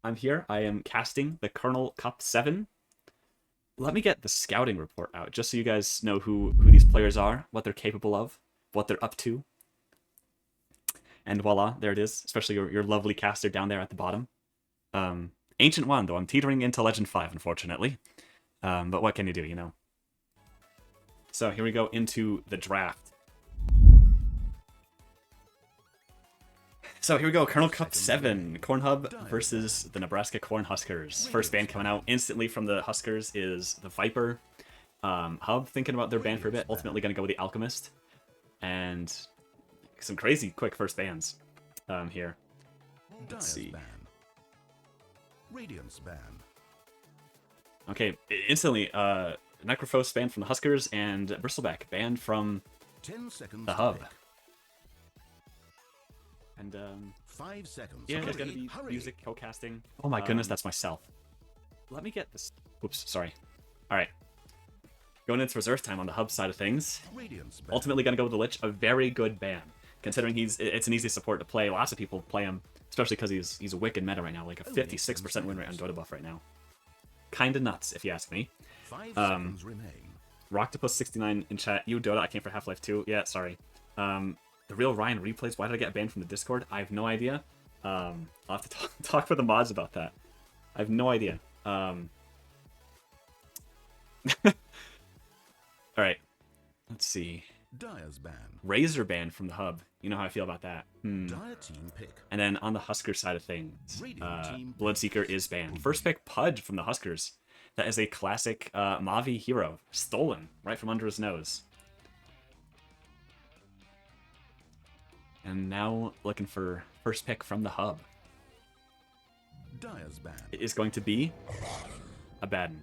I'm here. I am casting the Kernel Kup 7. Let me get the scouting report out, just so you guys know who these players are, what they're capable of, what they're up to. And voila, there it is. Especially your lovely caster down there at the bottom. Ancient One, though. I'm teetering into Legend 5, unfortunately. But what can you do, you know? So here we go into the draft. So here we go, Kernel Kup 7, CornHub versus the Nebraska Cornhuskers. First ban coming out instantly from the Huskers is the Viper. Hub thinking about their ban for a bit, ultimately going to go with the Alchemist. And some crazy quick first bans here. Let's see. Radiance ban. Okay, instantly, Necrophos banned from the Huskers and Bristleback banned from 10 seconds the Hub. And 5 seconds. yeah, there's gonna be music co-casting. Oh my goodness, that's myself. Let me get this. Oops, sorry. All right, going into reserve time on the Hub side of things. Ultimately, gonna go with the Lich, a very good ban, considering it's an easy support to play. Lots of people play him, especially because he's a wicked meta right now, like a 56% win rate on Dota buff right now. Kinda nuts, if you ask me. 5 seconds remain. Rocktopus69 in chat. You Dota, I came for Half-Life 2. Yeah, sorry. The real Ryan replays. Why did I get banned from the Discord? I have no idea. I'll have to talk with the mods about that. I have no idea. All right. Let's see. Dire's ban. Razor ban from the Hub. You know how I feel about that. Dire team pick. And then on the Husker side of things, Team Bloodseeker is banned. First pick Pudge from the Huskers. That is a classic Mavi hero. Stolen right from under his nose. And now looking for first pick from the Hub. Dire's ban. It is going to be a Abaddon.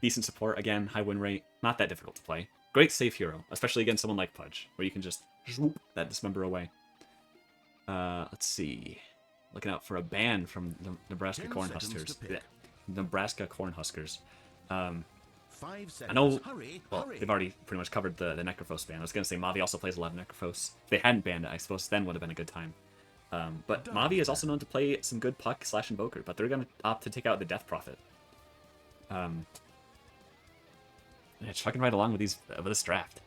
Decent support, again, high win rate, not that difficult to play. Great safe hero, especially against someone like Pudge, where you can just swoop that dismember away. Let's see. Looking out for a ban from the Nebraska Cornhuskers. Nebraska Cornhuskers. 5 seconds. I know, Hurry, well, hurry. they've already pretty much covered the Necrophos ban. I was going to say Mavi also plays a lot of Necrophos. If they hadn't banned it, I suppose then would have been a good time. But Mavi is also known to play some good Puck / Invoker, but they're going to opt to take out the Death Prophet. Yeah, chugging right along with this draft.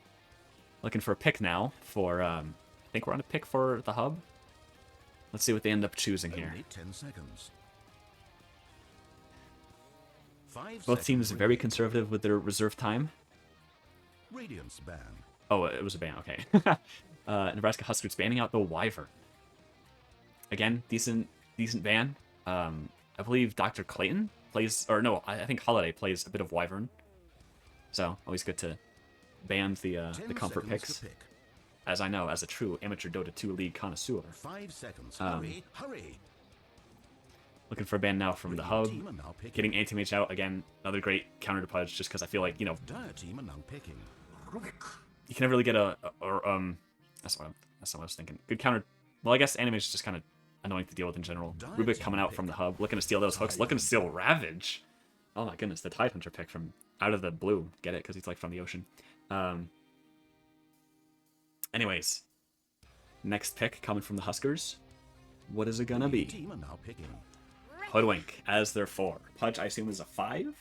Looking for a pick now for, I think we're on a pick for the Hub. Let's see what they end up choosing here. Only 10 seconds. 5 Both teams seconds very remaining. conservative with their reserve time. Radiance ban. Oh, it was a ban, okay. Nebraska Huskers banning out the Wyvern. Again, decent ban. I believe Dr. Clayton plays, or no, I think Holiday plays a bit of Wyvern. So, always good to ban the 10 comfort seconds picks. to pick. As I know, as a true amateur Dota 2 League connoisseur. 5 seconds. Um, Hurry, hurry. Looking for a ban now from the Hub. Team are now picking. Getting Anti-Mage out, again, another great counter to Pudge, just because I feel like, you know, Dire team are now picking. you can never really get that's what I was thinking. Good counter. Well, I guess Anti-Mage is just kind of annoying to deal with in general. Rubik coming out from the Hub, looking to steal those hooks, looking to steal Ravage. Oh my goodness, the Tidehunter pick from out of the blue. Get it? Because he's like from the ocean. Anyways, next pick coming from the Huskers. What is it gonna be? Team are now picking. Hoodwink as their 4. Pudge, I assume, is a 5.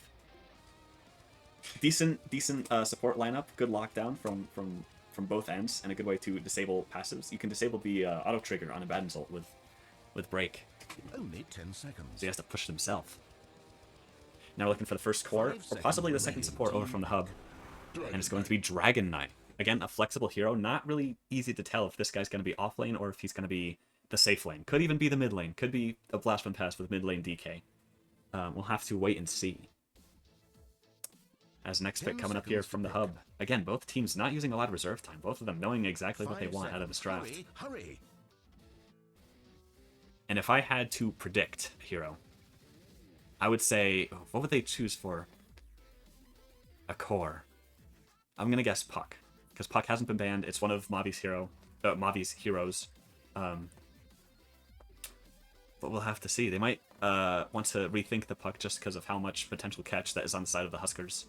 Decent support lineup. Good lockdown from both ends, and a good way to disable passives. You can disable the auto trigger on a Abaddon's ult with break, Only 10 seconds. so he has to push it himself. Now we're looking for the first core, 5 or possibly the second seconds support over remaining. from the Hub, and it's going to be Dragon Knight. Again, a flexible hero. Not really easy to tell if this guy's going to be off lane or if he's going to be the safe lane. Could even be the mid lane. Could be a Blast from Past with mid lane DK. We'll have to wait and see. As next pick 10 coming up here seconds to from the pick. Hub. Again, both teams not using a lot of reserve time. Both of them knowing exactly what they 5 want out of this seconds. draft. Hurry, hurry. And if I had to predict a hero, I would say, what would they choose for a core? I'm going to guess Puck. Because Puck hasn't been banned. It's one of Mavi's heroes. But we'll have to see. They might want to rethink the Puck just because of how much potential catch that is on the side of the Huskers.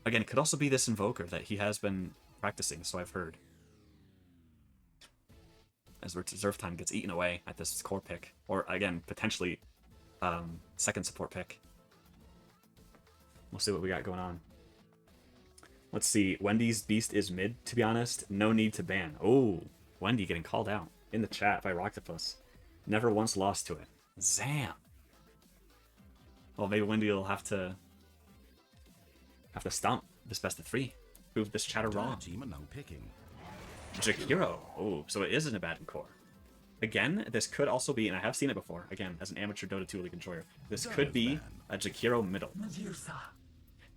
Again, it could also be this Invoker that he has been practicing, so I've heard. as reserve time gets eaten away at this core pick. Or, again, potentially second support pick. We'll see what we got going on. Let's see. Wendy's Beast is mid, to be honest. No need to ban. Oh, Wendy getting called out in the chat by Rocktopus. Never once lost to it. Zam. Well, maybe Wendy will have to stomp this best of 3. Prove this chatter wrong. Team are now picking. Jakiro. Oh, so it is an Abaddon core. Again, this could also be, and I have seen it before, again, as an amateur Dota 2 League enjoyer, this could be a Jakiro middle.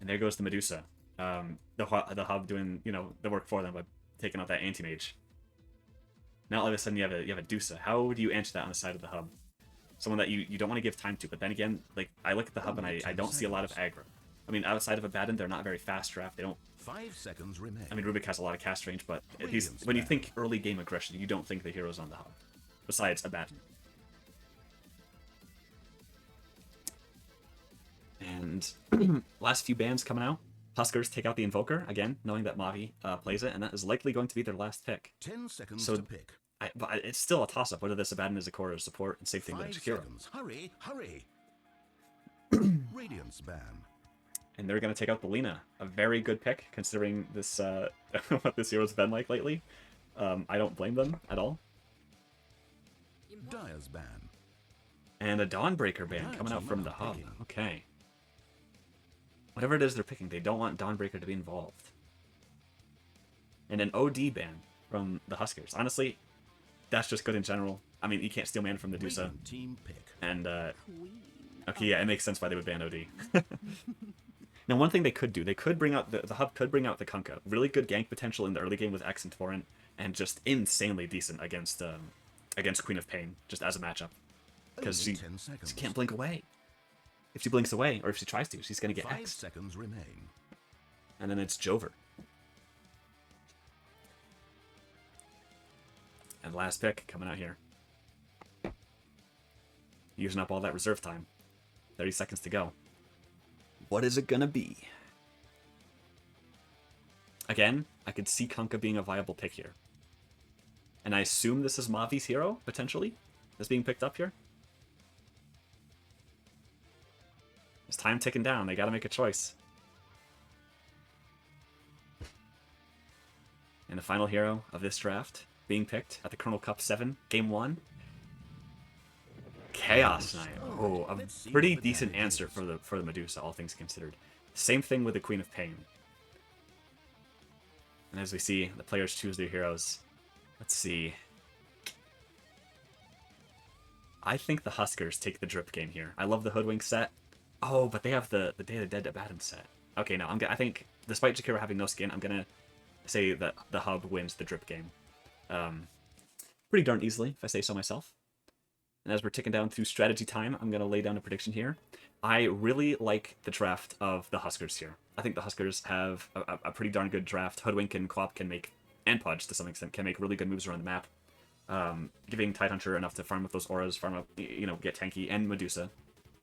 And there goes the Medusa. The hub doing, you know, the work for them by taking out that anti-mage. Now all of a sudden you have a Dusa. How do you answer that on the side of the hub? Someone that you don't want to give time to, but then again, like, I look at the hub and I don't see a lot of aggro. I mean, outside of Abaddon, they're not very fast draft. They don't. 5 seconds remain. I mean, Rubik has a lot of cast range, but when you think early game aggression, you don't think the hero's on the hub. Besides Abaddon. And last few bans coming out. Huskers take out the Invoker, again, knowing that Mavi plays it, and that is likely going to be their last pick. 10 seconds So, to pick. But it's still a toss-up whether this Abaddon is a core or support, and same thing with 5 Jakiro. seconds. Hurry, hurry. Radiance ban. And they're going to take out the Lina. A very good pick, considering this what this hero's been like lately. I don't blame them at all. Dire's ban. And a Dawnbreaker ban coming out from the hub. Okay. Whatever it is they're picking, they don't want Dawnbreaker to be involved. And an OD ban from the Huskers. Honestly, that's just good in general. I mean, you can't steal mana from the Dusa. Radiant team pick. And, okay, yeah, it makes sense why they would ban OD. Now, one thing they could do, they could bring out, the hub could bring out the Kunkka. Really good gank potential in the early game with X and Torrent, and just insanely decent against Queen of Pain, just as a matchup. Because she can't blink away. If she blinks away, or if she tries to, she's going to get 5 X. seconds remain. And then it's Jover. And last pick coming out here. Using up all that reserve time. 30 seconds to go. What is it going to be? Again, I could see Kunkka being a viable pick here. And I assume this is Mavi's hero, potentially, that's being picked up here. It's time ticking down. They got to make a choice. And the final hero of this draft being picked at the Kernel Kup 7, Game 1. Chaos Knight. Oh, a pretty decent answer for the Medusa, all things considered. Same thing with the Queen of Pain. And as we see, the players choose their heroes. Let's see. I think the Huskers take the drip game here. I love the Hoodwink set. Oh, but they have the Day of the Dead Abaddon set. Okay, no, I think, despite Jakiro having no skin, I'm going to say that the hub wins the drip game. Pretty darn easily, if I say so myself. And as we're ticking down through strategy time, I'm going to lay down a prediction here. I really like the draft of the Huskers here. I think the Huskers have a pretty darn good draft. Hoodwink and Quap can make, and Pudge to some extent, can make really good moves around the map. Giving Tidehunter enough to farm up those auras, farm up, get tanky, and Medusa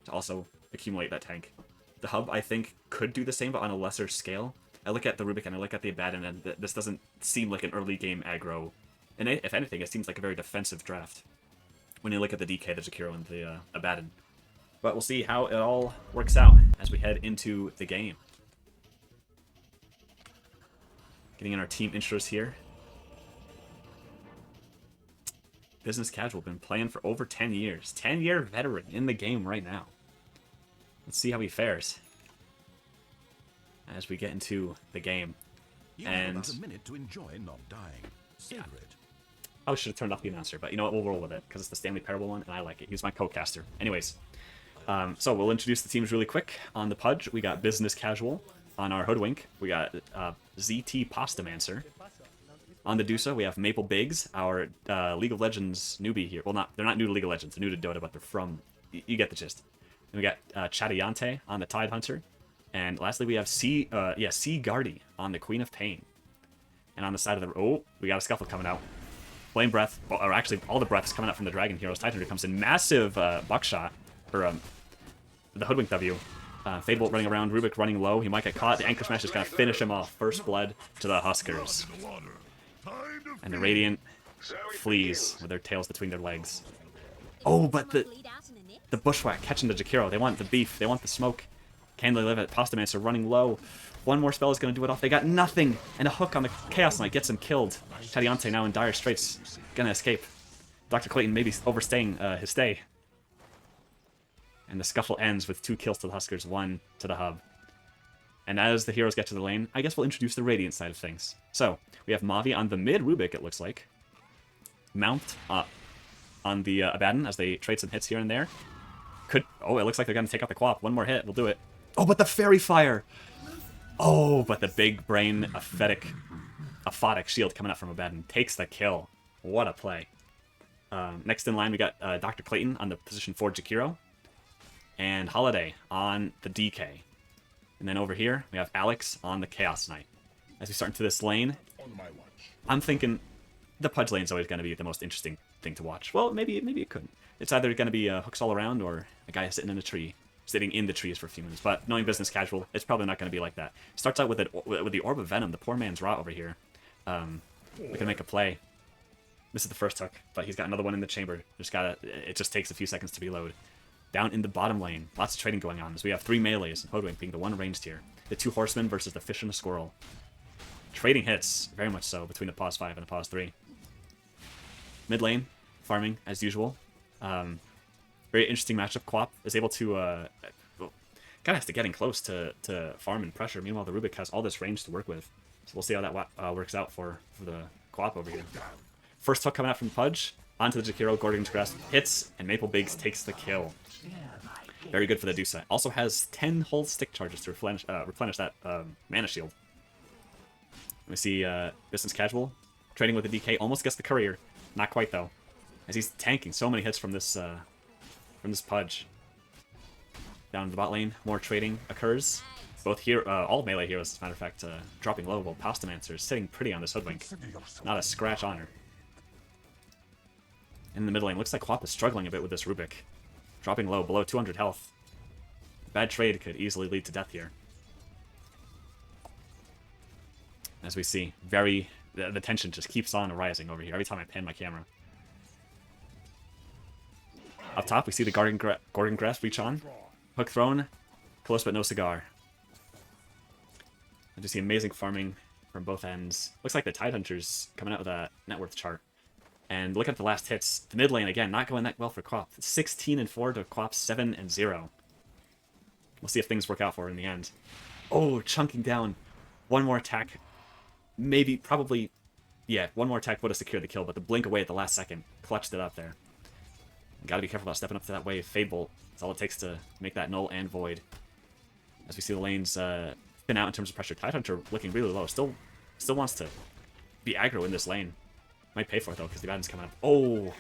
to also accumulate that tank. The hub, I think, could do the same, but on a lesser scale. I look at the Rubik and I look at the Abaddon, and this doesn't seem like an early game aggro. And if anything, it seems like a very defensive draft when you look at the DK, the Jakiro, and the Abaddon. But we'll see how it all works out as we head into the game. Getting in our team intros here. Business Casual, been playing for over 10 years. 10-year veteran in the game right now. Let's see how he fares as we get into the game. You have about a minute to enjoy not dying. Savor it. I should have turned off the announcer, but you know what? We'll roll with it because it's the Stanley Parable one, and I like it. He's my co-caster. Anyways, so we'll introduce the teams really quick. On the Pudge, we got Business Casual. On our Hoodwink, we got ZT Pastamancer. On the Dusa, we have Maple Biggs, our League of Legends newbie here. Well, they're not new to League of Legends. They're new to Dota, but they're from... You get the gist. And we got Chattin on the Tidehunter. And lastly, we have C Guardy on the Queen of Pain. And on the side of the... Oh, we got a Scuffle coming out. Flame Breath, or actually all the breaths coming out from the Dragon Heroes. Tidehunter comes in. Massive Buckshot for the Hoodwink W. Fadebolt running around, Rubik running low. He might get caught. The Anchor Smash is going to finish him off. First blood to the Huskers. And the Radiant fleas with their tails between their legs. Oh, but the bushwhack catching the Jakiro. They want the beef. They want the smoke. Can they live it? Pastamancer running low. One more spell is going to do it off. They got nothing. And a hook on the Chaos Knight gets him killed. Chattin now in dire straits. Gonna escape. Dr. Clayton maybe overstaying his stay. And the scuffle ends with 2 kills to the Huskers, 1 to the hub. And as the heroes get to the lane, I guess we'll introduce the Radiant side of things. So, we have Mavi on the mid Rubik, it looks like. Mount on the Abaddon as they trade some hits here and there. Oh, it looks like they're going to take out the Quap. One more hit, we'll do it. Oh, but the Fairy Fire! Oh, but the big brain aphotic shield coming up from Abaddon takes the kill. What a play. Next in line, we got Dr. Clayton on the position 4 Jakiro. And Holiday on the DK. And then over here, we have Alex on the Chaos Knight. As we start into this lane, I'm thinking the Pudge lane is always going to be the most interesting thing to watch. Well, maybe it couldn't. It's either going to be hooks all around or a guy sitting in a tree, sitting in the trees for a few minutes. But knowing business casual, it's probably not going to be like that. Starts out with the Orb of Venom, the poor man's rot over here. We can make a play. This is the first hook, but he's got another one in the chamber. It just takes a few seconds to reload. Down in the bottom lane, lots of trading going on, as we have 3 melees, and Hoodwink being the one ranged here. The 2 horsemen versus the fish and the squirrel. Trading hits, very much so, between the pause 5 and the pause 3. Mid lane, farming, as usual. Very interesting matchup. Quap is able to, kind of has to get in close to farm and pressure. Meanwhile, the Rubik has all this range to work with. So we'll see how that works out for the Quap over here. First hook coming out from Pudge. Onto the Jakiro, Gorgon's Grasp hits, and Maple Biggs takes the kill. Very good for the Dusa. Also has 10 whole stick charges to replenish that mana shield. We see Business Casual trading with the DK, almost gets the Courier. Not quite, though, as he's tanking so many hits from this Pudge. Down the bot lane, more trading occurs. Both all melee heroes, as a matter of fact, dropping low, while Pastamancer is sitting pretty on this Hoodwink. Not a scratch on her. In the mid lane, looks like Quap is struggling a bit with this Rubik. Dropping low, below 200 health. Bad trade could easily lead to death here. As we see, the tension just keeps on rising over here every time I pan my camera. Up top, we see the Gorgon Grasp reach on. Hook thrown, close but no cigar. I just see amazing farming from both ends. Looks like the Tidehunters coming out with a net worth chart. And look at the last hits. The mid lane, again, not going that well for Quap. 16-4 to Quap's 7-0. We'll see if things work out for her in the end. Oh, chunking down. One more attack. Maybe, probably, yeah, one more attack would have secured the kill, but the blink away at the last second clutched it up there. Gotta be careful about stepping up to that wave. Fade Bolt. That's all it takes to make that null and void. As we see the lanes thin out in terms of pressure. Tidehunter looking really low. Still wants to be aggro in this lane. Might pay for it, though, because the Abaddon's coming up. Oh!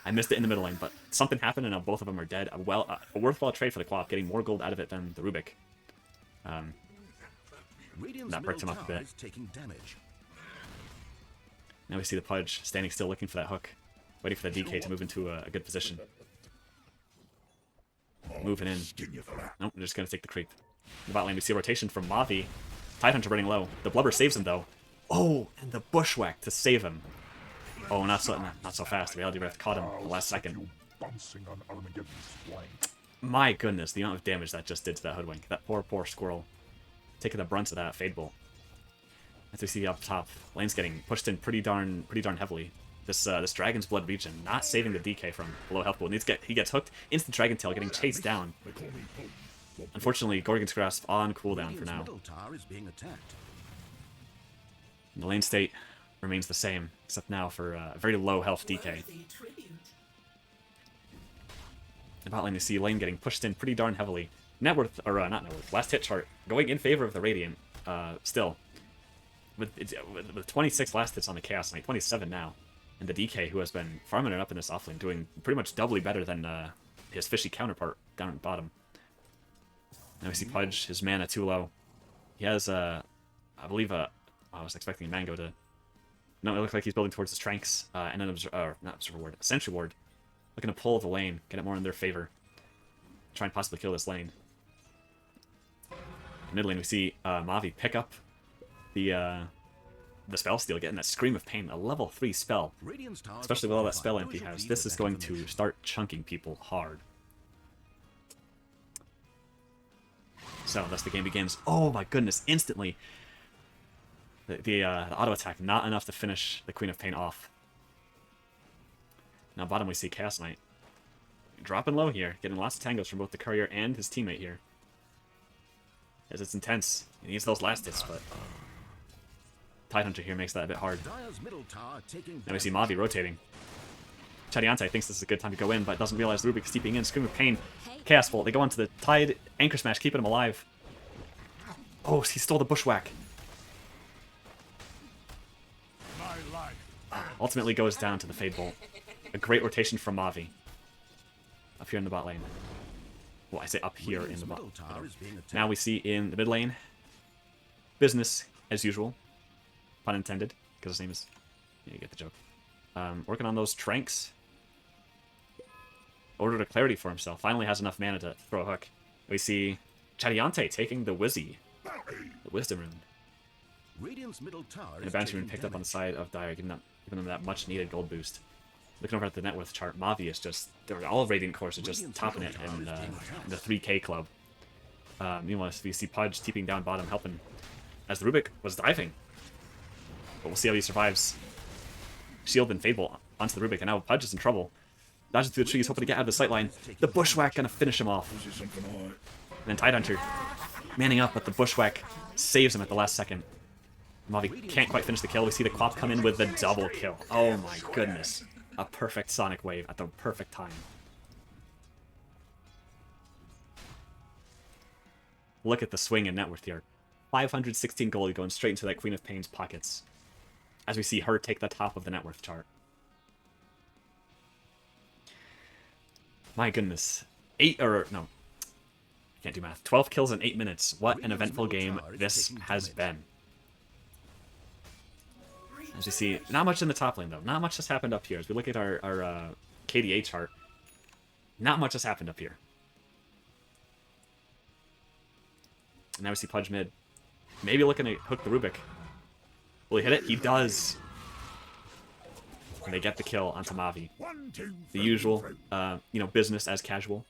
I missed it in the middle lane, but something happened, and now both of them are dead. A worthwhile trade for the Quap, getting more gold out of it than the Rubik. That perked him up a bit. Now we see the Pudge standing still, looking for that hook. Waiting for the DK to move into a good position. Moving in. Nope, they're just going to take the creep. In the bot lane, we see a rotation from Mavi. Tidehunter running low. The Blubber saves him, though. Oh, and the Bushwhack to save him. Oh, not so fast. Reality Rift caught him the last second. My goodness, the amount of damage that just did to that Hoodwink. That poor squirrel. Taking the brunt of that Fade Bolt. As we see up top, lane's getting pushed in pretty darn heavily. This Dragon's Blood region not saving the DK from below health pool. He gets hooked into the Dragon Tail, getting chased down. Unfortunately, Gorgon's Grasp on cooldown for now. The lane state remains the same, except now for a very low health DK. The bot lane, you see lane getting pushed in pretty darn heavily. Not net worth, last hit chart going in favor of the Radiant, still. With 26 last hits on the Chaos Knight, 27 now. And the DK, who has been farming it up in this offlane, doing pretty much doubly better than his fishy counterpart down at the bottom. Now we see Pudge, his mana too low. He has, I believe, I was expecting Mango to... No, it looked like he's building towards his Tranks, and an Observer Ward, a Sentry Ward. Looking to pull the lane, get it more in their favor. Try and possibly kill this lane. In mid lane, we see Mavi pick up the the spell steal, getting that Scream of Pain, a level 3 spell. Radiant's towers Especially are with all that fortified. spell No amp he shall has. heed This of is that going to information. start chunking people hard. So, thus the game begins. Oh my goodness, instantly. The auto attack, not enough to finish the Queen of Pain off. Now bottom we see Chaos Knight. Dropping low here, getting lots of tangos from both the courier and his teammate here. As it's intense. He needs those last hits, but Tidehunter here makes that a bit hard. Dire's middle tower taking Now we see damage. Mavi rotating. Chattin thinks this is a good time to go in, but doesn't realize Rubik steeping in. Scream of Pain. Chaos Bolt. They go onto the Tide Anchor Smash, keeping him alive. Oh, he stole the Bushwhack. Ultimately goes down to the Fade Bolt. A great rotation from Mavi. Up here in the bot lane. Well, I say up here in the bot. Middle tower is being attacked. Now we see in the mid lane. Business, as usual. Pun intended, because his name is... Yeah, you get the joke. Working on those Tranks. Ordered a clarity for himself. Finally has enough mana to throw a hook. We see Chattin taking the Wizzy. The Wisdom Rune. Radiant's middle tower And a is Banshee taking Rune picked up on the damage. side of Dire, giving them that much needed gold boost. Looking over at the net worth chart, Mavi is just... All of Radiant Cores are just topping it in the 3K club. Meanwhile, we see Pudge teeping down bottom, helping as the Rubik was diving. But we'll see how he survives. Shield and Fable onto the Rubik, and now Pudge is in trouble. Dodges through the trees, hoping to get out of the sightline. The Bushwhack gonna finish him off. And then Tidehunter manning up, but the Bushwhack saves him at the last second. Mavi can't quite finish the kill. We see the Quap come in with the double kill. Oh my goodness. A perfect Sonic Wave at the perfect time. Look at the swing in net worth here. 516 gold going straight into that Queen of Pain's pockets. As we see her take the top of the net worth chart. My goodness. No. Can't do math. 12 kills in 8 minutes. What an eventful game this has been. As we see, not much in the top lane, though. Not much has happened up here. As we look at our KDA chart, not much has happened up here. And now we see Pudge mid. Maybe looking to hook the Rubik. Will he hit it? He does. And they get the kill onto Mavi. The usual, business as casual.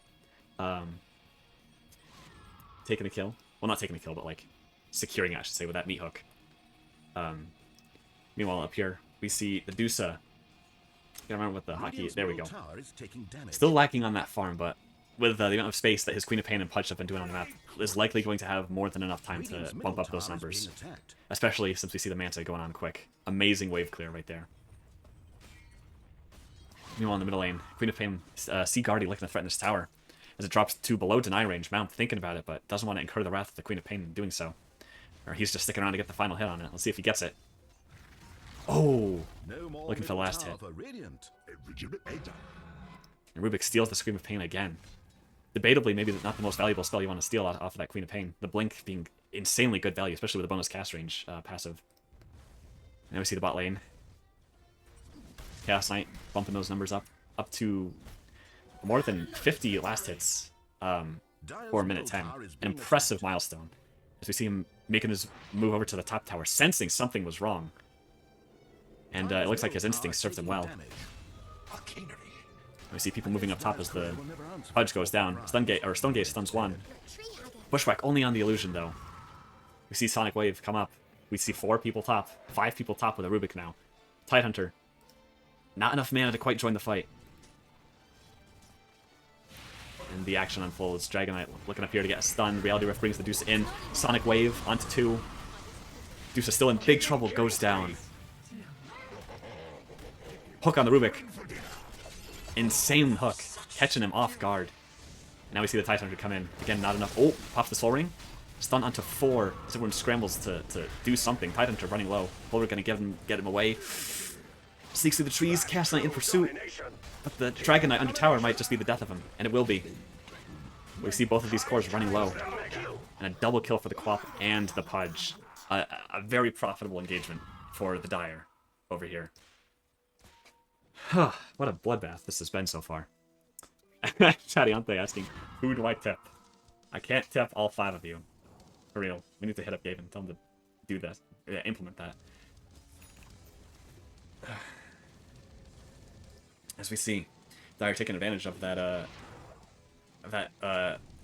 Taking the kill. Well, not taking the kill, but, like, securing it, I should say, with that meat hook. Meanwhile, up here, we see the Dusa. Gotta remember with the hockey. Radiant's There we go. middle tower is taking damage. Still lacking on that farm, but with the amount of space that his Queen of Pain and Pudge have been doing on the map, is likely going to have more than enough time to Radiant's bump middle up those tower is numbers. being attacked. Especially since we see the Manta going on quick. Amazing wave clear right there. Meanwhile, in the middle lane, Queen of Pain, Sea Guardy looking to threaten this tower. As it drops to below deny range, Mount thinking about it, but doesn't want to incur the wrath of the Queen of Pain in doing so. Or he's just sticking around to get the final hit on it. Let's see if he gets it. Oh! No more Looking for the middle last tower hit. for Radiant. And Rubik steals the Scream of Pain again. Debatably, maybe not the most valuable spell you want to steal off of that Queen of Pain. The Blink being insanely good value, especially with the bonus cast range passive. And now we see the bot lane. Chaos Knight bumping those numbers up to more than 50 last hits for a minute 10. An impressive milestone. As we see him making his move over to the top tower, sensing something was wrong. And it looks like his instincts served him well. We see people moving up top as the Pudge goes down. Stonegate stuns one. Bushwhack only on the illusion, though. We see Sonic Wave come up. We see 4 people top. 5 people top with a Rubik now. Tidehunter. Not enough mana to quite join the fight. And the action unfolds. Dragon Knight looking up here to get a stun. Reality Rift brings the Deuce in. Sonic Wave onto 2. Deuce is still in big trouble. Goes down. Hook on the Rubik. Insane hook. Catching him off guard. Now we see the Tidehunter come in. Again, not enough. Oh, pops the Soul Ring. Stun onto 4. As everyone scrambles to do something. Tidehunter running low. Boulder gonna get him away. Sneaks through the trees. Chaos Knight in pursuit. But the Dragon Knight under tower might just be the death of him. And it will be. We see both of these cores running low. And a double kill for the Quap and the Pudge. A very profitable engagement for the Dire over here. What a bloodbath this has been so far. Chattin asking, who do I tip? I can't tip all 5 of you. For real. We need to hit up Gabe and tell him to do that. Yeah, implement that. As we see, Dire taking advantage of that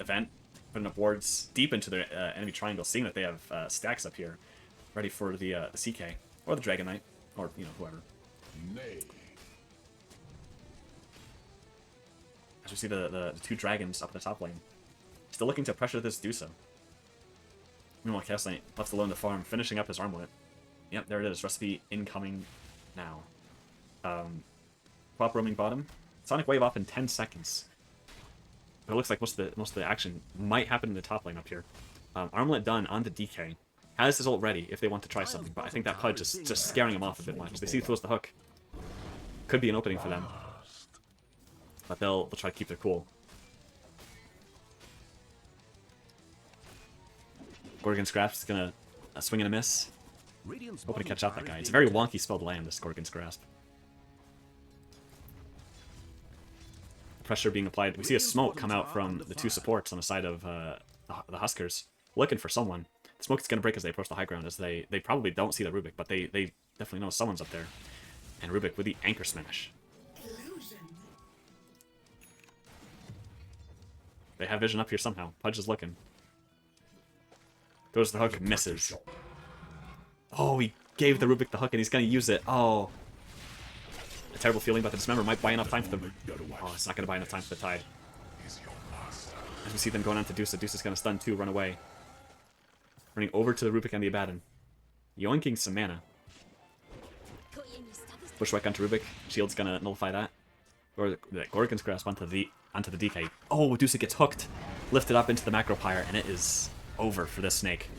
event, putting up wards deep into their enemy triangle, seeing that they have stacks up here, ready for the CK or the Dragon Knight, or whoever. Nay. As we see the two dragons up in the top lane, still looking to pressure this Dusa. Meanwhile, Chaos Knight left alone to farm, finishing up his armlet. Yep, there it is. Recipe incoming now. Pop roaming bottom. Sonic Wave off in 10 seconds. But it looks like most of the action might happen in the top lane up here. Armlet done onto DK. Has his ult ready if they want to try something, but I think that Pudge is just scaring him off a bit much. They see throws the hook. Could be an opening for them. But they'll try to keep their cool. Gorgon Grasp is gonna swing and a miss. Hoping to catch out that guy. It's a very wonky spell to land, this Gorgon's Grasp. Pressure being applied. We see a smoke come out from the two supports on the side of the Huskers, looking for someone. The smoke is going to break as they approach the high ground, as they probably don't see the Rubik, but they definitely know someone's up there. And Rubik with the Anchor Smash. They have vision up here somehow. Pudge is looking. Goes to the hook, misses. Oh, he gave the Rubik the hook and he's going to use it. Oh. A terrible feeling, but the Dismember might buy enough time for them. Oh, it's not going to buy enough time for the Tide. As we see them going on to Dusa, Dusa's going to stun too, run away. Running over to the Rubik and the Abaddon. Yoinking some mana. Bushwhack onto Rubik. Shield's going to nullify that. Or the Gorgon's Grasp onto the DK. Oh, Dusa gets hooked. Lifted up into the Macro Pyre, and it is over for this snake.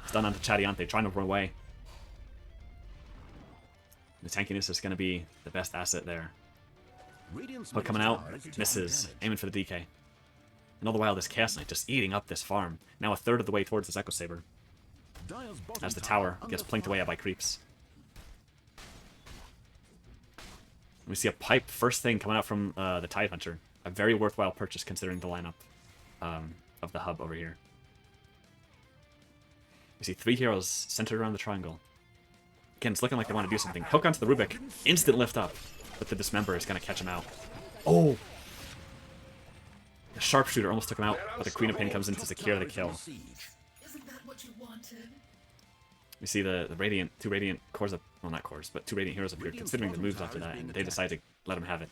Stun onto Chattin, trying to run away. The tankiness is going to be the best asset there. Hook coming out, misses, aiming for the DK. And all the while, this Chaos Knight just eating up this farm. Now a third of the way towards this Echo Saber. As the tower gets plinked away at by creeps. We see a pipe first thing coming out from the Tide Hunter. A very worthwhile purchase considering the lineup of the hub over here. We see 3 heroes centered around the triangle. Again, it's looking like they want to do something. Hook onto the Rubik. Instant lift up. But the Dismember is going to catch him out. Oh! The Sharpshooter almost took him out, but the Queen of Pain comes in to secure the kill. Isn't that what you wanted? We see the Radiant, 2 Radiant cores up, well not cores, but 2 Radiant heroes appeared, considering the moves after that, and they decide to let him have it.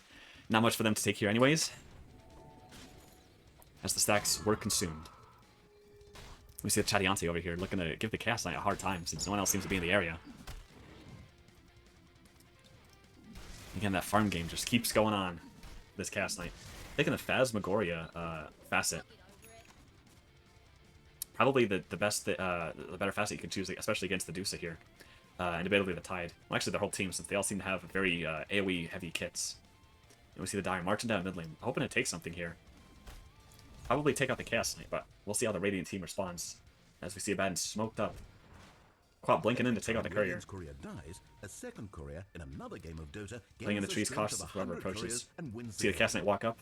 Not much for them to take here anyways, as the stacks were consumed. We see the Chattin over here looking to give the Chaos Knight a hard time, since no one else seems to be in the area. Again, that farm game just keeps going on, this Chaos Knight. Taking the Phasmagoria facet. Probably the best, the better facet you can choose, especially against the Dusa here. And debatably the Tide. Well, actually, their whole team, since they all seem to have very AoE heavy kits. And we see the Dire marching down mid lane, hoping to take something here. Probably take out the Chaos Knight, but we'll see how the Radiant team responds. As we see Abaddon smoked up. Quap blinking in to take out the Courier. Dies, a second courier in another game of Dota Playing in the trees cautious of whoever approaches. See the Chaos Knight walk up.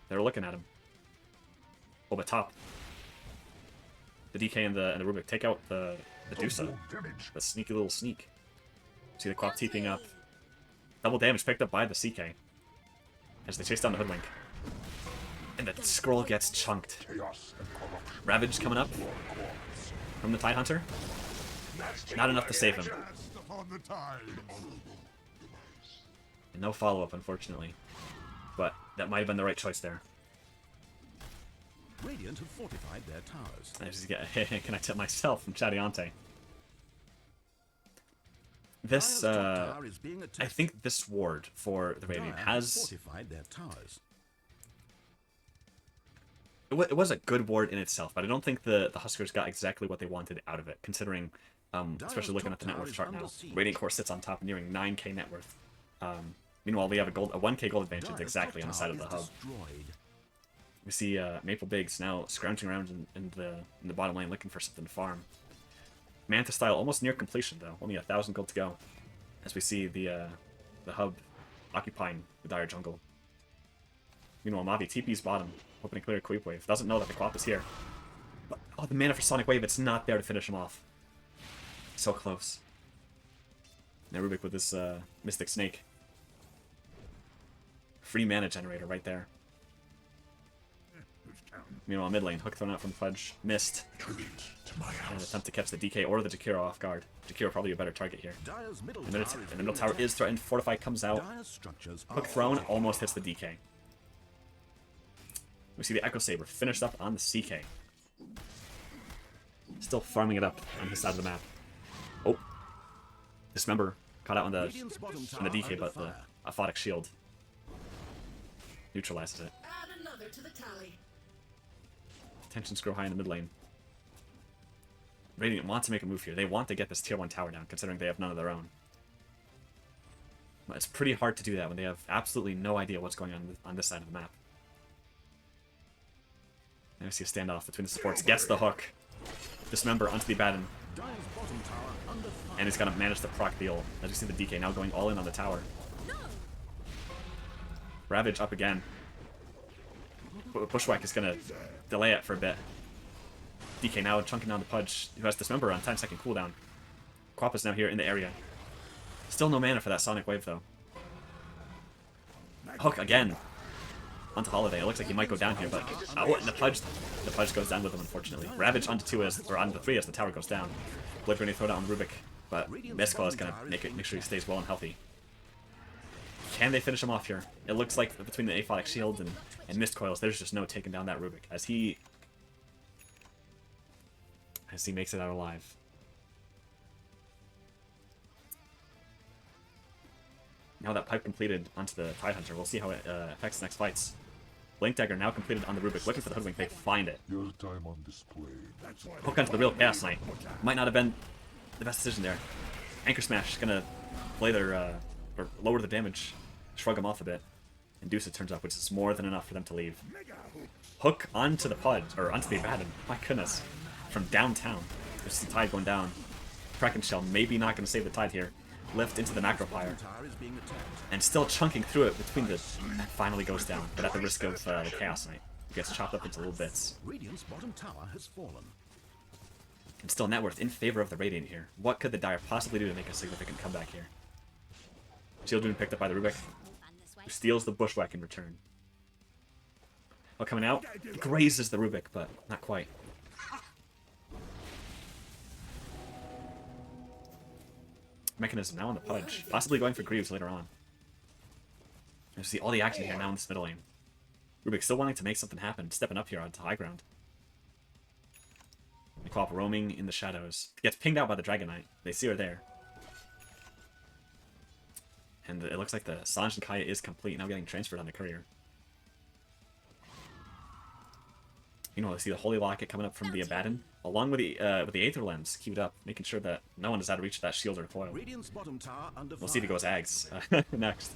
They're looking at him. Oh, but top. The DK and the Rubik take out the Dusa. The sneaky little sneak. See the Quap TPing up. Double damage picked up by the CK. As they chase down the Hoodwink. And the scroll gets chunked. Ravage coming up from the Tide Hunter. Not enough to save him. And no follow-up, unfortunately. But that might have been the right choice there. Radiant have fortified their towers. I just get can I tip myself from Chattin. This I think this ward for the Radiant has fortified their towers. it was a good ward in itself, but I don't think the Huskers got exactly what they wanted out of it, considering especially looking at the net worth chart now. Radiant Core sits on top, nearing 9k net worth. Meanwhile, we have a 1k gold advantage exactly on the side of the hub. We see Maple Biggs now scrounging around in the bottom lane looking for something to farm. Manta style almost near completion though, only 1,000 gold to go. As we see the hub occupying the Dire jungle. Meanwhile, Mavi TP's bottom, hoping to clear a creep wave. Doesn't know that the Quap is here. But, oh, the mana for Sonic Wave, it's not there to finish him off. So close. Now Rubik with this Mystic Snake. Free mana generator right there. Meanwhile, mid lane, hook thrown out from the Fudge. Missed. And attempt to catch the DK or the Jakiro off guard. Jakiro probably a better target here. The middle tower is threatened. Fortify comes out. Hook thrown almost hits the DK. We see the Echo Saber finished up on the CK. Still farming it up on his side of the map. Oh. Dismember caught out on the DK, but the Aphotic Shield neutralizes it. Add another to the tally. Tensions grow high in the mid lane. Radiant want to make a move here. They want to get this tier 1 tower down, considering they have none of their own. But it's pretty hard to do that when they have absolutely no idea what's going on this side of the map. Now we see a standoff between the supports. Gets the hook. Dismember onto the Abaddon. And he's got to manage to proc the ult. As you see the DK now going all in on the tower. Ravage up again. Bushwhack is going to delay it for a bit. DK now chunking down the Pudge, who has Dismember on 10-second cooldown. Quap is now here in the area. Still no mana for that Sonic Wave, though. Hook again. Onto Holiday. It looks like he might go down here, but... Oh, and the Pudge goes down with him, unfortunately. Ravage onto 2 or onto 3 as the tower goes down. Blade Grenade throw down on Rubik, but Mistcoil is going to make sure he stays well and healthy. Can they finish him off here? It looks like between the Aphotic Shield and Mistcoils, there's just no taking down that Rubik as he makes it out alive. Now that pipe completed onto the Tidehunter, we'll see how it affects the next fights. Blink Dagger now completed on the Rubik, looking for the Hoodwink. They find it. Your time on display. Hook onto the real Chaos Knight. Might not have been the best decision there. Anchor Smash is gonna play their or lower the damage, shrug them off a bit. Induce it turns up, which is more than enough for them to leave. Hook onto the Pudge, or onto the Abaddon. My goodness. From downtown. There's the Tide going down. Kraken Shell maybe not going to save the Tide here. Lift into the Macro Pyre. And still chunking through it between the... That finally goes down, but at the risk of the Chaos Knight. It gets chopped up into little bits. Radiant's bottom tower has fallen. And still net worth in favor of the Radiant here. What could the Dire possibly do to make a significant comeback here? Shield being picked up by the Rubik, who steals the Bushwhack in return. Oh, coming out, grazes the Rubik, but not quite. Mechanism now on the Pudge, possibly going for Greaves later on. You see all the action here now in this middle lane. Rubik still wanting to make something happen, stepping up here onto high ground. Quap roaming in the shadows. Gets pinged out by the Dragon Knight. They see her there. And it looks like the Sange and Kaya is complete, now getting transferred on the Courier. You know, I see the Holy Locket coming up from the Abaddon, along with the Aether Lens queued up, making sure that no one is out of reach of that shield or coil. Radiant's bottom tower under We'll see if he goes Ags next.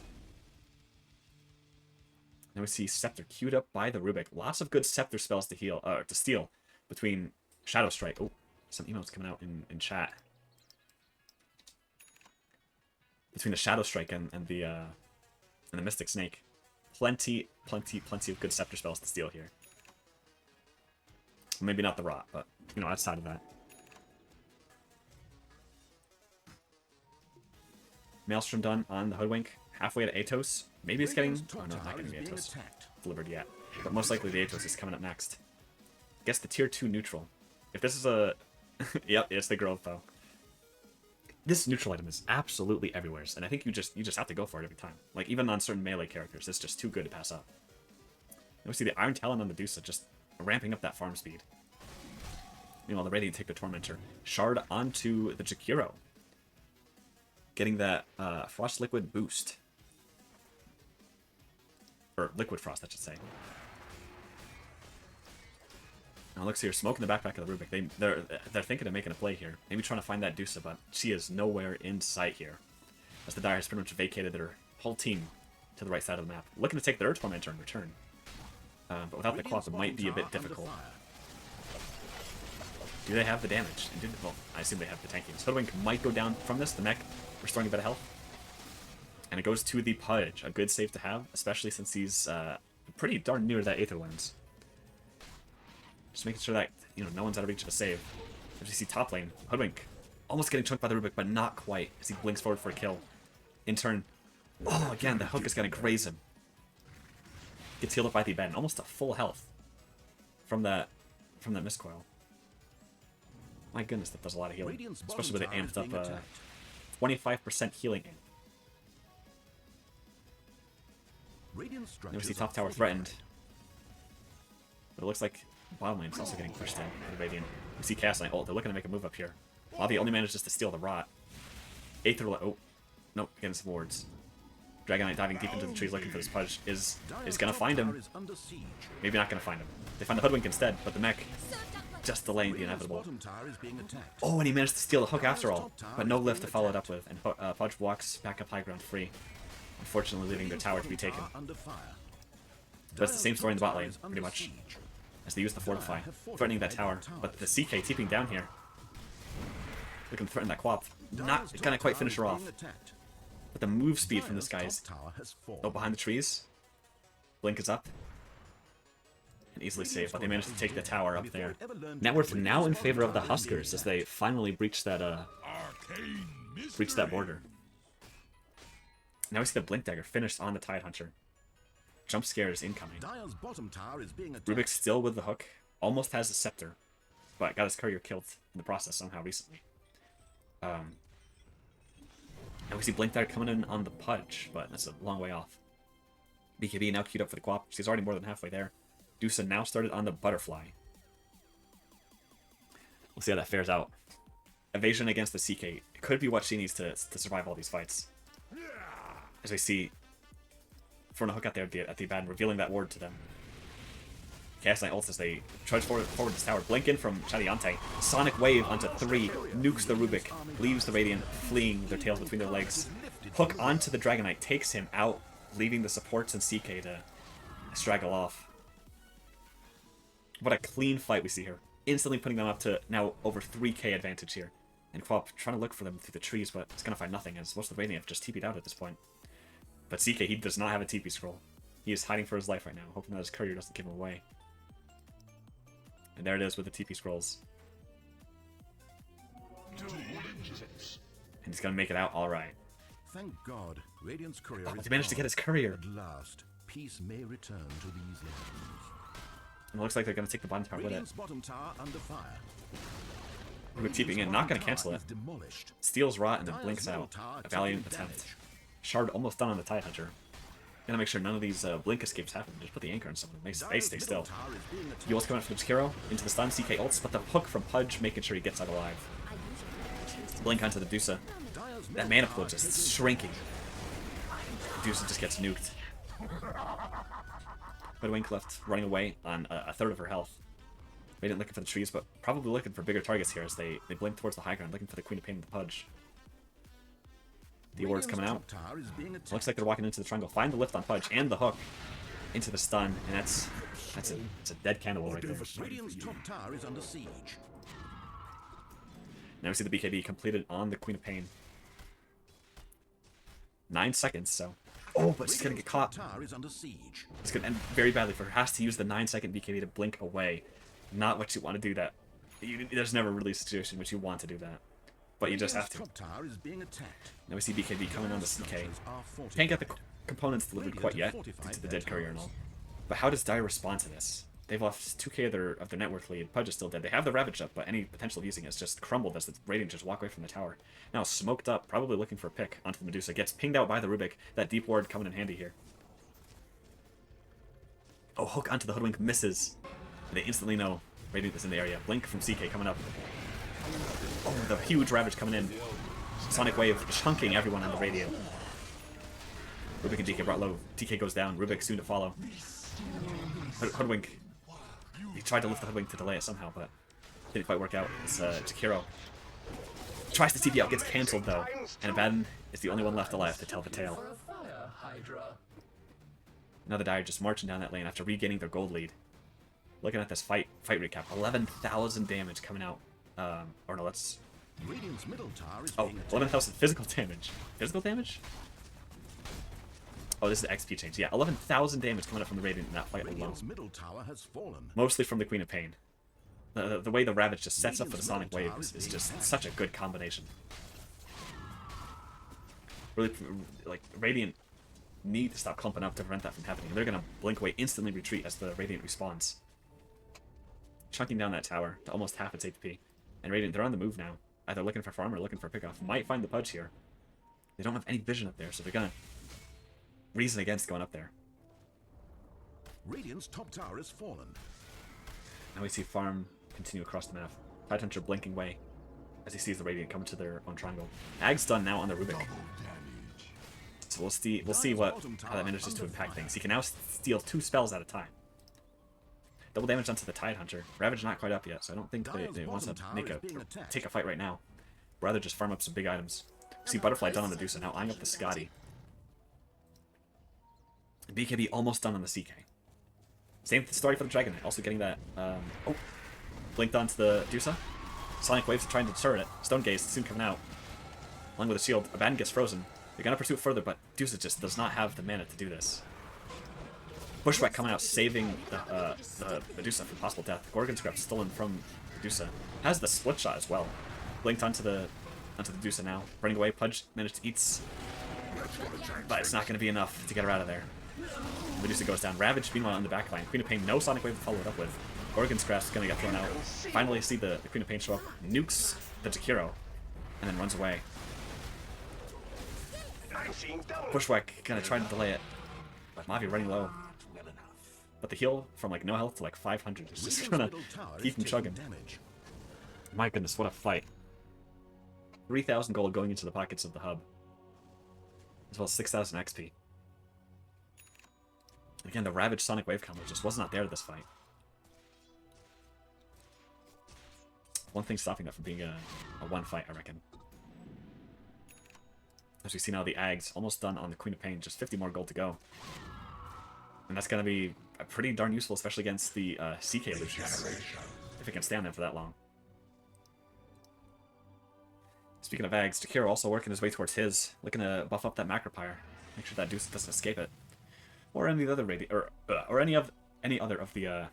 Now we see Scepter queued up by the Rubik. Lots of good Scepter spells to heal, to steal between Shadow Strike. Oh, some emails coming out in chat. Between the Shadow Strike and the Mystic Snake. Plenty of good Scepter spells to steal here. Maybe not the Rot, but, you know, outside of that. Maelstrom done on the Hoodwink. Halfway to Atos. Maybe it's getting... Oh, no, not getting the Atos delivered yet. But most likely the Atos is coming up next. Guess the tier 2 neutral. If this is a... Yep, it's the Grove Foe. This neutral item is absolutely everywhere, and I think you just have to go for it every time. Like, even on certain melee characters, it's just too good to pass up. And we see the Iron Talon on the Medusa just ramping up that farm speed. Meanwhile, the Radiant take the Tormentor. Shard onto the Jakiro. Getting that Frost Liquid boost. Or Liquid Frost, I should say. Now looks here, smoke in the backpack of the Rubik. They're thinking of making a play here. Maybe trying to find that Dusa, but she is nowhere in sight here. As the Dire has pretty much vacated their whole team to the right side of the map. Looking to take their Tormentor in return. But without the Quap, it might be a bit difficult. Do they have the damage? Well, I assume they have the tanking. Hoodwink might go down from this, the mech, restoring a bit of health. And it goes to the Pudge, a good save to have, especially since he's pretty darn near that Aether Lens. Just making sure that, you know, no one's out of reach of a save. As you see top lane, Hoodwink almost getting chunked by the Rubik, but not quite, as he blinks forward for a kill. In turn, oh, again, the hook is going to graze him. Gets healed up by the Ben, almost to full health from that miscoil. My goodness, that does a lot of healing, Radiant's bottom especially with it tower amped is being up attacked. 25% healing. Radiant Now we structures see are top tower fortified. threatened. But it looks like bottom lane's also getting pushed in with the Radiant. We see Chaos Knight ult. They're looking to make a move up here. Bobby only manages to steal the rot. Aether, oh, nope, getting some wards. Dragon Knight diving deep into the trees looking for this Pudge is Dire's gonna top find tower him. is under siege. Maybe not gonna find him. They find the Hoodwink instead, but the mech just delaying the Radiant's inevitable. bottom tower is being attacked. Oh, and he managed to steal the hook after all, but no lift to follow it up with, and Pudge walks back up high ground free, unfortunately leaving their tower to be taken. Under fire. But it's the same story in the bot lane, Dire's pretty under much, siege. as they use the Fortify, threatening that tower. But the CK TPing down here, looking to threaten that Quap, not Dire's gonna top quite tower finish is her off. being attacked. But the move speed from this Dire's guy's, top tower has fallen. oh, behind the trees, Blink is up, and easily saved, but they managed to take the tower up there. Net worth now in favor of the Huskers as they finally breach that border. Now we see the Blink Dagger finished on the Tidehunter. Jump scare is incoming. Dire's bottom tower is being attacked. Rubik's still with the hook, almost has the scepter, but got his courier killed in the process somehow recently. And we see Blink Dagger coming in on the Pudge, but that's a long way off. BKB now queued up for the Quap. She's already more than halfway there. Dusa now started on the Butterfly. We'll see how that fares out. Evasion against the CK. It could be what she needs to survive all these fights. As we see throwing a hook out there at the Abaddon, revealing that ward to them. Chaos Knight ults as they charge forward this tower. Blink in from Chattin. Sonic Wave onto 3. Nukes the Rubik. Leaves the Radiant fleeing, their tails between their legs. Hook onto the Dragon Knight. Takes him out, leaving the supports and CK to straggle off. What a clean fight we see here. Instantly putting them up to now over 3k advantage here. And Quap trying to look for them through the trees, but it's going to find nothing as most of the Radiant have just TP'd out at this point. But CK, he does not have a TP scroll. He is hiding for his life right now, hoping that his courier doesn't give him away. And there it is with the TP scrolls. And he's going to make it out alright. Thank God, Radiant's courier Oh, is they managed to gone. get his courier. At last, peace may return to these lands. And it looks like they're going to take the bottom tower with it. Radiant's bottom tower under fire. We're TPing in, not going to cancel it. Is demolished. Steals Rot and then Dire's blinks middle out. tower A valiant taking attempt. damage. Shard almost done on the Tidehunter. Gonna make sure none of these blink escapes happen. Just put the anchor on someone. Makes the base stay Dire's still. middle tower is being attacked. Heals coming out from Obscuro into the stun. CK ults, but the hook from Pudge making sure he gets out alive. Blink onto the Dusa. Dire's That middle mana tower pool is just taking shrinking. Dusa just gets nuked. Hoodwink left running away on a third of her health. Radiant looking for the trees, but probably looking for bigger targets here as they blink towards the high ground, looking for the Queen of Pain and the Pudge. The ward's coming out. top tower is being attacked. Looks like they're walking into the triangle. Find the lift on Pudge and the hook into the stun, and it's a dead cannibal right there. Radiant's top tower is under siege. Now we see the BKB completed on the Queen of Pain. 9 seconds, so. Oh, but she's gonna get caught. Top tower is under siege. It's gonna end very badly for her. Has to use the 9-second BKB to blink away. Not what you want to do that. There's never really a situation in which you want to do that. But you just have to. Radiant's top tower is being attacked. Now we see BKB coming on the CK. Structures are fortified. Can't get the components delivered quite yet due to the dead courier and all. But how does Dire respond to this? They've lost 2k of their network lead. Pudge is still dead. They have the Ravage up, but any potential of using it is just crumbled as the Radiant just walk away from the tower. Now smoked up, probably looking for a pick onto the Medusa. Gets pinged out by the Rubik. That deep ward coming in handy here. Oh, hook onto the Hoodwink misses. And they instantly know Radiant is in the area. Blink from CK coming up. Oh, the huge Ravage coming in. Sonic Wave chunking everyone on the radio. Rubik and DK brought low. TK goes down. Rubik soon to follow. Hoodwink. He tried to lift the Hoodwink to delay it somehow, but didn't quite work out. It's Jakiro. Tries to TP out, gets cancelled though. And Abaddon is the only one left alive to tell the tale. Now the Dire just marching down that lane after regaining their gold lead. Looking at this fight recap. 11,000 damage coming out. Or no, let's... Radiant's middle tower is Oh, being attacked. 11,000 physical damage. Physical damage? Oh, this is the XP change. Yeah, 11,000 damage coming up from the Radiant in that fight alone. Radiant's middle tower has fallen. Mostly from the Queen of Pain. The way the Ravage just sets up for the Sonic Wave is just such a good combination. Really, like, Radiant need to stop clumping up to prevent that from happening. They're going to blink away, instantly retreat as the Radiant respawns. Chunking down that tower to almost half its HP. And Radiant, they're on the move now. Either looking for farm or looking for a pickoff. Might find the Pudge here. They don't have any vision up there, so they're going to reason against going up there. Radiant's top tower has fallen. Now we see farm continue across the map. Tidehunter blinking away as he sees the Radiant come to their own triangle. Ag's done now on the Rubik. So we'll see how that manages to impact things. He can now steal 2 spells at a time. Double damage onto the Tidehunter. Ravage not quite up yet, so I don't think they want to take a fight right now. Rather just farm up some big items. See Butterfly done on the Deuce, now eyeing up the Scotty. BKB almost done on the CK. Same story for the Dragon Knight, also getting that, blinked onto the Dusa. Sonic Waves are trying to deter it. Stone Gaze soon coming out. Along with a shield, Abaddon gets frozen. They're gonna pursue it further, but Dusa just does not have the mana to do this. Bushwhack coming out, saving the Medusa from possible death. Gorgon Scrap stolen from Medusa. Has the split shot as well. Blinked onto the Medusa now. Running away, Pudge managed to eat, but it's not going to be enough to get her out of there. Medusa goes down. Ravage, meanwhile, in the backline. Queen of Pain, no Sonic Wave to follow it up with. Gorgon Scrap's going to get thrown out. Finally see the Queen of Pain show up. Nukes the Jakiro, and then runs away. Bushwhack going to try to delay it, but Mavi running low. But the heal from like no health to like 500 is just gonna keep him chugging. My goodness, what a fight. 3,000 gold going into the pockets of the hub. As well as 6,000 XP. Again, the Ravage Sonic Wave combo just was not there this fight. One thing stopping that from being a one fight, I reckon. As we see now, the Ags almost done on the Queen of Pain, just 50 more gold to go. And that's going to be pretty darn useful, especially against the CK Lucius, if it can stand them for that long. Speaking of Ags, Jakiro also working his way towards his, looking to buff up that Macropyre, make sure that Deuce doesn't escape it, or any other any other of the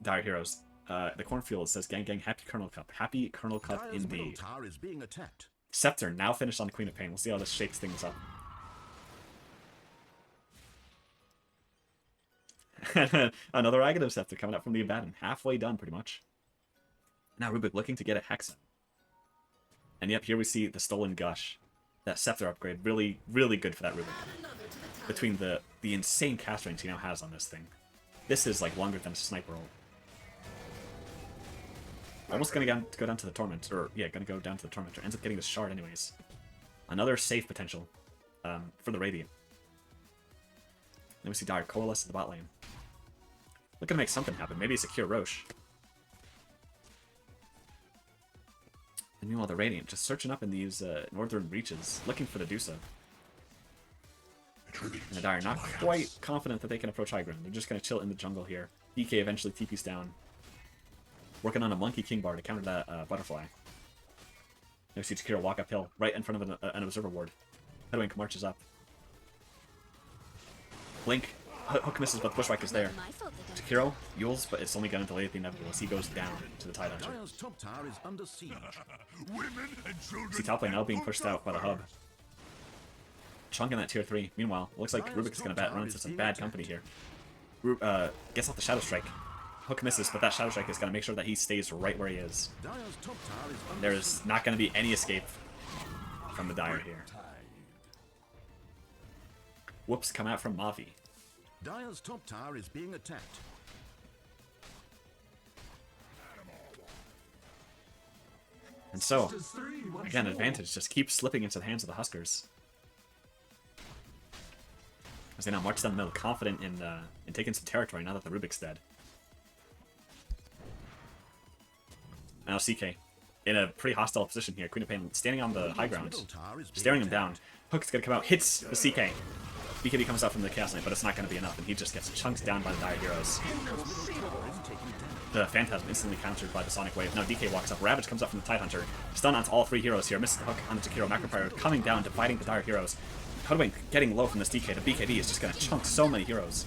Dire heroes. The cornfield says, "Gang gang, happy Kernel Kup, happy Kernel Kup indeed." Scepter now finished on the Queen of Pain. We'll see how this shakes things up. Another Aghanim Scepter coming up from the Abaddon. Halfway done, pretty much. Now Rubik looking to get a Hexa. And yep, here we see the Stolen Gush. That Scepter upgrade. Really, really good for that Rubik. Between the insane cast range he now has on this thing. This is like longer than a sniper ult. Almost gonna go down to the Torment. Or, yeah, gonna go down to the Tormentor. Ends up getting the Shard anyways. Another safe potential for the Radiant. Then we see Dire Coalesce in the bot lane. Looking to make something happen. Maybe secure Roche. And meanwhile, the Radiant just searching up in these northern reaches, looking for the Dusa. And the Dire not quite confident that they can approach high ground. They're just going to chill in the jungle here. DK eventually TP's down. Working on a Monkey King bar to counter that Butterfly. Now we see Jakiro walk uphill, right in front of an Observer Ward. Headwink marches up. Blink. Hook misses, but the Bushwhack is there. Jakiro, Yules, but it's only going to delay the inevitable as he goes down to the Tidehunter. See top lane now being pushed out by the hub. Chunking that tier 3. Meanwhile, looks like Rubik is going to run into some bad company here. Gets off the Shadow Strike. Hook misses, but that Shadow Strike is going to make sure that he stays right where he is. There's not going to be any escape from the Dire here. Whoops, come out from Mavi. Dire's top tower is being attacked. And so, again, advantage just keeps slipping into the hands of the Huskers. As they now march down the middle, confident in taking some territory now that the Rubik's dead. Now CK, in a pretty hostile position here. Queen of Pain standing on the high ground, staring him down. Hook's gonna come out, hits the CK. BKB comes out from the Chaos Knight, but it's not going to be enough, and he just gets chunked down by the Dire heroes. The Phantasm instantly countered by the Sonic Wave. Now DK walks up. Ravage comes up from the Tidehunter. Stun onto all 3 heroes here. Misses the hook on the Jakiro. Macropyre coming down, dividing the Dire heroes. Hoodwink getting low from this DK. The BKB is just going to chunk so many heroes.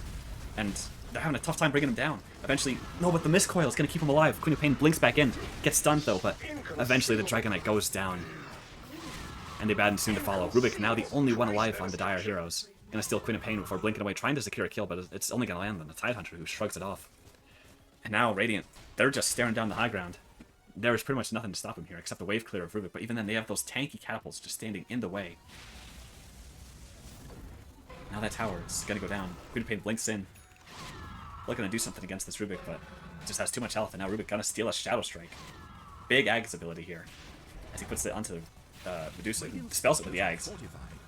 And they're having a tough time bringing him down. Eventually, no, but the Miscoil is going to keep him alive. Queen of Pain blinks back in. Gets stunned though, but eventually the Dragon Knight goes down. And the Abaddon soon to follow. Rubik now the only one alive on the Dire heroes. Gonna steal Queen of Pain before blinking away, trying to secure a kill, but it's only gonna land on the Tidehunter, who shrugs it off. And now Radiant, they're just staring down the high ground. There's pretty much nothing to stop him here except the wave clear of Rubik, but even then they have those tanky catapults just standing in the way. Now that tower is gonna go down. Queen of Pain blinks in. Looking to do something against this Rubik, but just has too much health, and now Rubik gonna steal a Shadow Strike. Big Ags ability here. As he puts it onto Medusa, who dispels it with the Ags.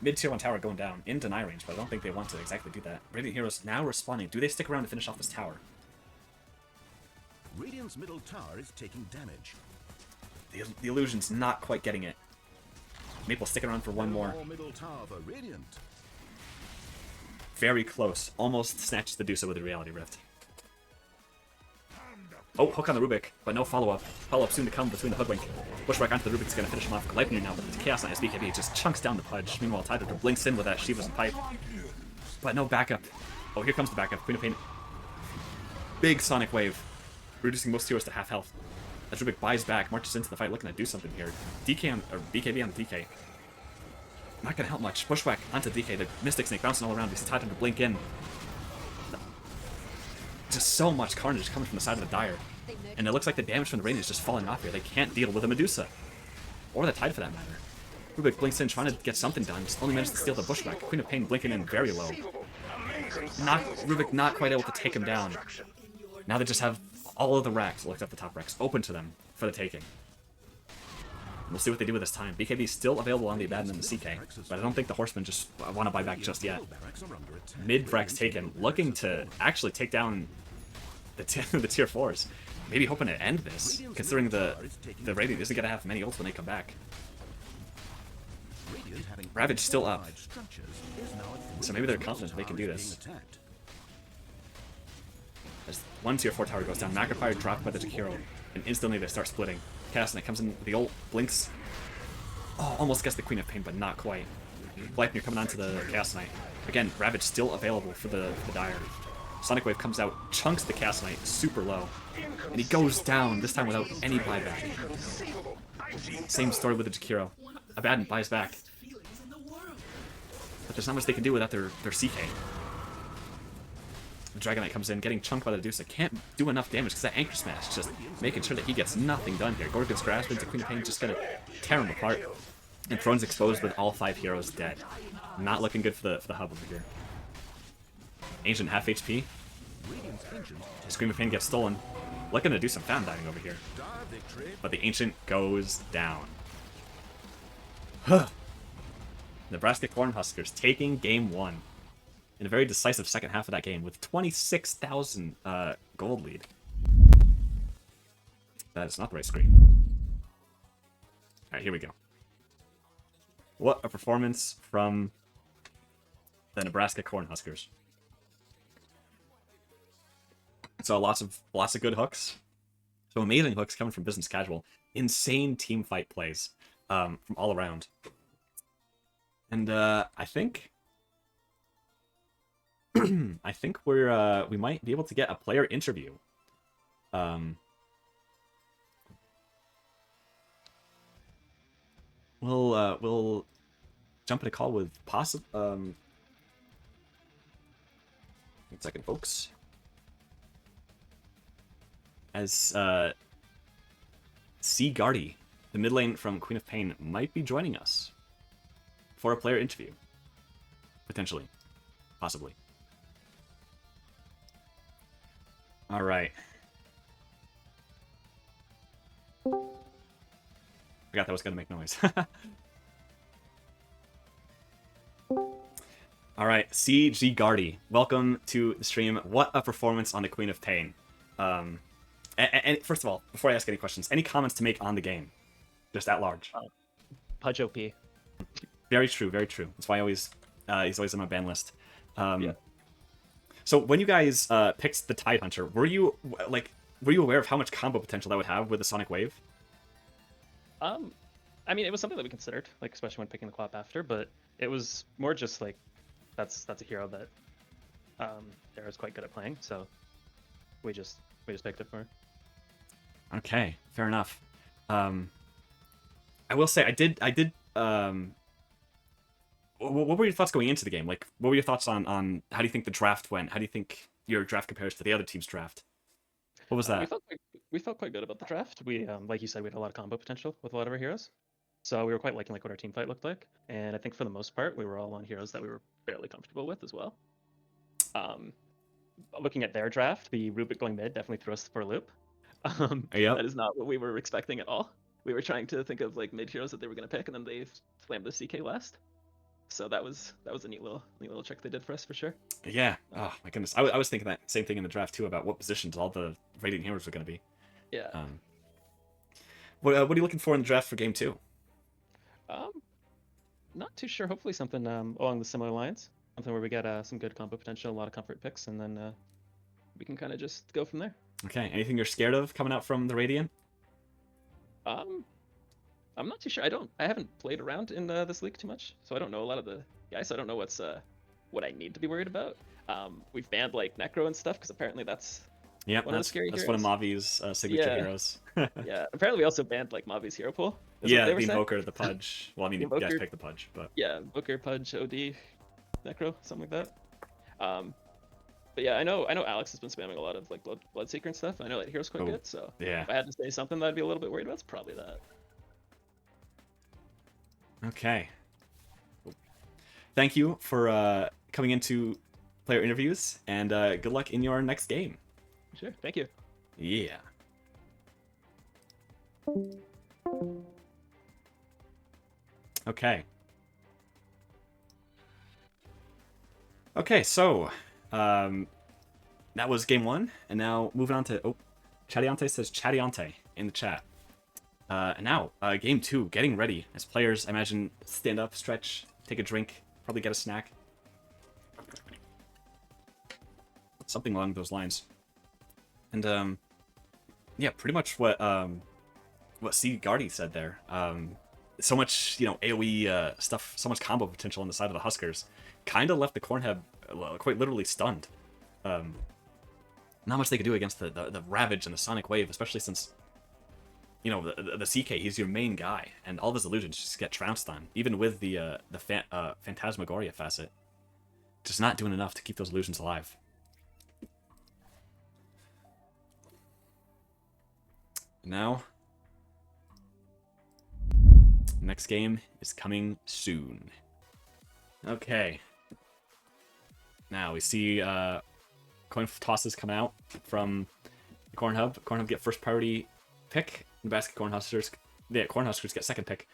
Mid-tier 1 tower going down, in deny range, but I don't think they want to exactly do that. Radiant Heroes now responding. Do they stick around to finish off this tower? Radiant's middle tower is taking damage. The Illusion's not quite getting it. Maple sticking around for one more. Middle tower for Radiant. Very close. Almost snatches the Medusa with the Reality Rift. Oh, hook on the Rubik, but no follow-up. Follow-up soon to come between the Hoodwink. Pushback onto the Rubik's gonna finish him off. Gleipnir now, but the Chaos Knight BKB just chunks down the Pudge. Meanwhile, Tidehunter blinks in with that Shivas and Pipe. But no backup. Oh, here comes the backup. Queen of Pain. Big Sonic Wave. Reducing most heroes to half health. As Rubik buys back, marches into the fight looking to do something here. DK on, or BKB on the DK. Not gonna help much. Pushback onto DK. The Mystic Snake bouncing all around. We see Tidehunter blink in. Just so much carnage coming from the side of the Dire. And it looks like the damage from the rain is just falling off here. They can't deal with a Medusa. Or the Tide for that matter. Rubik blinks in trying to get something done. Just only managed to steal the Bushback. Queen of Pain blinking in very low. Rubik not quite able to take him down. Now they just have all of the racks, looked up the top racks, open to them for the taking. We'll see what they do with this time. BKB is still available on the Abaddon and the CK, but I don't think the Horsemen just want to buy back just yet. Mid Vrex taken, looking to actually take down the tier 4s. Maybe hoping to end this, considering the Radiant isn't going to have many ults when they come back. Ravage still up, so maybe they're confident they can do this. As one tier 4 tower goes down, Macropire dropped by the Jakiro, and instantly they start splitting. Chaos Knight comes in with the ult, blinks. Oh, almost gets the Queen of Pain, but not quite. Gleipnir coming onto the Chaos Knight. Again, Ravage still available for the Dire. Sonic Wave comes out, chunks the Chaos Knight super low, and he goes down, this time without any buyback. Same story with the Jakiro. Abaddon buys back, but there's not much they can do without their CK. The Dragon Knight comes in, getting chunked by the Medusa. Can't do enough damage because that Anchor Smash is just making sure that he gets nothing done here. Gorgon's Grasp into Queen of Pain, just gonna tear him apart. And Throne's exposed with all 5 heroes dead. Not looking good for the hub over here. Ancient half HP. Scream of Pain gets stolen. Looking to do some fountain diving over here. But the Ancient goes down. Nebraska Cornhuskers taking game 1. In a very decisive second half of that game with 26,000 gold lead. That is not the right screen. Alright, here we go. What a performance from the Nebraska Cornhuskers. So lots of good hooks. So amazing hooks coming from business casual. Insane team fight plays from all around. And I think we might be able to get a player interview. We'll jump in a call with one second, folks. As C. Guardy, the mid lane from Queen of Pain, might be joining us for a player interview. Potentially. Possibly. Alright. Forgot that was going to make noise. Alright, CG Guardy, welcome to the stream. What a performance on the Queen of Pain. And first of all, before I ask any questions, any comments to make on the game? Just at large. Pudge OP. Very true, very true. That's why he's always on my ban list. Yeah. So when you guys picked the Tidehunter, were you aware of how much combo potential that would have with the Sonic Wave? I mean, it was something that we considered, like especially when picking the Quap after, but it was more just like that's a hero that Dara's quite good at playing, so we just picked it for her. Okay, fair enough. I will say I did what were your thoughts going into the game? Like, what were your thoughts on how do you think the draft went? How do you think your draft compares to the other team's draft? What was that? We felt quite good about the draft. We like you said, we had a lot of combo potential with a lot of our heroes. So we were quite liking like what our team fight looked like, and I think for the most part we were all on heroes that we were fairly comfortable with as well. Um, Looking at their draft, the Rubik going mid definitely threw us for a loop. Yep. That is not what we were expecting at all. We were trying to think of like mid heroes that they were going to pick, and then they slammed the CK last. So that was a neat little trick they did for us for sure. Yeah. Oh my goodness. I was thinking that same thing in the draft too about what positions all the Radiant heroes were going to be. Yeah. What are you looking for in the draft for game 2? Um, Not too sure. Hopefully something along the similar lines. Something where we get some good combo potential, a lot of comfort picks, and then we can kind of just go from there. Okay. Anything you're scared of coming out from the Radiant? I'm not too sure. I haven't played around in this league too much, so I don't know a lot of the guys. So I don't know what I need to be worried about. We've banned like Necro and stuff because apparently that's Yep, one of the scary that's heroes. one of Mavi's signature Yeah. heroes. Yeah. Apparently we also banned like Mavi's hero pool. Is what Yeah, they were the saying. Invoker, the Pudge. Well, I mean, The you guys Invoker. picked the Pudge, but Yeah, Booker, Pudge, OD, Necro, something like that. But yeah, I know Alex has been spamming a lot of like Bloodseeker and stuff. I know that hero's quite Oh, good, so yeah. if I had to say something that I'd be a little bit worried about, it's probably that. Okay. Thank you for coming into player interviews, and good luck in your next game. Sure, thank you. Yeah. Okay. Okay, so that was game 1, and now moving on to Chattiante says Chattiante in the chat. And now game 2, getting ready as players. I imagine stand up, stretch, take a drink, probably get a snack, something along those lines. And yeah, pretty much what C. Gardy said there. So much, AoE stuff, so much combo potential on the side of the Huskers, kind of left the CornHub quite literally stunned. Not much they could do against the Ravage and the Sonic Wave, especially since, the CK, he's your main guy, and all of his illusions just get trounced on, even with the Phantasmagoria facet. Just not doing enough to keep those illusions alive. Now, next game is coming soon. Okay. Now we see coin tosses come out from the CornHub. CornHub get first priority pick. Nebraska Cornhuskers, Cornhuskers get second pick.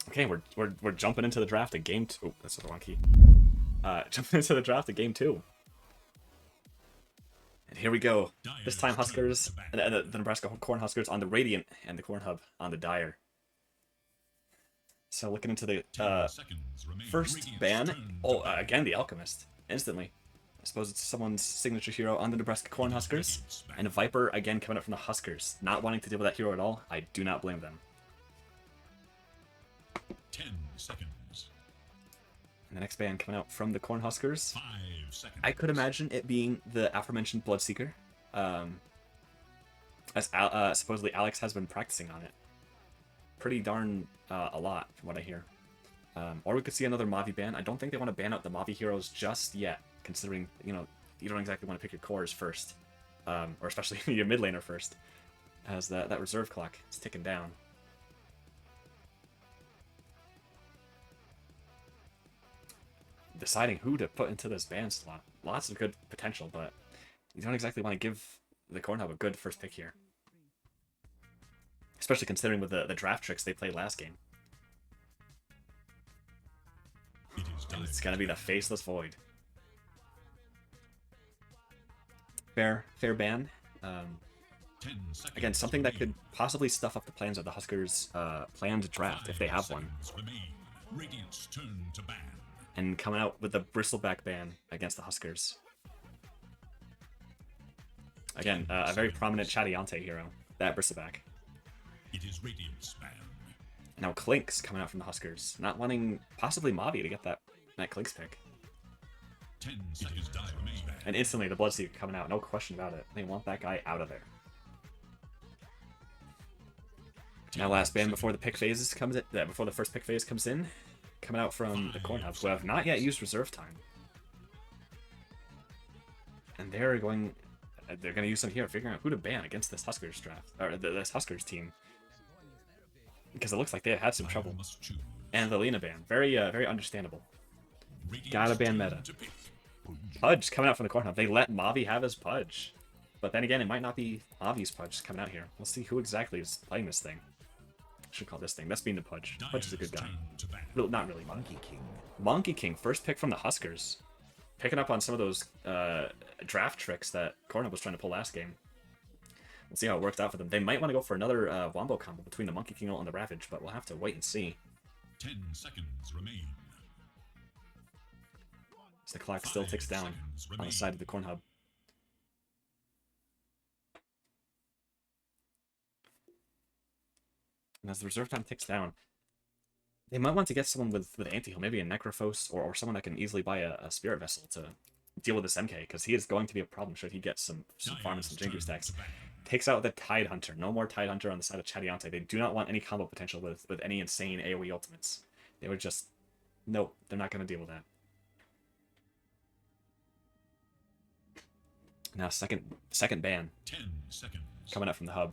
Okay, we're jumping into the draft at game 2. Oh, that's the wrong key. Jumping into the draft at game 2. And here we go. This time Huskers, the Nebraska Cornhuskers on the Radiant, and the CornHub on the Dire. So looking into the first ban. Oh, again, the Alchemist. Instantly. I suppose it's someone's signature hero on the Nebraska Cornhuskers. And a Viper, again, coming up from the Huskers. Not wanting to deal with that hero at all. I do not blame them. 10 seconds. And the next ban coming out from the Cornhuskers. 5 seconds. I could imagine it being the aforementioned Bloodseeker. As supposedly Alex has been practicing on it. Pretty darn a lot, from what I hear. Or we could see another Mavi ban. I don't think they want to ban out the Mavi heroes just yet, considering, you don't exactly want to pick your cores first. Or especially your mid laner first, as that reserve clock is ticking down. Deciding who to put into this ban slot. Lots of good potential, but you don't exactly want to give the CornHub a good first pick here. Especially considering with the draft tricks they played last game. And it's gonna be the Faceless Void. Fair ban. 10 seconds Again, something that could remain. possibly stuff up the plans of the Huskers' planned draft, if they have one. 5 seconds remain. Radiant's turn to ban. And coming out with the Bristleback ban against the Huskers. Again, a very prominent Chattiante hero, that Bristleback. It is Radiant's ban. Now Klink's coming out from the Huskers, not wanting possibly Mavi to get that Klink's pick. 10 seconds remain. And instantly the Bloodseeker coming out, no question about it. They want that guy out of there. Now last ban before the pick phases comes in, before the first pick phase comes in, coming out from the CornHub, who have not yet used reserve time. And they're going to use some here, figuring out who to ban against this Huskers draft, or this Huskers team. Because it looks like they had some trouble. And the Lena ban, very understandable. Gotta ban meta. Pudge coming out from the CornHub. They let Mavi have his Pudge. But then again, it might not be Mavi's Pudge coming out here. We'll see who exactly is playing this thing. I should call this thing. That's being the Pudge. Pudge is a good guy. Not really. Monkey King, first pick from the Huskers. Picking up on some of those draft tricks that CornHub was trying to pull last game. We'll see how it works out for them. They might want to go for another Wombo combo between the Monkey King and the Ravage, but we'll have to wait and see. 10 seconds remain. As the clock still ticks down on the side of the CornHub. And as the reserve time ticks down, they might want to get someone with anti-heal, maybe a Necrophos or someone that can easily buy a Spirit Vessel to deal with this MK, because he is going to be a problem should he get some farm and some Jingu stacks. Takes out the Tide Hunter. No more Tide Hunter on the side of Chattin. They do not want any combo potential with any insane AoE ultimates. They would just... Nope, they're not going to deal with that. Now, second ban. 10 seconds. Coming up from the hub.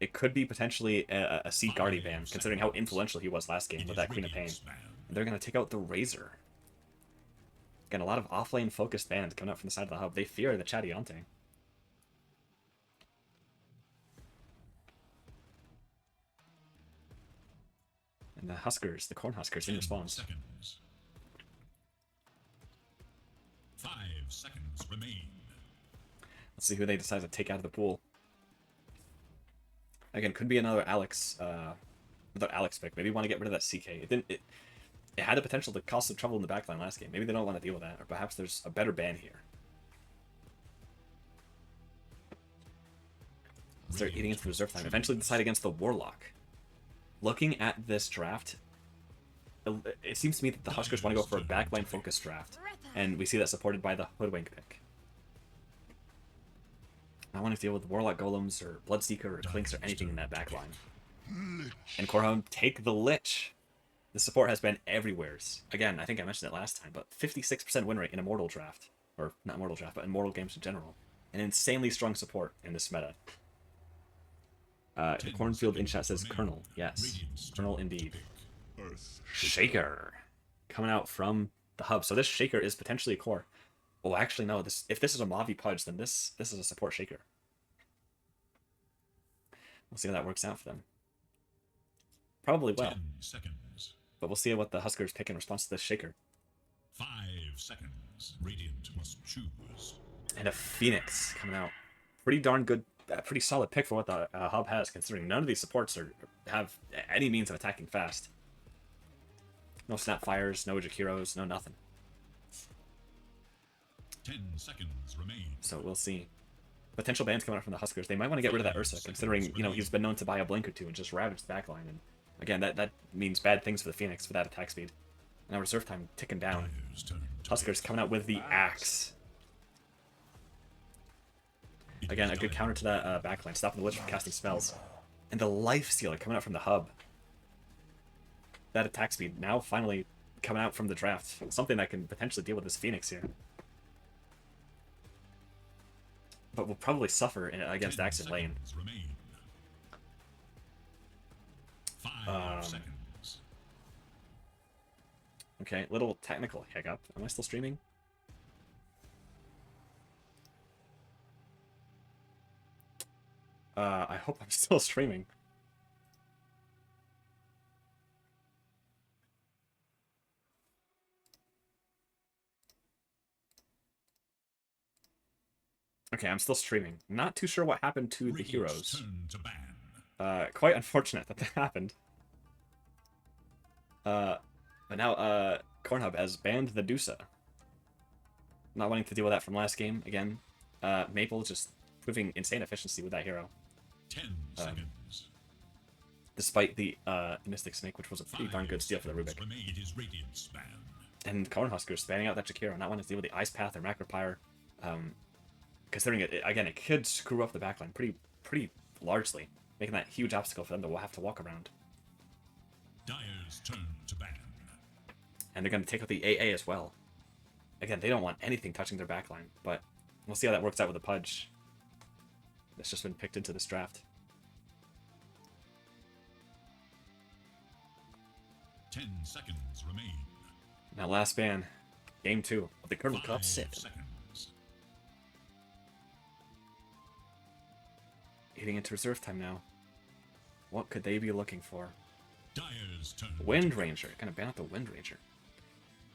It could be potentially a Seed Guardy ban, considering how influential he was last game with that Queen of Pain. And they're going to take out the Razor. Again, a lot of offlane focused bans coming up from the side of the hub. They fear the Chattin. And the Huskers, the Cornhuskers, in response. 10 seconds. 5 seconds remain. Let's see who they decide to take out of the pool. Again, could be another Alex pick. Maybe want to get rid of that CK. It had the potential to cause some trouble in the backline last game. Maybe they don't want to deal with that, or perhaps there's a better ban here. Start eating into the reserve time. Eventually decide against the Warlock. Looking at this draft, it seems to me that the Huskers want to go for a backline focused draft, and we see that supported by the Hoodwink pick. I want to deal with Warlock Golems or Bloodseeker or Clinks or anything in that backline. And CornHub take the Lich. The support has been everywheres. Again, I think I mentioned it last time, but 56% win rate in Immortal draft. Or, not Immortal draft, but Immortal games in general. An insanely strong support in this meta. Cornfield in chat says Kernel. Yes, Kernel indeed. Shaker. Coming out from the hub. So this Shaker is potentially a core. Oh, actually, no. If this is a Mavi Pudge, then this is a support Shaker. We'll see how that works out for them. Probably well. 10 seconds. But we'll see what the Huskers pick in response to this Shaker. 5 seconds. Radiant must choose. And a Phoenix coming out. Pretty darn good, pretty solid pick for what the hub has, considering none of these supports have any means of attacking fast. No Snapfires, no Jakiros, no nothing. 10 seconds remain. So we'll see. Potential bans coming out from the Huskers. They might want to get rid of that Ursa, considering, you know, he's been known to buy a blink or two and just ravage the backline. And again, that means bad things for the Phoenix for that attack speed. Now reserve time ticking down. Huskers coming out with the Axe. Again, a good counter to that backline, stopping the Lich from casting spells. And the Life Stealer coming out from the hub. That attack speed now finally coming out from the draft. Something that can potentially deal with this Phoenix here. But will probably suffer against Axe in lane. 5 seconds. Okay, little technical hiccup. Am I still streaming? I hope I'm still streaming. Okay, I'm still streaming. Not too sure what happened to the heroes. Quite unfortunate that that happened. But now, CornHub has banned the Dusa. Not wanting to deal with that from last game, again. Maple just proving insane efficiency with that hero. 10 seconds. Despite the Mystic Snake, which was a pretty darn good steal for the Rubik. And Cornhuskers spanning out that Jakiro, not wanting to deal with the Ice Path or Macropyre. Considering it, again, it could screw up the backline pretty largely. making that huge obstacle for them to have to walk around. Dyer's turn to ban. And they're going to take out the AA as well. Again, they don't want anything touching their backline, but we'll see how that works out with the Pudge. That's just been picked into this draft. 10 seconds remain. Now last ban, game 2 of the Kernel Kup 5 7. seconds. Heading into reserve time now. What could they be looking for? Dyer's turn. Wind Ranger. Gonna ban out the Wind Ranger.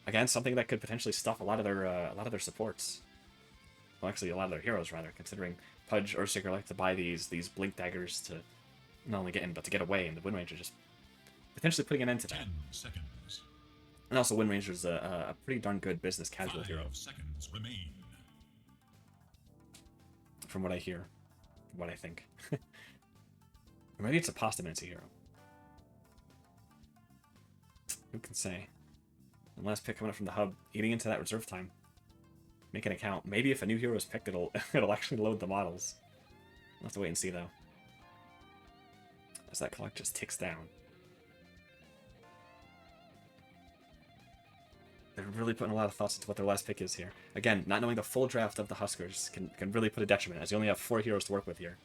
Again, something that could potentially stuff a lot of their supports. Well, actually, a lot of their heroes rather, considering Pudge or Earthshaker like to buy these blink daggers to not only get in but to get away, and the Wind Ranger just potentially putting an end to that. 10 seconds. And also, Wind Ranger's a pretty darn good business casual 5 hero, seconds remain. from what I hear, from what I think. Or maybe it's a Pasta-mancy hero. Who can say? And last pick coming up from the hub, eating into that reserve time. Make an account. Maybe if a new hero is picked, it'll actually load the models. We'll have to wait and see though. As that clock just ticks down. They're really putting a lot of thoughts into what their last pick is here. Again, not knowing the full draft of the Huskers can really put a detriment, as you only have 4 heroes to work with here.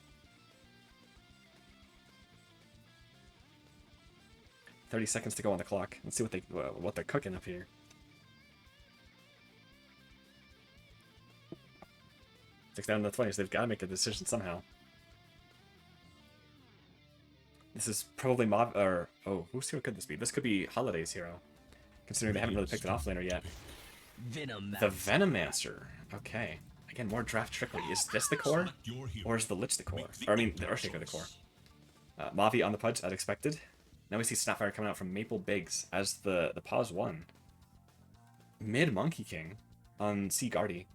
30 seconds to go on the clock. Let's see what they're cooking up here. Six down in the 20s. They've got to make a decision somehow. This is probably Mob or whose hero could this be? This could be Holiday's hero, considering they haven't really picked an offlaner yet. The Venomancer. Okay. Again, more draft trickery. Is this the core, Select your hero. or is the Lich the core? Or I mean, the Earthshaker the core. Mavi on the Pudge, as expected. Now we see Snapfire coming out from Maple Biggs as the pause 1. Mid Monkey King on C Guardy.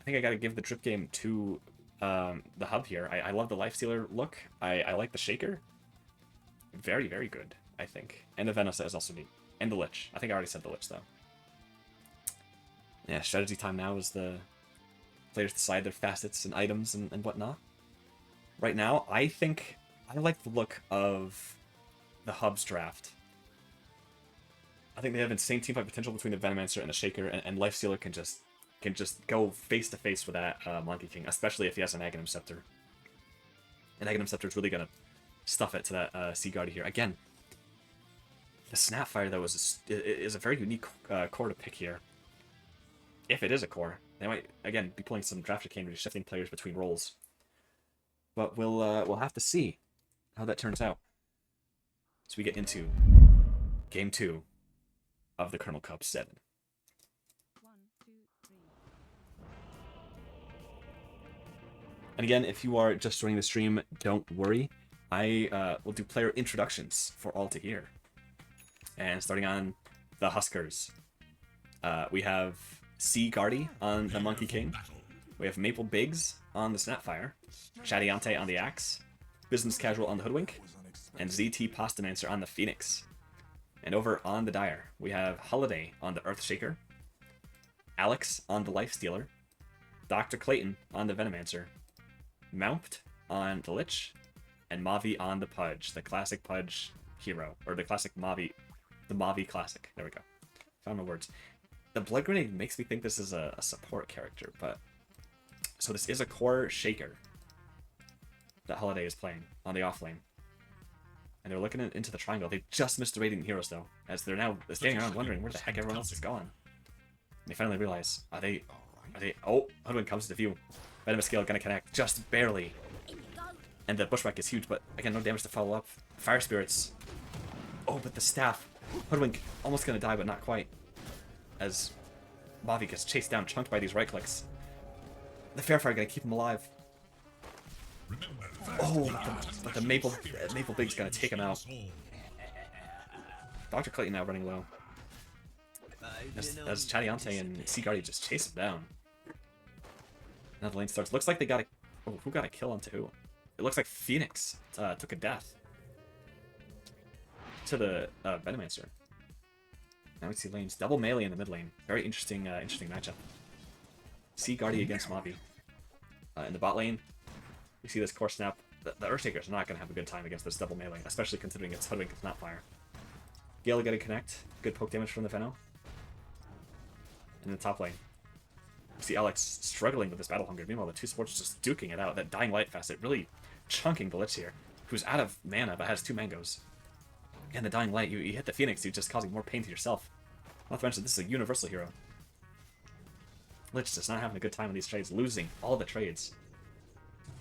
I think I gotta give the drip game to the hub here. I love the Lifestealer look. I like the Shaker. Very, very good, I think. And the Venusa is also neat. And the Lich. I think I already said the Lich, though. Yeah, strategy time now is the players decide their facets and items and whatnot. Right now, I think I like the look of the hub's draft. I think they have insane teamfight potential between the Venomancer and the Shaker, and Lifestealer can just go face to face with that Monkey King, especially if he has an Aghanim Scepter. And Aghanim Scepter is really gonna stuff it to that Sea Guardy here. Again, the Snapfire though is a very unique core to pick here. If it is a core, they might again be pulling some draft chicane, shifting players between roles. But we'll have to see how that turns out. So we get into game 2 of the Kernel Kup 7. 1, 2, 3. And again, if you are just joining the stream, don't worry. I will do player introductions for all to hear. And starting on the Huskers, we have C Guardy on the Monkey King. We have Maple Biggs on the Snapfire, Chattin on the Axe, Business Casual on the Hoodwink, and ZT Pasta-mancer on the Phoenix. And over on the Dyer, we have Holiday on the Earthshaker, Alex on the Lifestealer, Dr. Clayton on the Venomancer, Mount on the Lich, and Mavi on the Pudge, the classic Pudge hero, or the classic Mavi, the Mavi classic. There we go. Found my words. The Blood Grenade makes me think this is a support character, but so this is a core Shaker that Holiday is playing on the offlane. And they're looking into the triangle. They just missed the Radiant Heroes, though, as they're now standing around wondering where the heck everyone else is gone. And they finally realize, are they... Oh, Hoodwink comes to view. Venomous Scale gonna connect, just barely. And the Bushwhack is huge, but again, no damage to follow up. Fire Spirits. Oh, but the Staff. Hoodwink almost gonna die, but not quite. As Mavi gets chased down, chunked by these right clicks. The Fairfire gonna keep him alive. Oh, but the Maple Big's gonna take him out. Dr. Clayton now running low. As Chattin and C Guardy just chase him down. Now the lane starts. Looks like they got a... Oh, who got a kill onto who? It looks like Phoenix took a death to the Venomancer. Now we see lanes. Double melee in the mid lane. Very interesting matchup. C Guardy against Mavi. In the bot lane, we see this core snap the Earthshakers are not going to have a good time against this double melee, especially considering it's Hoodwink and Snapfire. Gale getting connect. Good poke damage from the Veno. In the top lane. You see Alex struggling with this Battle Hunger. Meanwhile, the two supports just duking it out. That Dying Light facet really chunking the Lich here, who's out of mana but has 2 mangoes. And the Dying Light, you hit the Phoenix, you're just causing more pain to yourself. Not to mention, this is a universal hero. Lich just not having a good time in these trades, losing all the trades.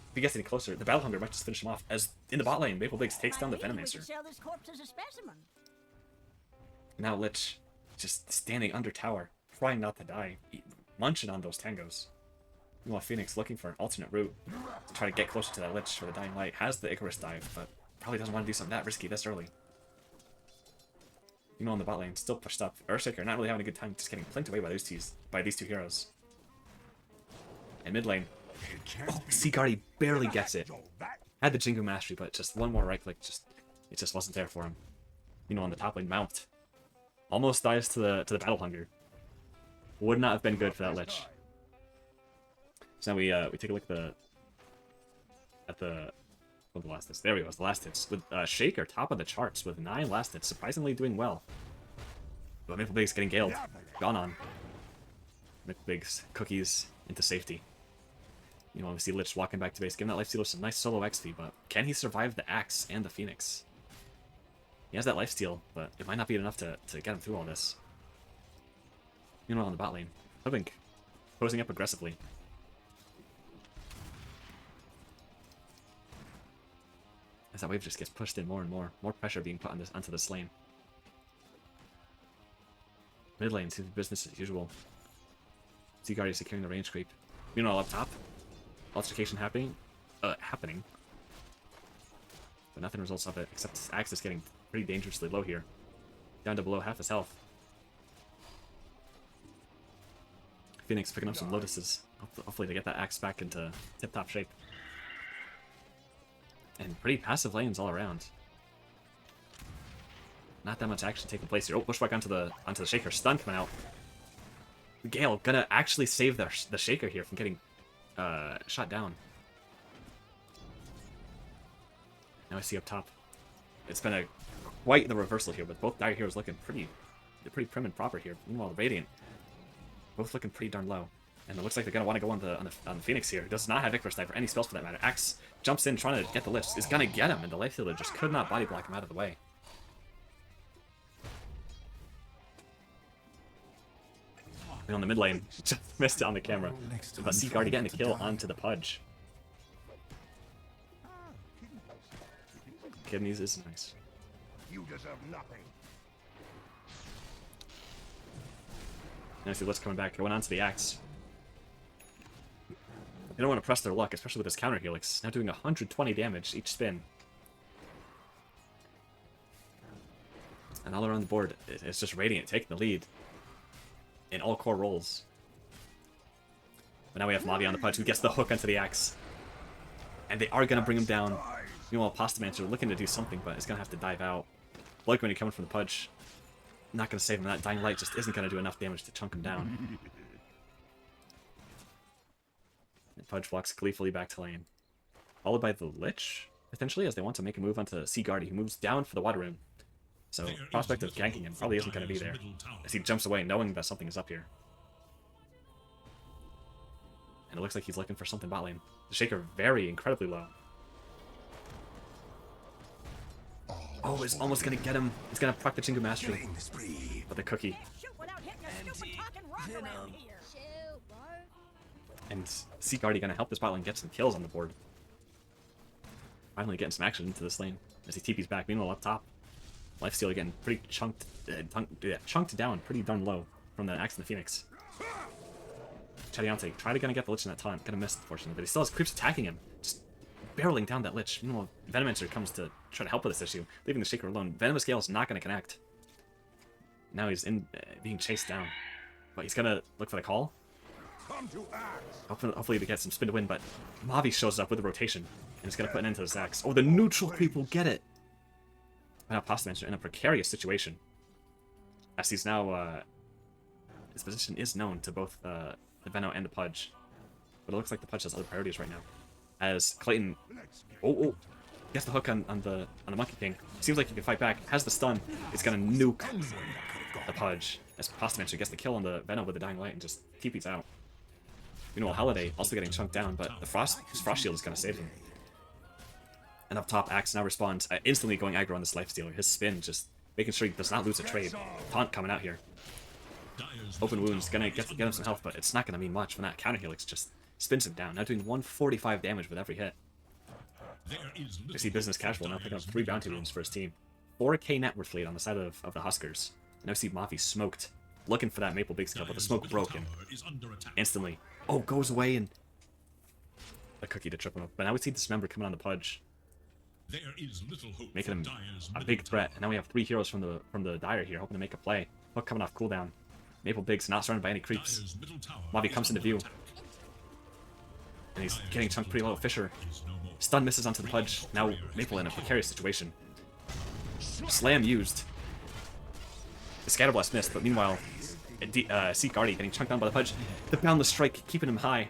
If he gets any closer, the Battle Hunger might just finish him off, as in the bot lane, Maple Biggs takes down the Venomancer. Sell this corpse as a specimen. Now Lich, just standing under tower, trying not to die, munching on those tangos. Meanwhile, Phoenix looking for an alternate route to try to get closer to that Lich for the Dying Light. Has the Icarus dive, but probably doesn't want to do something that risky this early. You know, on the bot lane, still pushed up. Earthshaker not really having a good time, just getting plinked away by these two heroes. And mid lane, oh, Seaguardy barely gets it. Had the Jingu Mastery, but just one more right click, it just wasn't there for him. You know, on the top lane, Mount almost dies to the Battle Hunger. Would not have been good for that Lich. So now we take a look at the what the last hits. There we go. It's the last hits with Shaker top of the charts with 9 last hits, surprisingly doing well. But Maple Biggs getting galed, gone on. Maple Biggs cookies into safety. You know, we see Lich walking back to base, giving that Lifestealer some nice solo XP, but can he survive the Axe and the Phoenix? He has that lifesteal, but it might not be enough to get him through all this. You know, on the bot lane, Hoodwink posing up aggressively. As that wave just gets pushed in more and more pressure being put on onto this lane. Mid lane seems business as usual. Seaguardy securing the range creep. Meanwhile, up top, altercation happening, but nothing results of it except his Axe is getting pretty dangerously low here, down to below half his health. Phoenix picking up some Lotuses, hopefully to get that Axe back into tip-top shape. And pretty passive lanes all around. Not that much action taking place here. Oh, pushback onto the Shaker. Stun coming out. Gale gonna actually save the Shaker here from getting shot down. Now I see up top. It's been quite the reversal here, with both Dire Heroes looking pretty prim and proper here. Meanwhile, Radiant both looking pretty darn low. And it looks like they're going to want to go on the Phoenix here. Does not have Icarus Dive or any spells for that matter. Axe jumps in trying to get the Lich. Is going to get him, and the Lifestealer just could not body block him out of the way. And on the mid lane, just missed it on the camera. But Seaguardy getting the kill onto the Pudge. Kidneys is nice. You deserve nothing. Now I see Lich coming back, going onto the Axe. They don't want to press their luck, especially with this counter Helix. Now doing 120 damage each spin. And all around the board, it's just Radiant taking the lead in all core roles. But now we have Mavi on the Pudge, who gets the hook onto the Axe. And they are going to bring him down. Meanwhile, Pastamancer looking to do something, but is going to have to dive out. Blake, when he coming from the Pudge, not going to save him. That Dying Light just isn't going to do enough damage to chunk him down. And Pudge walks gleefully back to lane. Followed by the Lich, potentially, as they want to make a move onto Seaguardy, who moves down for the water room. So, prospect of ganking him probably isn't going to be there, as he jumps away knowing that something is up here. And it looks like he's looking for something bot lane. The Shaker very incredibly low. Oh, it's almost going to get him. It's going to proc the Jingu Mastery. But the cookie. And Seaguardy going to help this bot lane get some kills on the board. Finally getting some action into this lane as he TP's back. Meanwhile, up top, Lifestealer getting pretty chunked down pretty darn low from the Axe and the Phoenix. Chattin try to get the Lich in that taunt. Gonna miss, unfortunately, but he still has creeps attacking him. Just barreling down that Lich. Meanwhile, Venomancer comes to try to help with this issue, leaving the Shaker alone. Venomous Gale is not going to connect. Now he's being chased down. But he's going to look for the call. Hopefully to get some spin to win, but Mavi shows up with a rotation, and he's going to put an end to his Axe. Oh, the neutral creep will get it! But now Pastamancer in a precarious situation. As he's now, his position is known to both the Veno and the Pudge. But it looks like the Pudge has other priorities right now. as Clayton, oh, gets the hook on the Monkey King. Seems like he can fight back. Has the stun. It's gonna nuke the Pudge. As Pasta actually gets the kill on the Venom with the Dying Light and just TP's out. Meanwhile, Holiday also getting chunked down, but his Frost Shield is gonna save him. And up top, Axe now responds, instantly going aggro on this Lifestealer. His spin just making sure he does not lose a trade. Taunt coming out here. Open wounds, gonna get him some health, but it's not gonna mean much when that counter helix just spins him down. Now doing 145 damage with every hit. I see Business Casual now picking up 3 bounty wounds for his team. 4k net worth lead on the side of the Huskers. Now see Mavi smoked, looking for that Maple Biggs kill, but the smoke broken instantly. Oh, goes away and a cookie to trip him up. But now we see Dismember coming on the Pudge, making him a big threat. And now we have 3 heroes from the Dire here, hoping to make a play. Hook coming off cooldown. Maple Biggs not surrounded by any creeps. Mavi comes into view. And he's getting chunked pretty low. Fisher. Stun misses onto the Pudge. Now Maple in a precarious situation. Slam used. The Scatterblast missed, but meanwhile, Seek Guardy getting chunked down by the Pudge. The Boundless Strike keeping him high.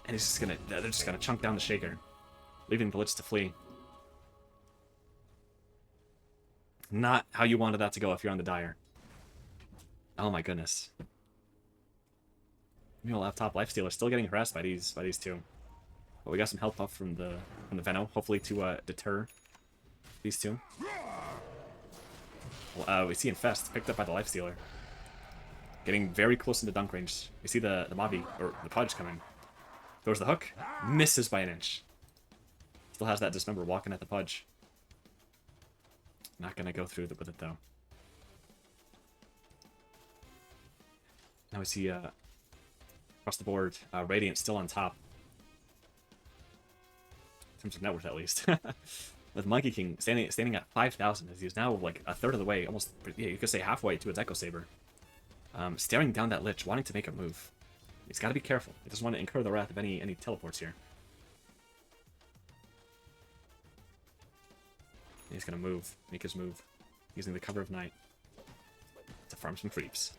And he's just they're just gonna chunk down the Shaker, leaving the Lich to flee. Not how you wanted that to go if you're on the Dire. Oh my goodness. Meanwhile, left top Lifestealer still getting harassed by these two. But we got some health buff from the Veno, hopefully to deter these two. Well, we see Infest picked up by the Lifestealer, getting very close into dunk range. We see the Mavi or the Pudge coming. Throws the hook, misses by an inch. Still has that Dismember walking at the Pudge. Not gonna go through with it though. Now we see across the board, Radiant still on top. In terms of net worth, at least. With Monkey King standing at 5,000, as he's now like a third of the way, almost, yeah, you could say halfway to his Echo Saber. Staring down that Lich, wanting to make a move. He's got to be careful. He doesn't want to incur the wrath of any teleports here. And he's going to move, make his move, using the cover of night to farm some creeps.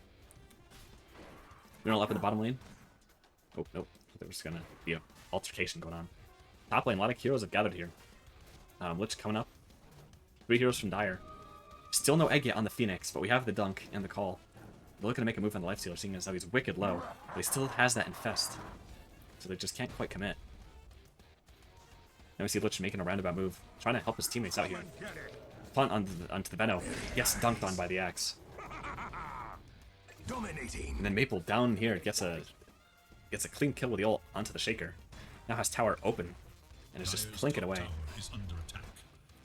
Mineral up in the bottom lane. Oh, nope. There was going to be an altercation going on. Top lane, a lot of heroes have gathered here. Lich coming up. 3 heroes from Dire. Still no egg yet on the Phoenix, but we have the dunk and the call. They're looking to make a move on the Lifestealer, seeing as how he's wicked low. But he still has that Infest. So they just can't quite commit. Now we see Lich making a roundabout move, trying to help his teammates out here. Punt onto the Veno. Gets dunked on by the Axe. Dominating. And then Maple down here gets a clean kill with the ult onto the Shaker. Now has tower open and is just plinking away.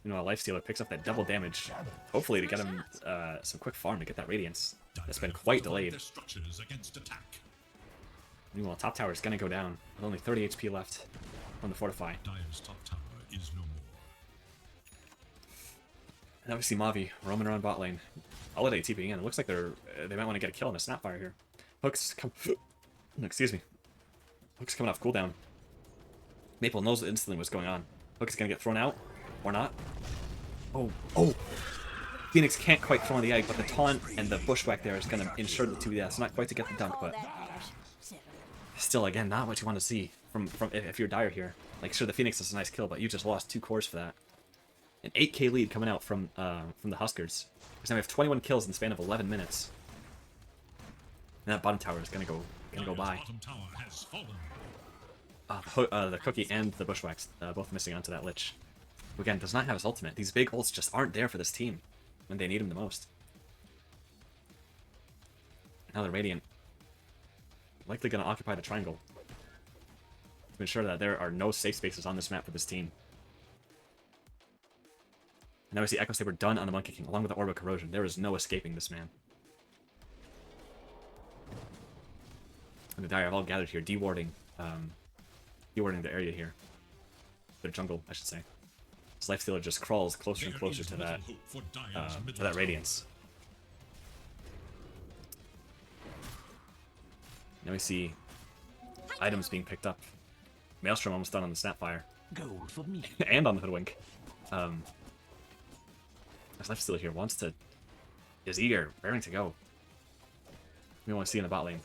You know, a Lifestealer picks up that double damage, hopefully to get him some quick farm to get that Radiance. That's been quite delayed. Meanwhile, top tower is going to go down with only 30 HP left on the Fortify. And now we see Mavi roaming around bot lane. Holiday TPing in. It looks like they might want to get a kill on a Snapfire here. Hooks come. Excuse me. Hook's coming off cooldown. Maple knows instantly what's going on. Hook is going to get thrown out. Or not. Oh. Phoenix can't quite throw on the egg, but the taunt and the bushwhack there is going to ensure the 2 deaths. Not quite to get the dunk, but still, again, not what you want to see from if you're Dire here. Like, sure, the Phoenix is a nice kill, but you just lost 2 cores for that. An 8k lead coming out from the Huskers. Because now we have 21 kills in the span of 11 minutes. And that bottom tower is going to go by. The Cookie and the Bushwhacks both missing onto that Lich. Who, again, does not have his ultimate. These big ults just aren't there for this team when they need him the most. Now the Radiant likely going to occupy the triangle to ensure that there are no safe spaces on this map for this team. And now we see Echo Saber done on the Monkey King, along with the Orb of Corrosion. There is no escaping this man. And the Dire have all gathered here, dewarding the area here. Their jungle, I should say. This Lifestealer just crawls closer and closer to that Radiance. Now we see items being picked up. Maelstrom almost done on the Snapfire. Gold for me. And on the Hoodwink. This Lifestealer here is eager, raring to go. We want to see in the bot lane.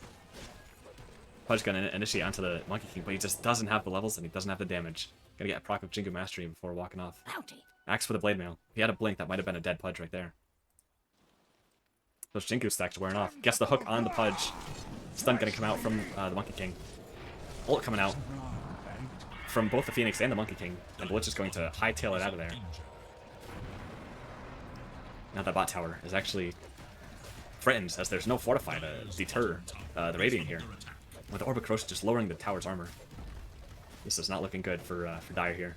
Pudge gonna initiate onto the Monkey King, but he just doesn't have the levels and he doesn't have the damage. Gonna get a proc of Jingu Mastery before walking off. Axe for the Blade Mail. He had a blink, that might have been a dead Pudge right there. Those Jingu stacks are wearing off. Gets the hook on the Pudge. Stun gonna come out from the Monkey King. Ult coming out from both the Phoenix and the Monkey King. And the Lich is going to hightail it out of there. Now that bot tower is actually threatened, as there's no Fortify to deter the Radiant here. With Orb of Corrosion just lowering the tower's armor. This is not looking good for Dire here.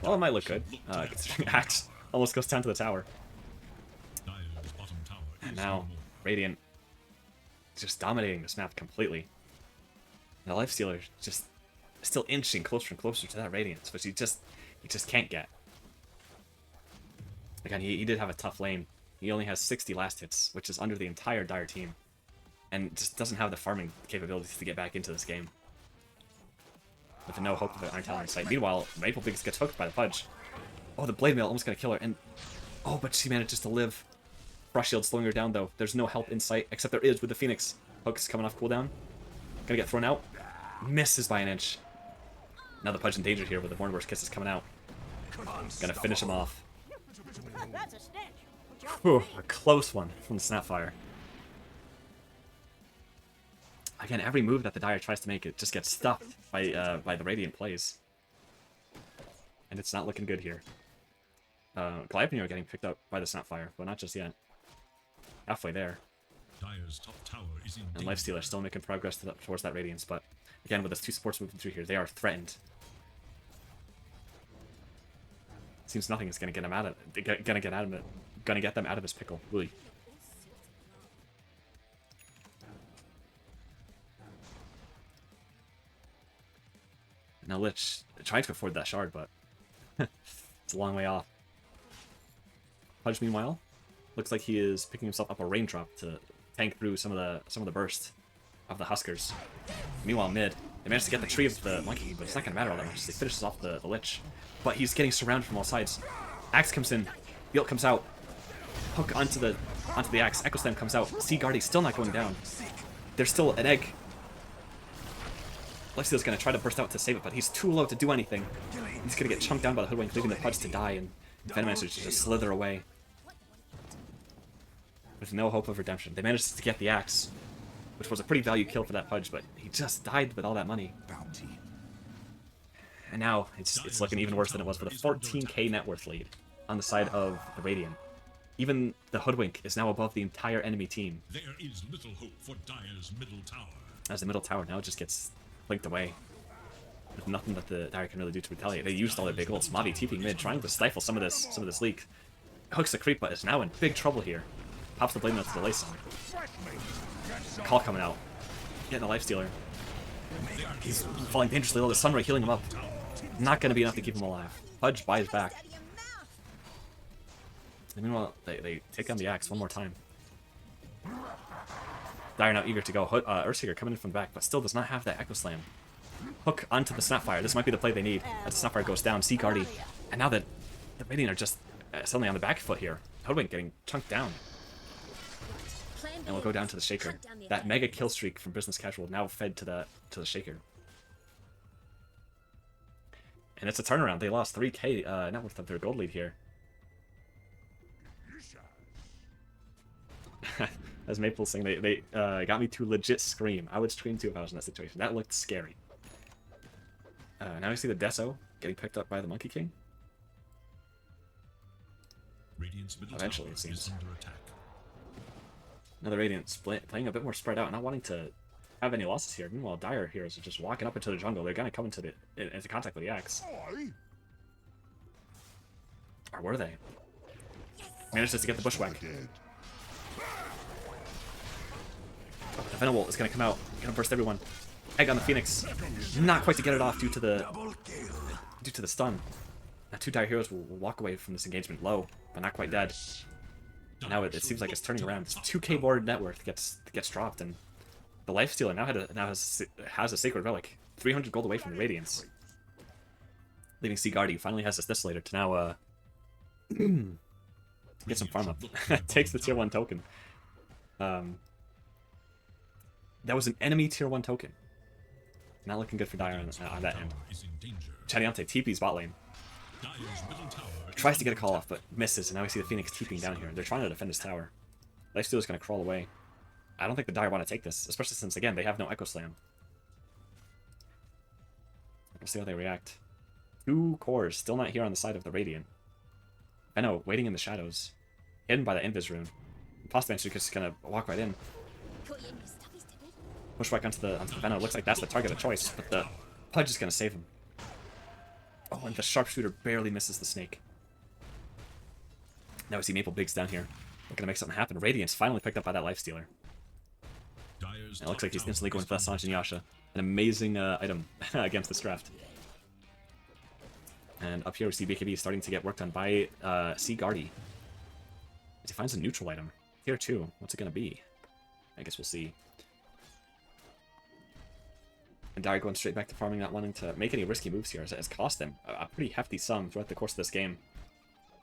Well, it might look good, considering Axe almost goes down to the tower. And now, Radiant just dominating this map completely. The Lifestealer just still inching closer and closer to that Radiance, which he just can't get. Again, he did have a tough lane. He only has 60 last hits, which is under the entire Dire team. And just doesn't have the farming capabilities to get back into this game. With no hope of an Iron Talon in sight. Meanwhile, Maple Biggs gets hooked by the Pudge. Oh, the Blade Mail almost gonna kill her, and... Oh, but she manages to live. Frost Shield slowing her down, though. There's no help in sight, except there is with the Phoenix. Hook's coming off cooldown. Gonna get thrown out. Misses by an inch. Now the Pudge in danger here with the Hornburst Kiss is coming out. Gonna finish him off. Whew, a close one from the Snapfire. Again, every move that the Dire tries to make, it just gets stuffed by the Radiant plays. And it's not looking good here. Goliath are getting picked up by the Snapfire, but not just yet. Halfway there. And Lifestealer still making progress towards that Radiance, but again, with those two supports moving through here, they are threatened. Seems nothing is gonna get him out of it. Gonna get them out of his pickle. Really. Now Lich trying to afford that shard, but it's a long way off. Pudge, meanwhile, looks like he is picking himself up a raindrop to tank through some of the burst of the Huskers. Meanwhile, mid, they managed to get the tree of the Monkey, but it's not gonna matter all that much. He finishes off the Lich, but he's getting surrounded from all sides. Axe comes in, the ult comes out, hook onto the Axe. Echo Slam comes out. Sea Guardy still not going down. There's still an egg. Lifesteal's gonna try to burst out to save it, but he's too low to do anything. He's gonna get chunked down by the Hoodwink, leaving the Pudge to die, and Venom manages to just slither away. With no hope of redemption. They managed to get the Axe, which was a pretty value kill for that Pudge, but he just died with all that money. And now, it's looking even worse than it was, with a 14k net worth lead on the side of the Radiant. Even the Hoodwink is now above the entire enemy team. There is little hope for Dire's middle tower. As the middle tower now just gets blinked away. With nothing that the Dire can really do to retaliate. They used all their big ults. Mavi TPing mid, trying to stifle some of this leak. Hooks the creep, but is now in big trouble here. Pops the Blade Mail to the Lace. Call coming out. Getting the Lifestealer. He's falling dangerously low. The Sunray healing him up. Not going to be enough to keep him alive. Pudge buys back. And meanwhile, they take down the Axe one more time. Dire now eager to go. Earthshaker coming in from the back, but still does not have that Echo Slam. Hook onto the Snapfire. This might be the play they need. As the Snapfire goes down, Sea Guardy. And now that the Radiant are just suddenly on the back foot here. Hoodwink getting chunked down. And we'll go down to the Shaker. That mega kill streak from Business Casual now fed to the Shaker. And it's a turnaround. They lost 3k net worth of their gold lead here. As Maple saying, they got me to legit scream. I would scream too if I was in that situation. That looked scary. Now we see the Deso getting picked up by the Monkey King. Eventually, it seems. Now the Radiant's playing a bit more spread out, not wanting to have any losses here. Meanwhile, Dire heroes are just walking up into the jungle. They're gonna come into contact with the Axe. Or were they? Manages to get the Bushwhack. The Venom is gonna come out, gonna burst everyone. Egg on the Phoenix, not quite to get it off due to the stun. Now two Dire heroes will walk away from this engagement low, but not quite dead. Now it seems like it's turning around. This 2k board net worth gets dropped, and the Lifestealer now has a Sacred Relic, 300 gold away from the Radiance. Leaving Sea Guardy finally has this Desolator to now get some farm up. Takes the tier 1 token. That was an enemy tier 1 token. Not looking good for Dire on that end. Is in danger. Chattin TP's bot lane. Dire's middle tower Tries to get a call off, but misses, and now we see the Phoenix TPing down here. They're trying to defend his tower. Lifestealer's going to crawl away. I don't think the Dire want to take this, especially since, again, they have no Echo Slam. We'll see how they react. 2 cores, still not here on the side of the Radiant. Venno waiting in the shadows, hidden by the Invis rune. Postman's just going to walk right in. Push back onto the Venno. Looks like that's the target of choice, but the Pudge is going to save him. Oh, and the Sharpshooter barely misses the Snake. Now we see Maple Biggs down here, looking to make something happen. Radiant's finally picked up by that Lifestealer. Dire's And it looks like he's top instantly tower going for that Sanj and Yasha. An amazing item against this draft. And up here we see BKB starting to get worked on by C. Guardy. As he finds a neutral item. Tier 2. What's it going to be? I guess we'll see. And Dire going straight back to farming, not wanting to make any risky moves here. It's cost them a pretty hefty sum throughout the course of this game.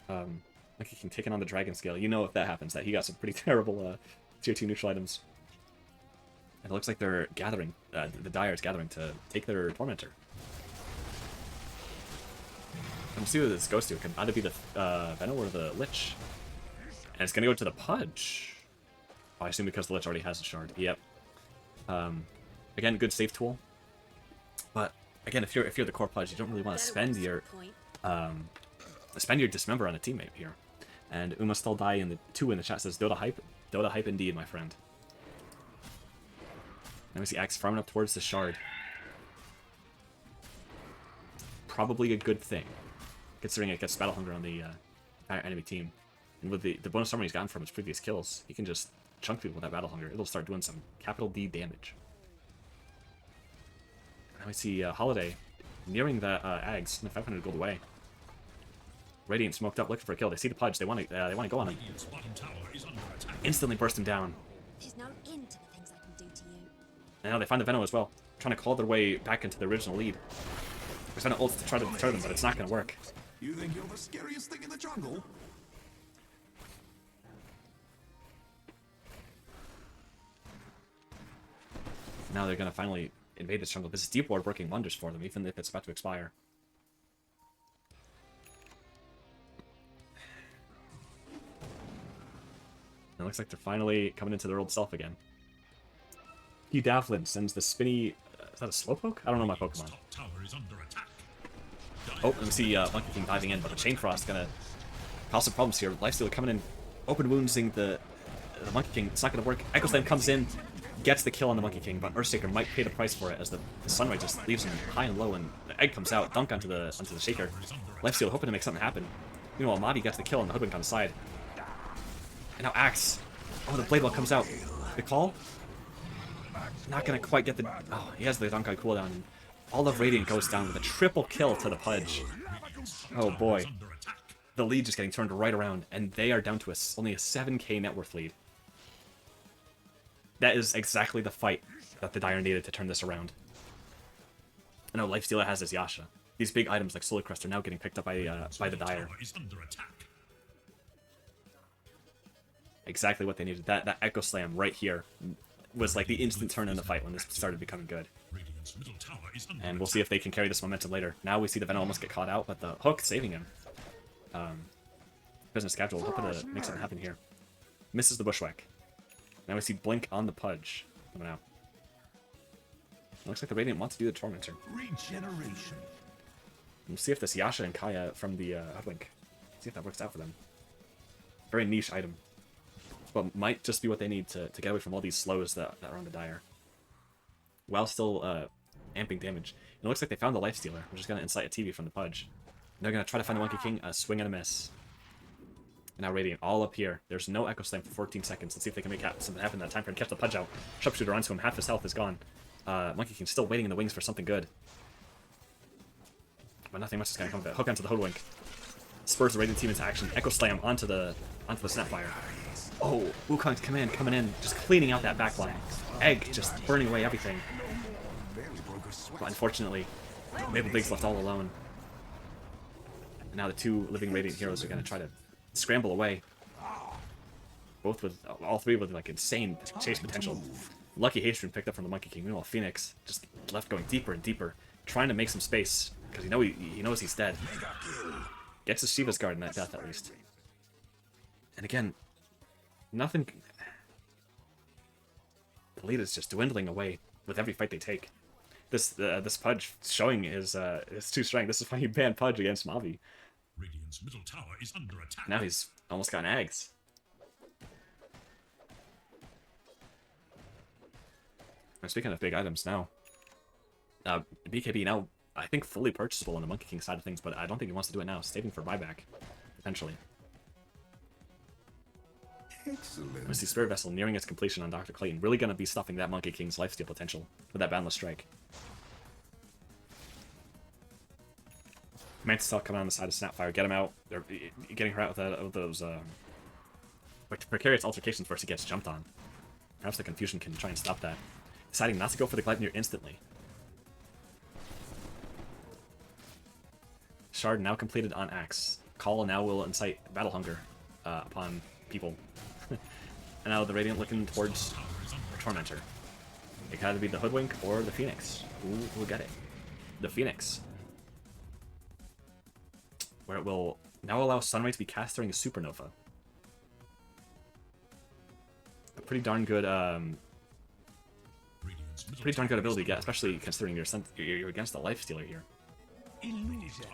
Like he can take it on the Dragon Scale. You know if that happens, that he got some pretty terrible tier 2 neutral items. And it looks like they're gathering, the Dire is gathering to take their Tormentor. And we'll see what this goes to. It could either be the Venno or the Lich. And it's going to go to the Pudge. Oh, I assume because the Lich already has a shard. Yep. Again, good save tool. But again, if you're the core Pudge, you don't really want to spend your dismember on a teammate here. And Uma still die in the 2 in the chat says Dota hype. Dota hype indeed, my friend. Now we see Axe farming up towards the shard. Probably a good thing, considering it gets Battle Hunger on the enemy team. And with the bonus armor he's gotten from his previous kills, he can just chunk people with that Battle Hunger. It'll start doing some capital D damage. Now we see Holiday nearing the Ags, and 500 gold away. Radiant smoked up, looking for a kill. They see the Pudge. They want to go on him. Radiant's bottom tower is under attack. Instantly burst him down. There's no end to the things I can do to you. And now they find the Venno as well, trying to claw their way back into the original lead. There's Venno ults to try to deter them, but it's not going to work. You think you're the scariest thing in the jungle? Now they're going to finally invade this jungle. This is Deep Ward working wonders for them, even if it's about to expire. And it looks like they're finally coming into their old self again. Hugh Davlin sends the spinny... is that a Slowpoke? I don't know my Pokemon. Top tower is under attack. Oh, and we see Monkey King diving in, but the Chain Frost gonna cause some problems here. Lifesteal coming in, open woundsing the Monkey King. It's not gonna work. Echo Slam comes in, gets the kill on the Monkey King, but Earthshaker might pay the price for it as the Sunray just leaves him high and low, and the egg comes out, dunk onto the Shaker. Lifesteal hoping to make something happen. Meanwhile, Mavi gets the kill on the Hoodwink on the side. And now Axe. Oh, the Blade Ball comes out. The call? Not gonna quite get the... Oh, he has the Dunkai cooldown. And all of Radiant goes down with a triple kill to the Pudge. Oh boy. The lead just getting turned right around, and they are down to only a 7k net worth lead. That is exactly the fight that the Dire needed to turn this around. I know Lifestealer has his Yasha. These big items like Solar Crest are now getting picked up by the Dire. Is under attack. Exactly what they needed. That Echo Slam right here was like the instant turn in the fight when this started becoming good. Radiant's middle tower is under And we'll see if they can carry this momentum later. Now we see the Venom almost get caught out, but the hook saving him. Business casual, hoping to make something happen here. Misses the Bushwhack. Now we see Blink on the Pudge coming out. It looks like the Radiant wants to do the Tormentor. regeneration. We'll see if this Yasha and Kaya from the Hoodwink, see if that works out for them. Very niche item. But might just be what they need to get away from all these slows that are on the Dire. While still amping damage. And it looks like they found the Lifestealer. We're just going to incite a TV from the Pudge. And they're going to try to find the Monkey King, a swing and a miss. And now Radiant all up here. There's no Echo Slam for 14 seconds. Let's see if they can make something happen in that time frame. Catch the Pudge out. Sharpshooter onto him. Half his health is gone. Monkey King's still waiting in the wings for something good. But nothing much is going to come of it. Hook onto the Hoodwink. Spurs the Radiant team into action. Echo Slam onto the Snapfire. Oh, Wukong's command coming in, just cleaning out that backline. Egg just burning away everything. But unfortunately, Maple Biggs left all alone. And now the two living Radiant heroes are going to try to scramble away. All three with like insane chase potential. Lucky Hatred picked up from the Monkey King. Meanwhile, Phoenix just left going deeper and deeper, trying to make some space because he knows he's dead. Gets the Shiva's Guard in that death at least. And again, nothing. The lead is just dwindling away with every fight they take. This Pudge showing his true strength. This is why he banned Pudge against Mavi. Radiant's middle tower is under attack. Now he's almost got Ags. And speaking of big items now, BKB now, I think, fully purchasable on the Monkey King side of things, but I don't think he wants to do it now. Saving for buyback, potentially. Excellent. We see Spirit Vessel nearing its completion on Dr. Clayton. Really going to be stuffing that Monkey King's lifesteal potential with that Boundless Strike. Mantis Talk coming on the side of Snapfire. Get him out. They're getting her out with those precarious altercations first he gets jumped on. Perhaps the confusion can try and stop that. Deciding not to go for the Gleipnir instantly. Shard now completed on Axe. Call now will incite Battle Hunger upon people. And now the Radiant looking towards Tormentor. It could either be the Hoodwink or the Phoenix. Who will get it? The Phoenix. Where it will now allow Sunray to be cast during a Supernova. A pretty darn good ability to get, especially considering you're against the Lifestealer here.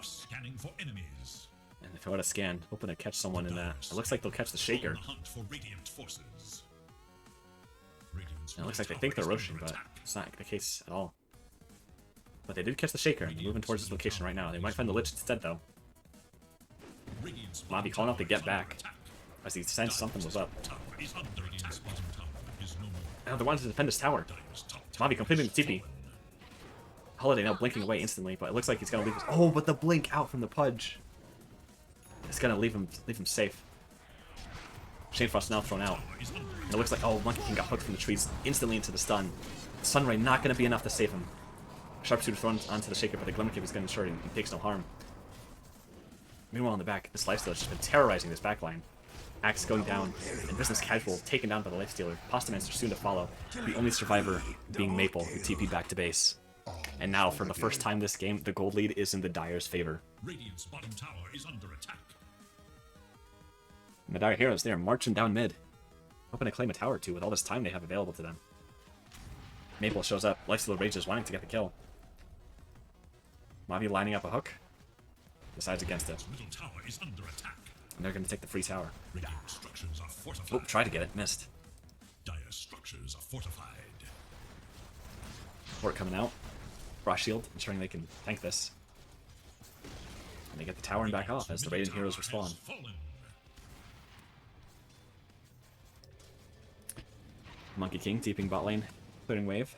Scanning for enemies. And if I would have scanned, hoping to catch someone in that. It looks like they'll catch the Shaker. It looks like they think they're Roshan, but it's not the case at all. But they did catch the Shaker, and they're moving towards this location right now. They might find the Lich instead, though. Mavi calling out to get back, as he sensed something was up. Now they wanted to defend his tower. Mavi completing the TP. Holiday now blinking away instantly, but it looks like he's gonna leave his. Oh, but the blink out from the Pudge. It's gonna leave him safe. Shanefrost now thrown out. And it looks like, oh, Monkey King got hooked from the trees instantly into the stun. Sunray not gonna be enough to save him. Sharpshooter thrown onto the Shaker, but the Glimmercape is gonna ensure he takes no harm. Meanwhile, in the back, this Lifestealer has just been terrorizing this backline. Axe going down, and Business Casual taken down by the Lifestealer. Postamancer soon to follow, the only survivor being Maple, who TP'd back to base. And now, for the first time this game, the gold lead is in the Dire's favor. Radiant's bottom tower is under attack. And the Dire Heroes, they are marching down mid, hoping to claim a tower or two with all this time they have available to them. Maple shows up, Lifestealer rages, wanting to get the kill. Mavi lining up a hook, decides against it. Middle tower is under attack. And they're going to take the free tower. Radiant structures are fortified. Oh, try to get it, missed. Dire structures are fortified. Fort coming out. Frost Shield, ensuring they can tank this. And they get the tower and back off as the Radiant Heroes respawn. Monkey King deeping bot lane, clearing wave.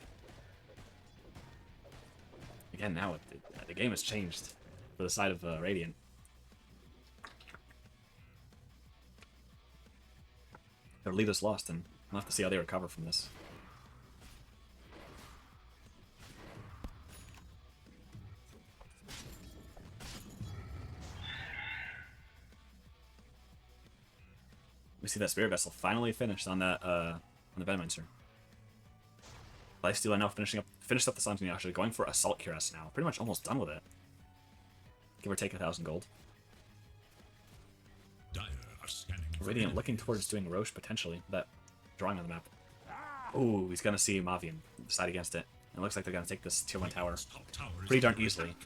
Again, now the game has changed for the side of Radiant. Their lead is lost, and we'll have to see how they recover from this. We see that Spirit Vessel finally finished on that on the Venommancer. Lifestealer now finished up the Suns, and actually going for Assault Cuirass now. Pretty much almost done with it. Give or take 1,000 gold. Radiant looking towards doing Roche potentially, that drawing on the map. Ooh, he's gonna see Mavi and decide against it. It looks like they're gonna take this tier 1 tower pretty darn easily.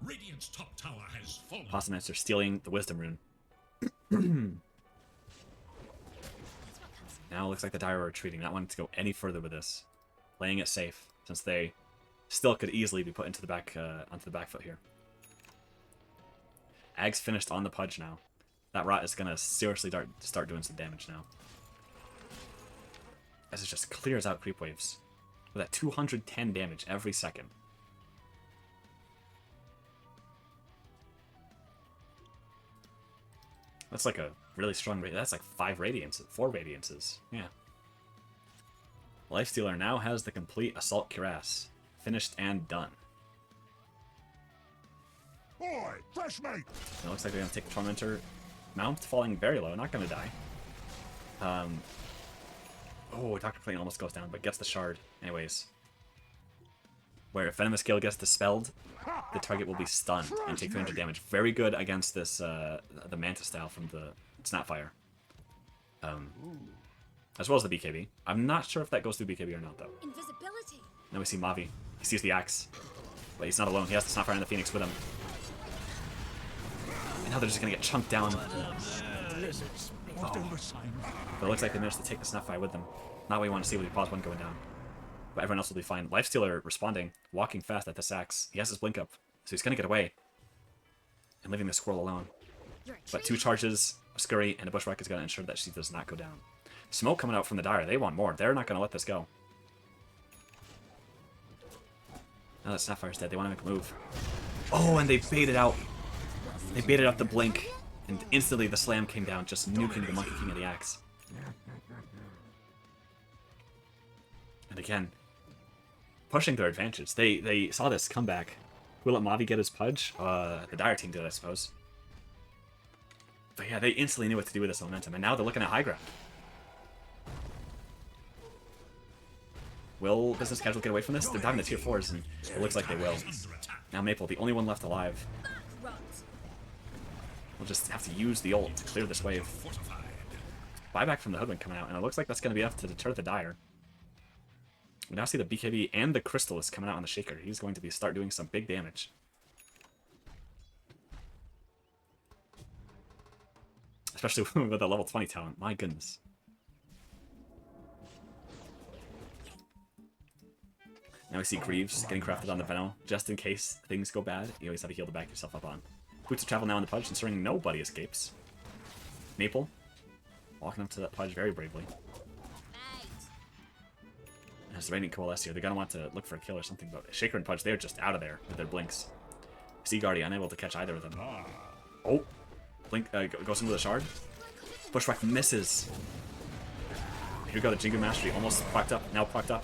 Radiant's top tower has fallen. Postamancer stealing the Wisdom Rune. Now it looks like the Dire are retreating, not wanting to go any further with this. Playing it safe, since they still could easily be put into the back onto the back foot here. Ags finished on the Pudge now. That Rot is gonna seriously start doing some damage now. As it just clears out creep waves. With that 210 damage every second. That's like a really strong rate. That's like 5 Radiances, 4 Radiances. Yeah. Lifestealer now has the complete Assault Cuirass. Finished and done. Boy, fresh mate. It looks like they're going to take the Tormentor. Mount falling very low, not going to die. Oh, Dr. Plane almost goes down, but gets the shard. Anyways. Where if Venomous Gale gets dispelled, the target will be stunned and take 300 damage. Very good against this, the Manta style from the Snapfire. As well as the BKB. I'm not sure if that goes through BKB or not, though. Invisibility. Now we see Mavi. He sees the axe. But he's not alone. He has the Snapfire and the Phoenix with him. And now they're just going to get chunked down. But it looks like they managed to take the Snapfire with them. Not what you want to see with your pause one going down. But everyone else will be fine. Lifestealer responding, walking fast at this axe. He has his blink up, so he's going to get away. And leaving the squirrel alone. But 2 charges, a scurry, and a bushwhack is going to ensure that she does not go down. Smoke coming out from the Dire. They want more. They're not going to let this go. Now that Snappfire's dead, they want to make a move. Oh, and they baited out. They baited out the blink. And instantly the slam came down, just nuking the Monkey King of the axe. And again, pushing their advantage. They saw this comeback. Who let Mavi get his pudge? The Dire team did, I suppose. But yeah, they instantly knew what to do with this momentum, and now they're looking at high ground. Will Business Casual get away from this? They're diving to tier 4s, and it looks like they will. Now Maple, the only one left alive. We'll just have to use the ult to clear this wave. Buyback from the Hoodwink coming out, and it looks like that's going to be enough to deter the Dire. We now see the BKB and the Crystalist coming out on the Shaker. He's going to start doing some big damage. Especially with a level 20 talent. My goodness. Now we see Greaves getting crafted on the Venom, just in case things go bad. You always have a heal to back yourself up on. Boots of Travel now in the Pudge, ensuring nobody escapes. Maple, walking up to that Pudge very bravely. As the Radiant coalesce here, they're going to want to look for a kill or something, but Shaker and Pudge, they're just out of there with their blinks. Seaguardy unable to catch either of them. Oh! Blink goes into the shard. Bushwhack misses. Here we go, the Jingu Mastery almost fucked up, now fucked up.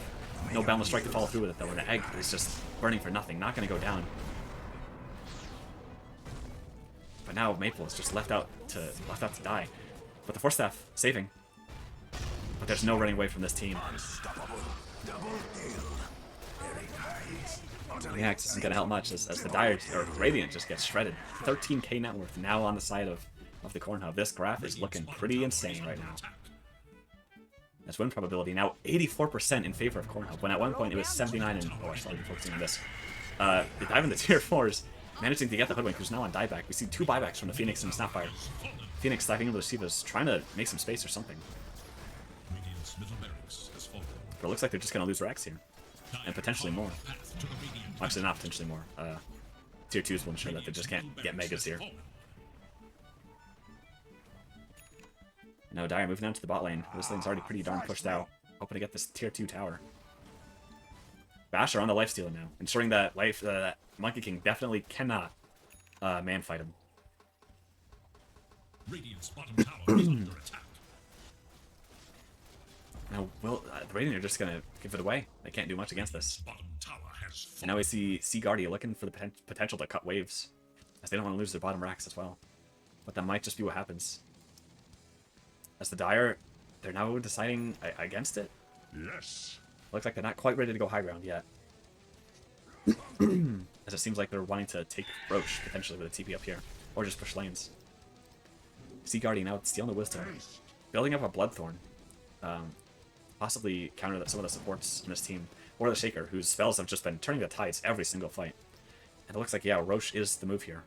No Boundless Strike to follow through with it though, and the egg is just burning for nothing, not going to go down. But now Maple is just left out to die. But the Force Staff saving. But there's no running away from this team. The axe isn't going to help much as the Dire or Radiant just gets shredded. 13k net worth now on the side of the CornHub. This graph is looking pretty insane right now. That's win probability now 84% in favor of CornHub, when at one point it was 79 and... Oh, I should be focusing on this. They dive into tier 4s, managing to get the Hoodwink, who's now on dieback. We see 2 buybacks from the Phoenix and Snapfire. Phoenix diving into the Sivas, trying to make some space or something. But it looks like they're just going to lose Rex here. And potentially more. Actually, not potentially more. Tier 2s will ensure that they just can't get Megas here. Now Dire moving down to the bot lane. This lane's already pretty darn pushed out. Hoping to get this tier 2 tower. Basher on the lifestealer now, ensuring that that Monkey King definitely cannot man fight him. Radiant's bottom tower is under attack. Now, the Radiant are just gonna give it away. They can't do much against this. Bottom tower has And now we see Seaguardy looking for the potential to cut waves, as they don't want to lose their bottom racks as well. But that might just be what happens. As the Dire, they're now deciding against it. yes. Looks like they're not quite ready to go high ground yet. As it seems like they're wanting to take Roche, potentially, with a TP up here. Or just push lanes. Seaguardy now stealing the Wisdom. Building up a Bloodthorn. Possibly counter some of the supports in this team. Or the Shaker, whose spells have just been turning the tides every single fight. And it looks like, yeah, Roche is the move here.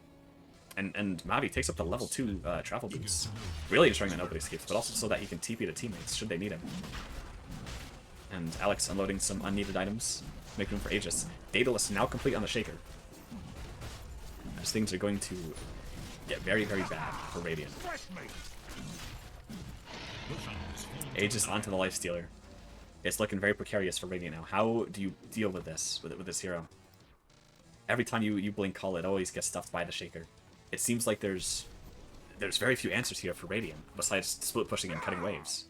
And Mavi takes up the level 2 travel boots. Really ensuring that nobody escapes, but also so that he can TP to teammates, should they need him. And Alex unloading some unneeded items, making room for Aegis. Daedalus now complete on the Shaker. As things are going to get very, very bad for Radiant. Aegis onto the Lifestealer. It's looking very precarious for Radiant now. How do you deal with this, with this hero? Every time you blink call, it always gets stuffed by the Shaker. It seems like there's very few answers here for Radiant, besides split pushing and cutting waves.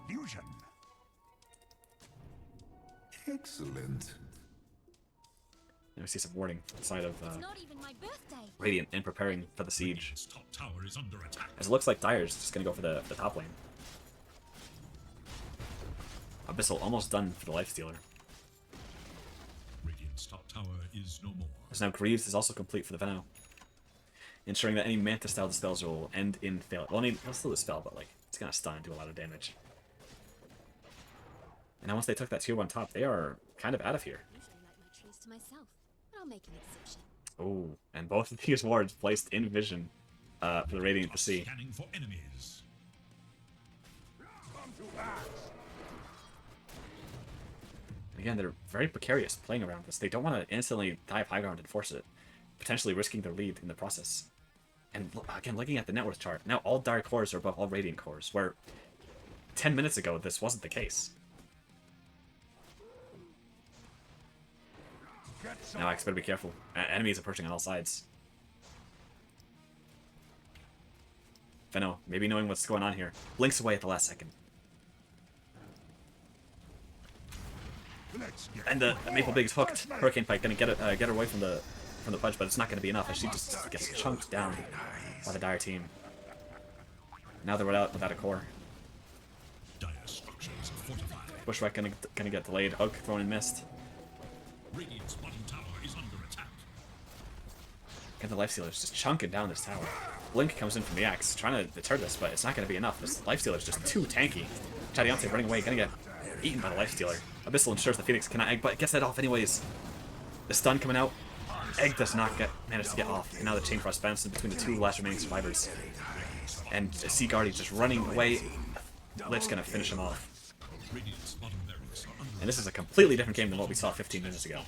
Fusion. Excellent. Now we see some warning outside of It's not even my birthday. Radiant in preparing for the siege. Radiant's top tower is under attack. As it looks like Dire's just going to go for the top lane. Abyssal almost done for the Lifestealer. Radiant's top tower is no more. As now Greaves is also complete for the Venno. Ensuring that any Manta-style dispels will end in failure. Well, I mean, he'll still dispel, but like, it's going to stun and do a lot of damage. And now once they took that tier 1 top, they are kind of out of here. Usually like my trees to myself, but I'll make an exception. Oh, and both of these wards placed in vision for the Radiant to see. Scanning for enemies. Again, they're very precarious playing around this. They don't want to instantly dive high ground and force it, potentially risking their lead in the process. And again, looking at the net worth chart, now all Dire cores are above all Radiant cores, where 10 minutes ago this wasn't the case. Now X better be careful. Enemies approaching on all sides. Venno, maybe knowing what's going on here, blinks away at the last second. And the Maple Big is hooked. Hurricane Pike gonna get her away from the punch, but it's not gonna be enough as she just gets chunked down by the Dire team. Now they're without a core. Dire structures fortified. Bushwhack gonna get delayed. Hook thrown and missed. Radiant's bottom tower is under attack. And the Lifestealer's just chunking down this tower. Blink comes in from the axe, trying to deter this, but it's not gonna be enough. This Lifestealer's just too tanky. Chattin running away, gonna get eaten by the Lifestealer. Abyssal ensures the Phoenix cannot egg, but it gets that off anyways. The stun coming out. Egg does not manage to get off, and now the Chain Frost bounces between the two last remaining survivors. And Sea Guardian just running away. Lich's gonna finish him off. Radiant's bottom barracks are under And this is a completely different game than what we saw 15 minutes ago.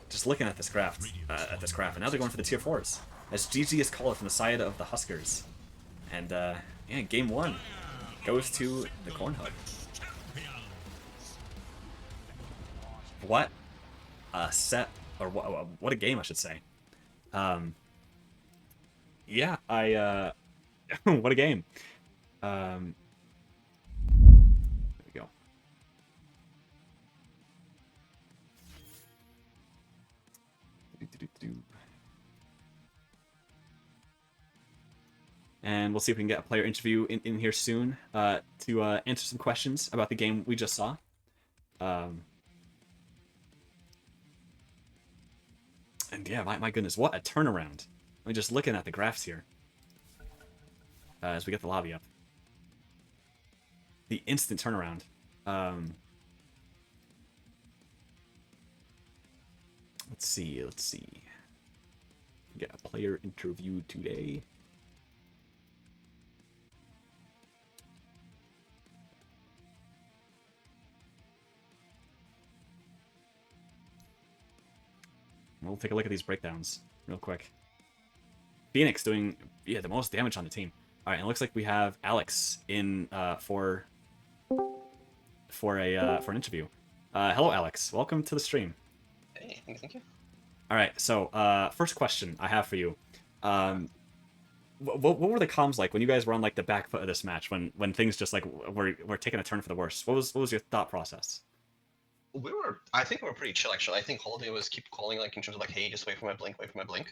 Just looking at this graph, and now they're going for the tier 4s. As GG is called from the side of the Huskers. And yeah, game 1 goes to the CornHub. What a set, or what a game, I should say. Yeah, what a game. There we go. And we'll see if we can get a player interview in here soon to answer some questions about the game we just saw. And yeah, my goodness, what a turnaround. I mean, just looking at the graphs here as we get the lobby up. The instant turnaround. Let's see. Get a player interview today. We'll take a look at these breakdowns real quick. Phoenix doing the most damage on the team. All right, and it looks like we have Alex in for an interview. Hello, Alex. Welcome to the stream. Hey, thank you. All right, so first question I have for you. What were the comms like when you guys were on like the back foot of this match when things just like were taking a turn for the worse? What was your thought process? I think we were pretty chill actually. I think Holiday was keep calling like in terms of like, hey, just wait for my blink, wait for my blink.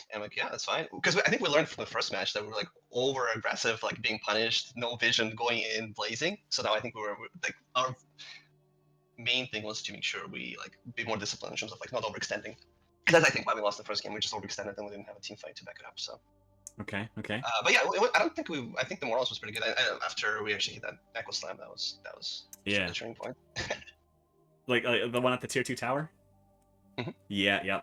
And I'm like, yeah, that's fine. Because I think we learned from the first match that we were like over aggressive, like being punished, no vision, going in, blazing. So now I think we were like our main thing was to make sure we like be more disciplined in terms of like not overextending. Because that's I think why we lost the first game. We just overextended and we didn't have a team fight to back it up. So. Okay. But yeah, I think the morals was pretty good. After we actually hit that Echo Slam, that was Yeah. the turning point. like the one at the tier 2 tower? Mm-hmm. Yeah.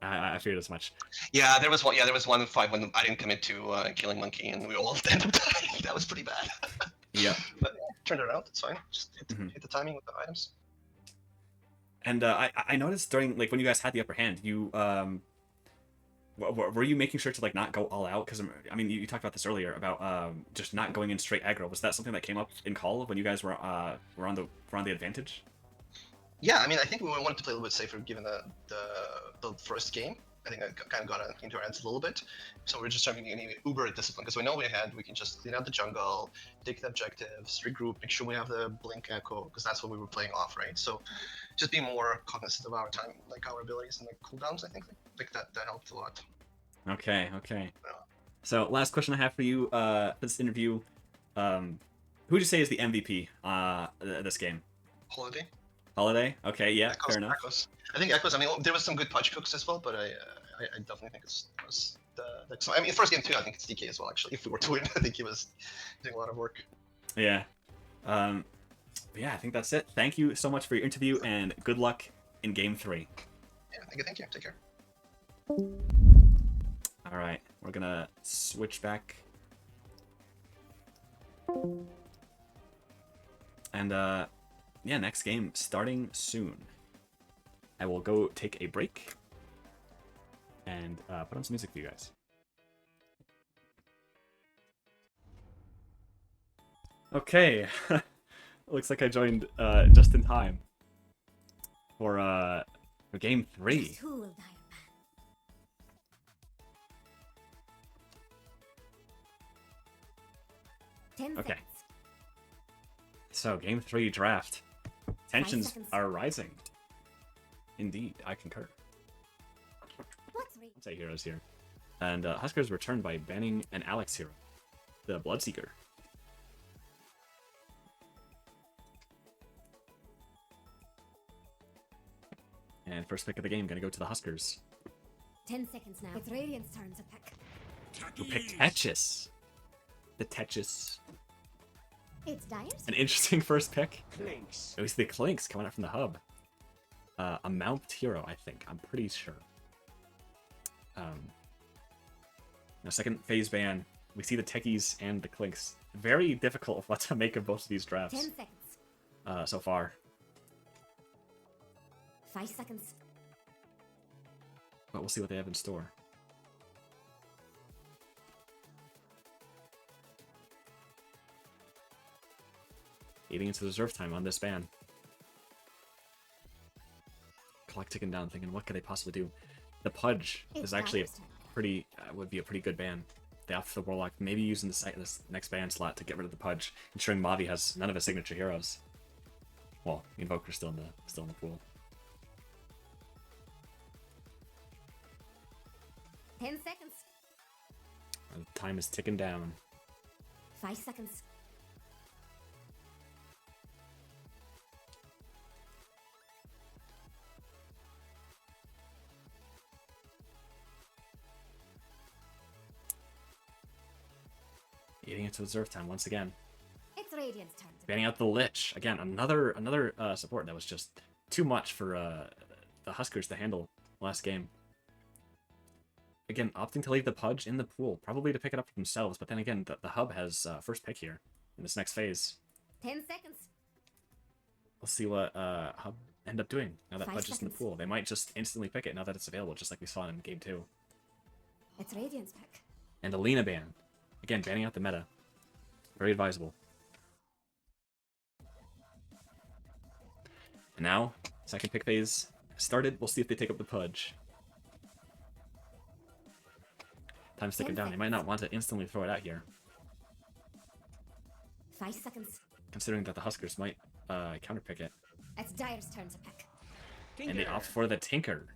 I figured as much. Yeah, there was one fight when I didn't commit to killing Monkey, and we all ended up dying. That was pretty bad. Yeah. But yeah, turned it out. It's fine. Just hit the timing with the items. And I noticed during like when you guys had the upper hand, you were you making sure to like not go all out? Because I mean, you talked about this earlier about just not going in straight aggro. Was that something that came up in call when you guys were on the advantage? Yeah, I mean, I think we wanted to play a little bit safer given the first game. I think I kind of got into our heads a little bit. So we're just trying to get uber discipline because we know we can just clean out the jungle, take the objectives, regroup, make sure we have the blink echo because that's what we were playing off, right? So just be more cognizant of our time, like our abilities and like cooldowns. I think like that helped a lot. Okay, okay. No. So last question I have for you for this interview. Who would you say is the MVP this game? Holiday. Holiday? Okay, yeah, Echoes. fair enough. Echoes. I think Echoes. I mean, there was some good punch cooks as well, but I definitely think it was the. So, I mean, first game too. I think it's DK as well. Actually, if we were to win, I think he was doing a lot of work. Yeah. Yeah, I think that's it. Thank you so much for your interview, and good luck in Game 3. Yeah, thank you. Take care. All right, we're gonna switch back. And yeah, next game starting soon. I will go take a break and put on some music for you guys. Okay, looks like I joined just in time for game 3. Just who will die a man? 10 Okay. seconds. So game 3 draft. Tensions seconds. are rising. Indeed, I concur. What's re- Say heroes here. And Huskers returned by banning an Alex hero, the Bloodseeker. And first pick of the game, gonna go to the Huskers. 10 seconds now. It's Radiant's turn to pick. Who picked Tetchus? The Tetchus. It's Dyer's. An interesting first pick. It was the Clinks coming out from the hub. A Mount hero, I think. I'm pretty sure. Now, second phase ban. We see the Techies and the Clinks. Very difficult of what to make of both of these 10 drafts seconds. so far. 5 seconds. But we'll see what they have in store. Eating into reserve time on this ban. Clock ticking down, thinking, what could they possibly do? The Pudge is actually a pretty would be a pretty good ban. They opt for the Warlock, maybe using this next ban slot to get rid of the Pudge, ensuring Mavi has none of his signature heroes. Well, Invoker's still in the pool. 10 seconds. And time is ticking down. 5 seconds. Eating into reserve time once again. It's Radiant's turn to Banning out the Lich. Again, another support that was just too much for the Huskers to handle last game. Again, opting to leave the Pudge in the pool, probably to pick it up for themselves, but then again, the hub has first pick here in this next phase. 10 seconds. We'll see what hub end up doing now that 5 Pudge is in the seconds. pool. They might just instantly pick it now that it's available, just like we saw in game 2. It's Radiant's pick. And Alina ban. Again, banning out the meta. Very advisable. And now, second pick phase started. We'll see if they take up the Pudge. Time's ticking down. They might not want to instantly throw it out here, 5 seconds. considering that the Huskers might counterpick it. It's Dyer's turn to pick. And they opt for the Tinker.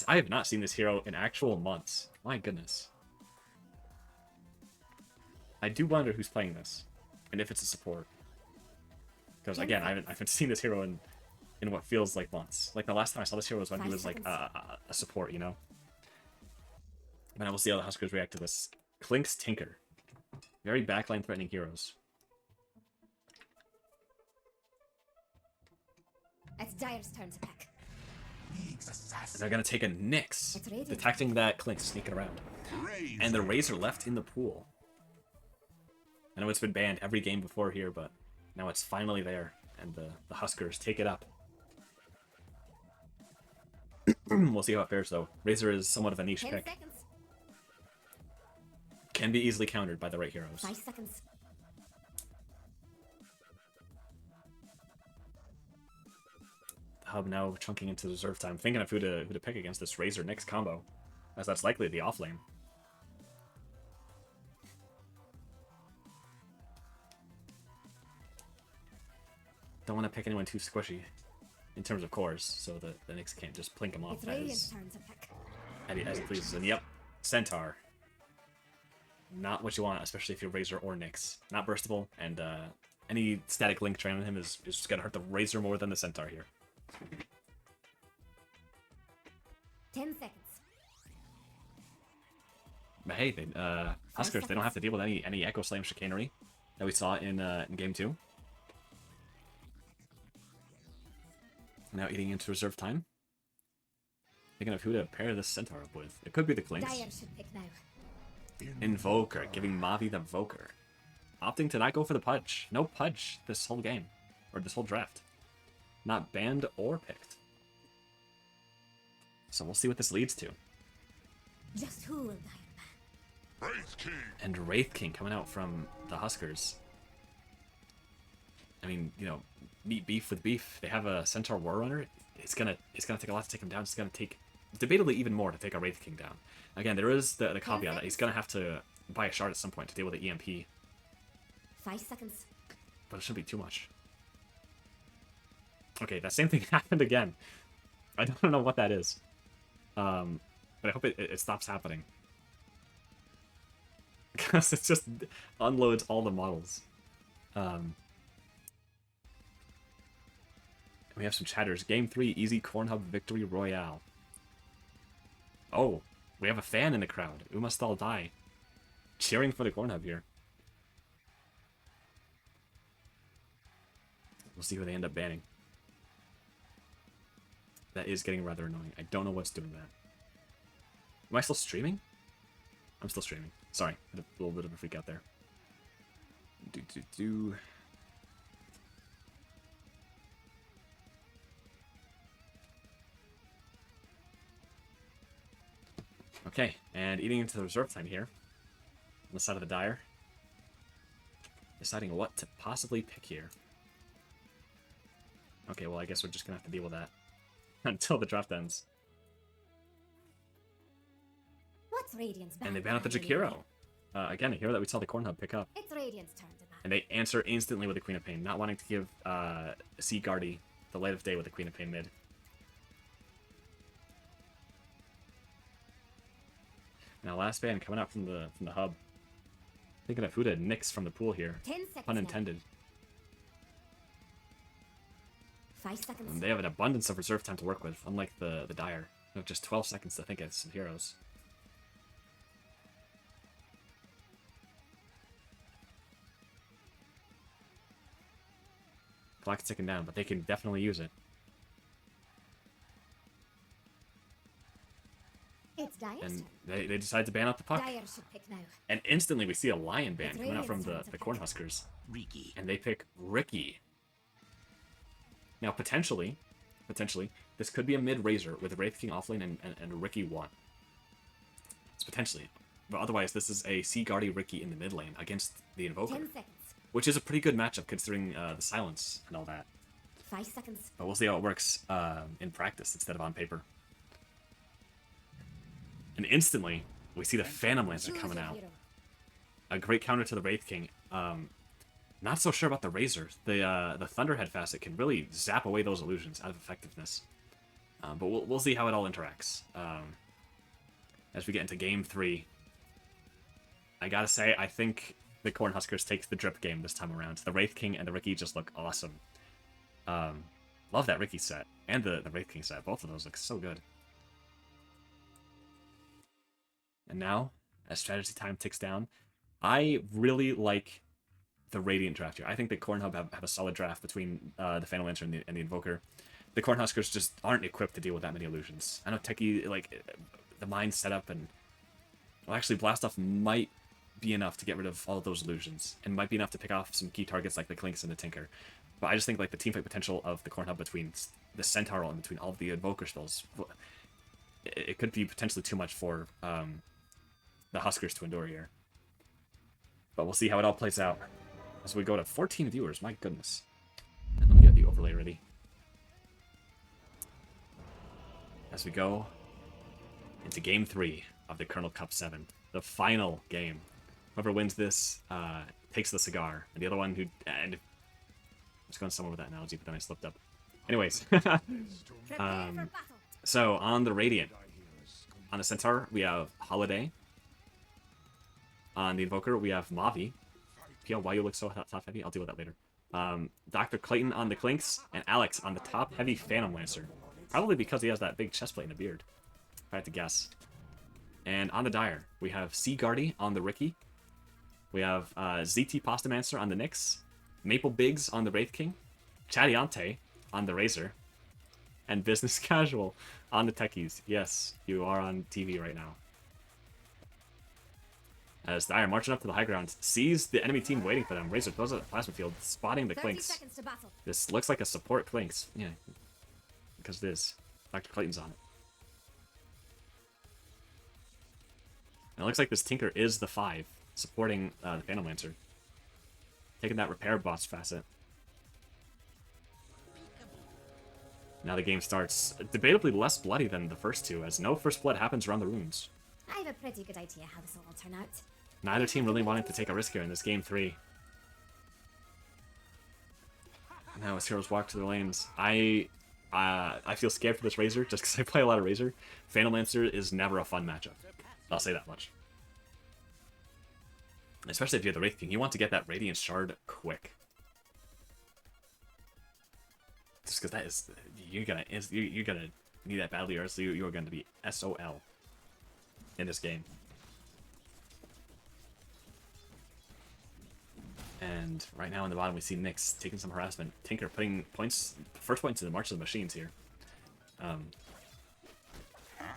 I have not seen this hero in actual months. My goodness. I do wonder who's playing this, and if it's a support. Because again, I haven't seen this hero in what feels like months. Like the last time I saw this hero was when he 5 was like seconds. a support, you know. And I will see how the Huskers react to this. Clink's Tinker, very backline threatening heroes. It's Dyer's turn to pick. And they're gonna take a Nyx, It's Radiant. detecting that Clink's sneaking around. And the Razor left in the pool. I know it's been banned every game before here, but now it's finally there, and the Huskers take it up. We'll see how it fares, though. Razor is somewhat of a niche 10 pick. seconds. Can be easily countered by the right heroes. 5 seconds. The hub now chunking into reserve time, thinking of who to pick against this Razor Nyx combo, as that's likely the off lane. Don't want to pick anyone too squishy. in terms of cores, so the Nyx can't just plink them off It's Radiant's turn to pick. as he pleases. And yep, Centaur. Not what you want, especially if you're Razor or Nyx. Not burstable, and any static link train on him is just gonna hurt the Razor more than the Centaur here. 10 seconds. But hey, Huskers, they don't have to deal with any Echo Slam chicanery that we saw in Game 2. Now eating into reserve time. Thinking of who to pair this Centaur up with. It could be the Clinks. Dire should pick now. Invoker, giving Mavi the Voker. Opting to not go for the Pudge. No Pudge this whole game. Or this whole draft. Not banned or picked. So we'll see what this leads to. Just who will Dire ban? Wraith King. And Wraith King coming out from the Huskers. I mean, you know, meet beef with beef. They have a Centaur War Runner. It's gonna take a lot to take him down. It's gonna take debatably even more to take a Wraith King down. Again, there is the caveat that he's gonna have to buy a shard at some point to deal with the EMP. 5 seconds. But it shouldn't be too much. Okay, that same thing happened again. I don't know what that is. But I hope it stops happening. Because it just unloads all the models. We have some chatters. Game 3, easy CornHub victory royale. Oh, we have a fan in the crowd. We must all die. Cheering for the CornHub here. We'll see who they end up banning. That is getting rather annoying. I don't know what's doing that. Am I still streaming? I'm still streaming. Sorry, had a little bit of a freak out there. Okay, and eating into the reserve time here. On the side of the Dire. Deciding what to possibly pick here. Okay, well I guess we're just gonna have to deal with that. Until the draft ends. What's Radiant's ban? And they ban out the anyway? Jakiro. Again, a hero that we saw the CornHub pick up. It's Radiant's turn to ban. And they answer instantly with the Queen of Pain, not wanting to give Sea Guardy the light of day with the Queen of Pain mid. Now last ban coming out from the hub. Thinking of who to nix from the pool here. 10 seconds. Pun intended. 5 seconds. And they have an abundance of reserve time to work with, unlike the Dire. They have just 12 seconds to think of some heroes. Clock's ticking down, but they can definitely use it. It's Dire's And turn. they decide to ban out the puck. Dire should pick now. And instantly we see a Lion ban It's coming out from Radiant's the turn to pick. Cornhuskers. Riki. And they pick Ricky. Now potentially, this could be a mid-Razor with Wraith King offlane and Ricky 1. It's potentially. But otherwise, this is a Sea Guardy Ricky in the mid lane against the Invoker. 10 seconds. Which is a pretty good matchup considering the silence and all that. 5 seconds. But we'll see how it works in practice instead of on paper. And instantly, we see the Phantom Lancer Choose coming your out. hero. A great counter to the Wraith King. Not so sure about the Razor. The Thunderhead facet can really zap away those illusions out of effectiveness. But we'll see how it all interacts. As we get into Game 3. I gotta say, I think the Cornhuskers takes the drip game this time around. The Wraith King and the Ricky just look awesome. Love that Ricky set. And the Wraith King set. Both of those look so good. And now, as strategy time ticks down, I really like the Radiant draft here. I think the CornHub have a solid draft between the Phantom Lancer and the Invoker. The Cornhuskers just aren't equipped to deal with that many illusions. I know Techie, like, the Mind setup and... Well, actually, Blastoff might be enough to get rid of all of those illusions. And might be enough to pick off some key targets like the Clinks and the Tinker. But I just think, like, the teamfight potential of the CornHub between the Centaur and between all of the Invoker spells... It could be potentially too much for the Huskers to endure here. But we'll see how it all plays out. As we go to 14 viewers, my goodness. And let me get the overlay ready. As we go into Game 3 of the Kernel Kup 7. The final game. Whoever wins this takes the cigar. And the other one who... And I was going somewhere with that analogy, but then I slipped up. Anyways, Prepare for Um, battle. so on the Radiant, on the Centaur, we have Holiday. On the Invoker, we have Mavi. PL, why you look so top heavy? I'll deal with that later. Dr. Clayton on the Clinks, and Alex on the top heavy Phantom Lancer. Probably because he has that big chest plate and a beard, if I had to guess. And on the Dire, we have Seaguardy on the Ricky. We have ZT Pastamancer on the Nyx. Maple Biggs on the Wraith King. Chattiante on the Razor. And Business Casual on the Techies. Yes, you are on TV right now. As Dire marching up to the high ground, sees the enemy team waiting for them. Razor throws out the plasma field, spotting the 30 Clinks. seconds to battle. This looks like a support Clinks. Yeah, because it is. Dr. Clayton's on it. And it looks like this Tinker is the 5, supporting the Phantom Lancer. Taking that repair boss facet. Now the game starts, debatably less bloody than the first two, as no first blood happens around the runes. I have a pretty good idea how this will all turn out. Neither team really wanting to take a risk here in this game 3. Now as heroes walk to their lanes, I feel scared for this Razor, just because I play a lot of Razor. Phantom Lancer is never a fun matchup. I'll say that much. Especially if you're the Wraith King, you want to get that Radiant Shard quick. Just because that is, you're gonna need that badly, or else you're going to be SOL in this game. And right now in the bottom we see Nyx taking some harassment. Tinker putting first point to the March of the Machines here.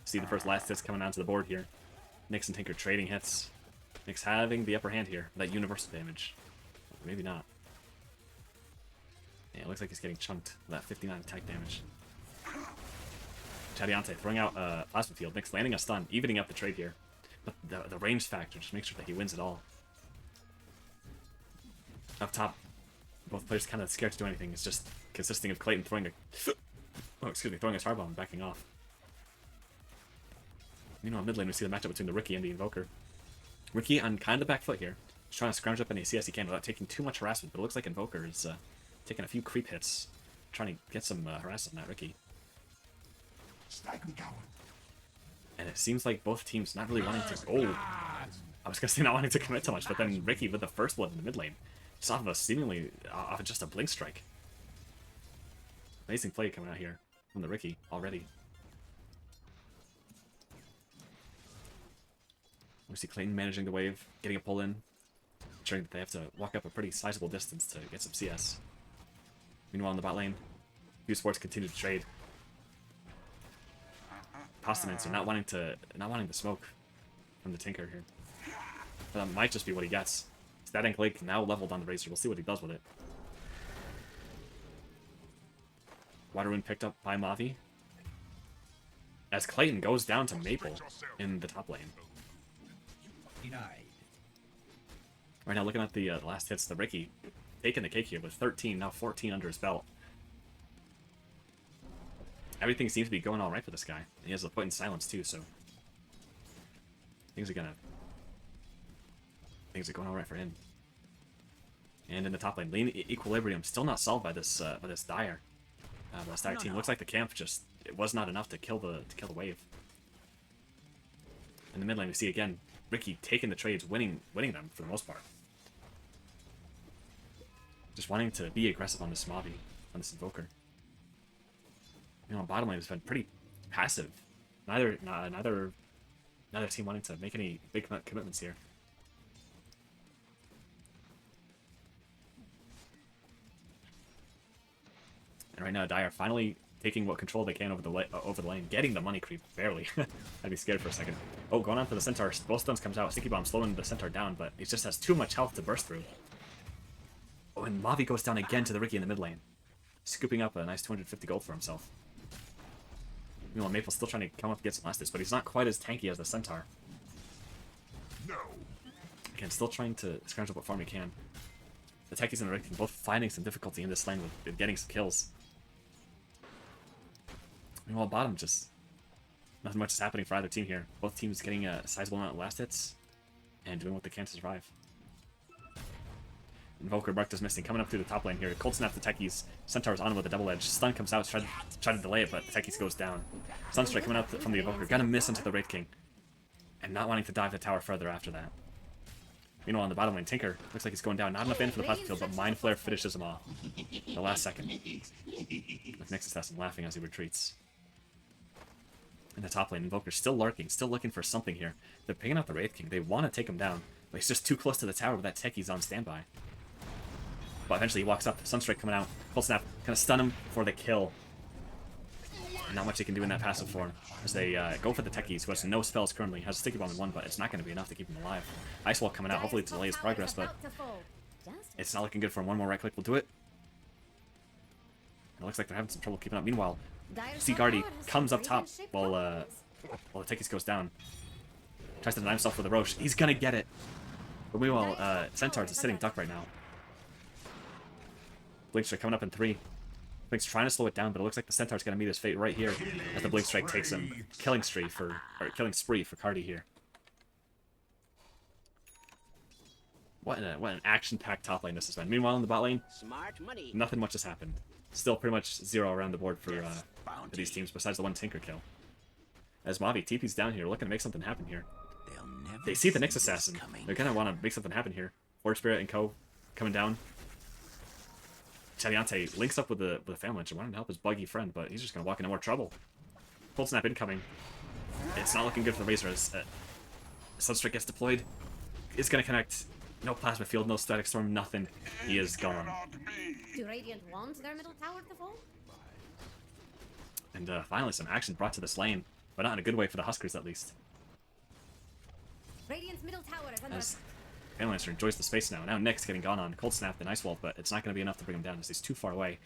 See the first last hits coming onto the board here. Nyx and Tinker trading hits. Nyx having the upper hand here, that universal damage. Maybe not. Yeah, it looks like he's getting chunked with that 59 attack damage. Chattiante throwing out a plasma field. Nyx landing a stun, evening up the trade here. But the range factor just makes sure that he wins it all. Up top, both players kind of scared to do anything. It's just consisting of Clayton throwing throwing a tar bomb and backing off. Meanwhile, mid lane we see the matchup between the Ricky and the Invoker. Ricky on kind of the back foot here. He's trying to scrounge up any CS he can without taking too much harassment, but it looks like Invoker is taking a few creep hits, trying to get some harassment on that Ricky. And it seems like both teams not really wanting to go. I was gonna say not wanting to commit too much, but then Ricky with the first blood in the mid lane. Just off of a seemingly off of just a blink strike. Amazing play coming out here from the Ricky already. We see Clayton managing the wave, getting a pull in, ensuring that they have to walk up a pretty sizable distance to get some CS. Meanwhile in the bot lane, Q Sports continue to trade. Pastamancer not wanting to smoke from the Tinker here. But that might just be what he gets. Static Lake now leveled on the Razor. We'll see what he does with it. Water Rune picked up by Mavi. As Clayton goes down to Maple in the top lane. Right now, looking at the last hits, the Ricky taking the cake here with 13, now 14 under his belt. Everything seems to be going all right for this guy. And he has a point in silence too, so things are going all right for him. And in the top lane, equilibrium still not solved by this Dire. The Dire team looks like the camp just it was not enough to kill the wave. In the mid lane, we see again Ricky taking the trades, winning them for the most part. Just wanting to be aggressive on this Mavi, on this Invoker. You know, bottom lane has been pretty passive. Neither team wanting to make any big commitments here. And right now, Dire finally taking what control they can over the lane, getting the money creep, barely. I'd be scared for a second. Oh, going on for the Centaur. Both stuns comes out. Sticky Bomb slowing the Centaur down, but he just has too much health to burst through. Oh, and Mavi goes down again to the Ricky in the mid lane, scooping up a nice 250 gold for himself. Meanwhile, Maple's still trying to come up and get some last hits, but he's not quite as tanky as the Centaur. Again, still trying to scrounge up what farm he can. The Techies and the Ricky both finding some difficulty in this lane with getting some kills. Meanwhile, bottom, just nothing much is happening for either team here. Both teams getting a sizable amount of last hits and doing what they can to survive. Invoker marked as missing. Coming up through the top lane here. Cold Snap the Techies. Centaur's on him with a double edge. Stun comes out, try to delay it, but the Techies goes down. Sunstrike coming out from the Invoker. Gonna miss into the Wraith King. And not wanting to dive the tower further after that. Meanwhile, on the bottom lane, Tinker looks like he's going down. Not enough in for the plasma field, but Mind Flare finishes him off. The last second. With Nexus Assassin laughing as he retreats. In the top lane, Invoker's still lurking, still looking for something here. They're picking out the Wraith King. They want to take him down, but he's just too close to the tower with that Techie's on standby. But eventually he walks up. Sunstrike coming out. Cold Snap. Gonna stun him for the kill. Not much he can do in that passive form. As they go for the Techies, who has no spells currently. Has a Sticky Bomb in one, but it's not going to be enough to keep him alive. Ice Wall coming out, hopefully to delay his progress, but it's not looking good for him. One more right click will do it. It looks like they're having some trouble keeping up. Meanwhile, Seaguardy comes up top while the Techies goes down. Tries to deny himself with the Roche. He's going to get it. But meanwhile, Centaur's a sitting duck right now. Blinkstrike coming up in 3. Blink's trying to slow it down, but it looks like the Centaur's going to meet his fate right here as the Blink Strike takes him. Killing spree for Cardi here. What an action-packed top lane this has been. Meanwhile, in the bot lane, nothing much has happened. Still pretty much 0 around the board for these teams, besides the one Tinker kill. As Mavi TP's down here, looking to make something happen here. They see the Nyx Assassin. They're going to want to make something happen here. Forge Spirit and Co. coming down. Chadiante links up with the Family Lyncher, wanting to help his buggy friend, but he's just going to walk into more trouble. Cold Snap incoming. It's not looking good for the Razor as Sunstrike gets deployed. It's going to connect. No Plasma Field, no Static Storm, nothing. He is gone. Do Radiant want their middle tower to fall? And finally some action brought to this lane, but not in a good way for the Huskers at least. Radiant's middle tower is under As Family Lyncher enjoys the space now. Now Nyx getting gone on. Cold Snap and Ice Wall, but it's not going to be enough to bring him down as he's too far away.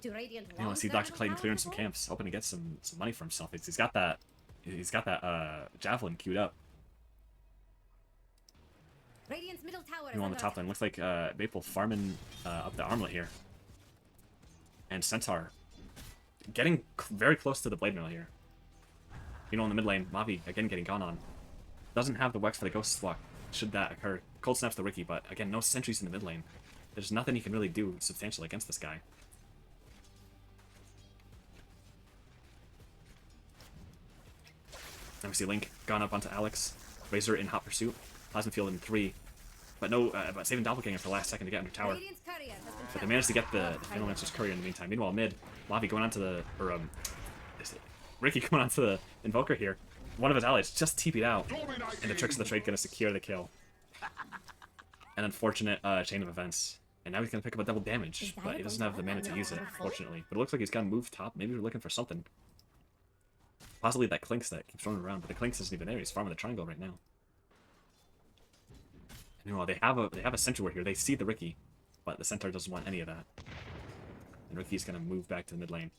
Do Radiant You want to see Dr. Clayton clearing some camps, hoping to get some money for himself. He's got that Javelin queued up. Radiant's middle tower On the top lane, looks like Maple farming up the armlet here. And Centaur getting very close to the Blade Mill here. In the mid lane, Mavi again getting gone on. Doesn't have the Wex for the Ghost Walk, should that occur. Cold Snaps the Ricky, but again, no sentries in the mid lane. There's nothing he can really do substantial against this guy. Then we see Link gone up onto Alex. Razor in hot pursuit. Plasma Field in 3. But no, but saving Doppelganger for the last second to get under tower. Radiant's courier has been But they managed to get the Family Lyncher's courier in the meantime. Meanwhile, mid, Mavi going onto the, Ricky going onto the Invoker here. One of his allies just TP'd out, and the Tricks of the Trade gonna secure the kill. An unfortunate chain of events. And now he's gonna pick up a double damage, but he doesn't have the mana to use it, fortunately. But it looks like he's gonna move top. Maybe we're looking for something. Possibly that Clinks that keeps running around, but the Clinks isn't even there. He's farming the triangle right now. Meanwhile, they have a Sentry Ward here. They see the Ricky, but the Centaur doesn't want any of that. And Ricky's gonna move back to the mid lane.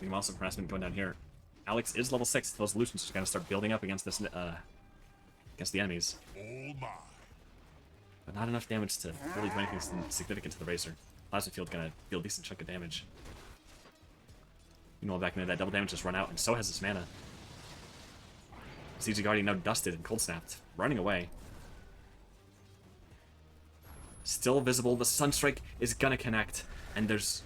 Meanwhile, some harassment going down here. Alex is level 6. Those Lucians are gonna start building up against this against the enemies. But not enough damage to really do anything significant to the Razor. Plasma Field gonna deal a decent chunk of damage. Meanwhile, back into that double damage just run out, and so has his mana. CG Guardian now dusted and cold snapped, running away. Still visible. The Sunstrike is gonna connect, and there's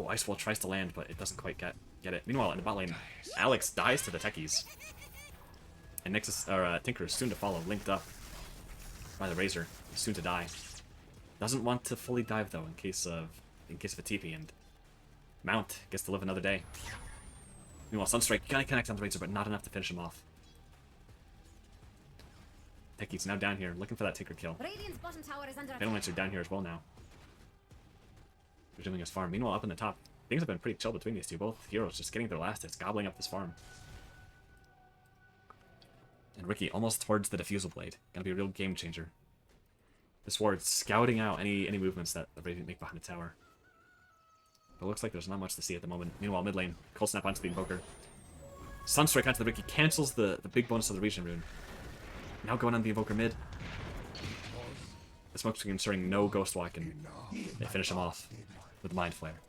Ice Wall tries to land, but it doesn't quite get it. Meanwhile, in the bot lane, Alex dies to the Techies, and Tinker is soon to follow, linked up by the Razor. He's soon to die. Doesn't want to fully dive though, in case of a TP, and Mount gets to live another day. Meanwhile, Sunstrike gonna connect on the Razor, but not enough to finish him off. Techie's now down here, looking for that Tinker kill. Radiant's bottom tower is under Family Lyncher down here as well now. Resuming his farm. Meanwhile, up in the top, things have been pretty chill between these two. Both heroes just getting their last hits, gobbling up this farm. And Ricky almost towards the Diffusal Blade. Gonna be a real game changer. This ward scouting out any movements that the Radiant make behind the tower. But it looks like there's not much to see at the moment. Meanwhile, mid lane, Cold Snap onto the Invoker. Sunstrike onto the Ricky cancels the big bonus of the Region Rune. Now going on the Invoker mid. The Smoke Screen ensuring no Ghost Walk, and they finish him off with Mind Flare.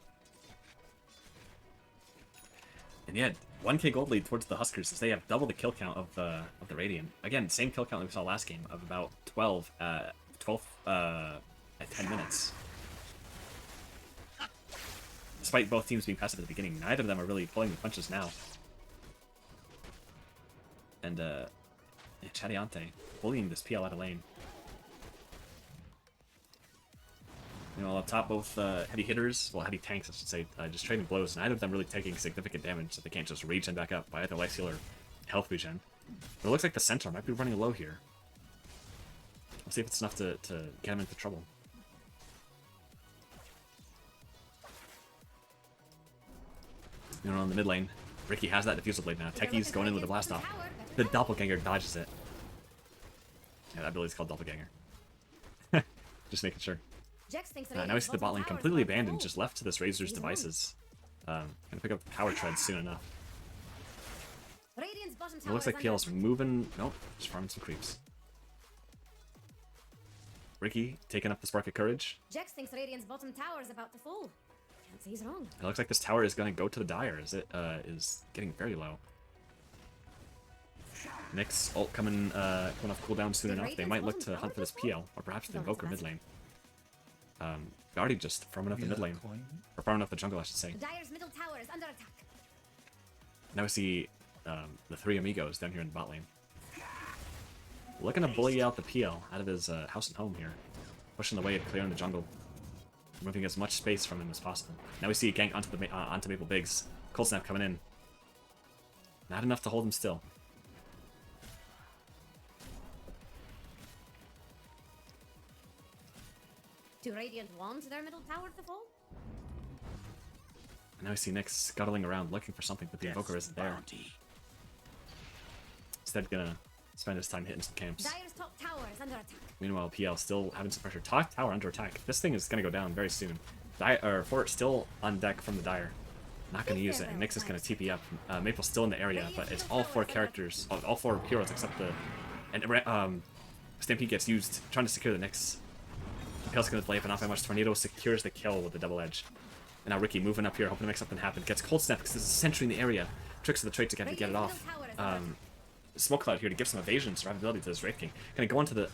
And yet, 1k gold lead towards the Huskers as they have double the kill count of the Radiant. Again, same kill count that we saw last game of about 12 at 10 minutes. Despite both teams being passive at the beginning, neither of them are really pulling the punches now. And yeah, Chattin bullying this PL out of lane. You know, up top, both heavy hitters, well, heavy tanks, I should say, just trading blows. Neither of them really taking significant damage, so they can't just regen back up by either life steal or health regen. But it looks like the centaur might be running low here. Let's see if it's enough to get him into trouble. You know, on the mid lane, Ricky has that diffusal blade now. Techie's going in with a blast off. The doppelganger dodges it. Yeah, that ability's called doppelganger. Just making sure. Now we see the bot lane completely abandoned, just left to this Razor's devices. Gonna pick up power treads soon enough. It looks like PL's moving. Nope, just farming some creeps. Ricky taking up the Spark of Courage. Jax thinks Radiant's bottom tower is about to fall. Can't say he's wrong. It looks like this tower is going to go to the Dire as it is getting very low. Nyx's ult coming off cooldown soon enough. They might look to hunt for this PL, or perhaps the Invoker mid lane. Guardy just farming up the mid lane. Or farming up the jungle, I should say. The Dire's middle tower is under attack. Now we see the three amigos down here in the bot lane. Looking to bully out the PL out of his house and home here. Pushing the way of clearing the jungle. Removing as much space from him as possible. Now we see a gank onto Maple Biggs. Cold Snap coming in. Not enough to hold him still. Do Radiant want their middle tower to fall? And now we see Nyx scuttling around looking for something, but the Invoker isn't there. Instead, gonna spend his time hitting some camps. Dire's top tower is under attack. Meanwhile, PL still having some pressure. Tower under attack. This thing is gonna go down very soon. Fort still on deck from the Dire. Not gonna use it, and Nyx is gonna TP up. Maple's still in the area, but it's all four characters, all four heroes except the. And Stampede gets used trying to secure the Nyx. PL's gonna delay, but not by much. Tornado secures the kill with the double edge. And now Ricky moving up here, hoping to make something happen. Gets Cold Snap because there's a sentry in the area. Tricks of the trait to get it off. Smoke Cloud here to give some evasion survivability to this Wraith King. Gonna go onto the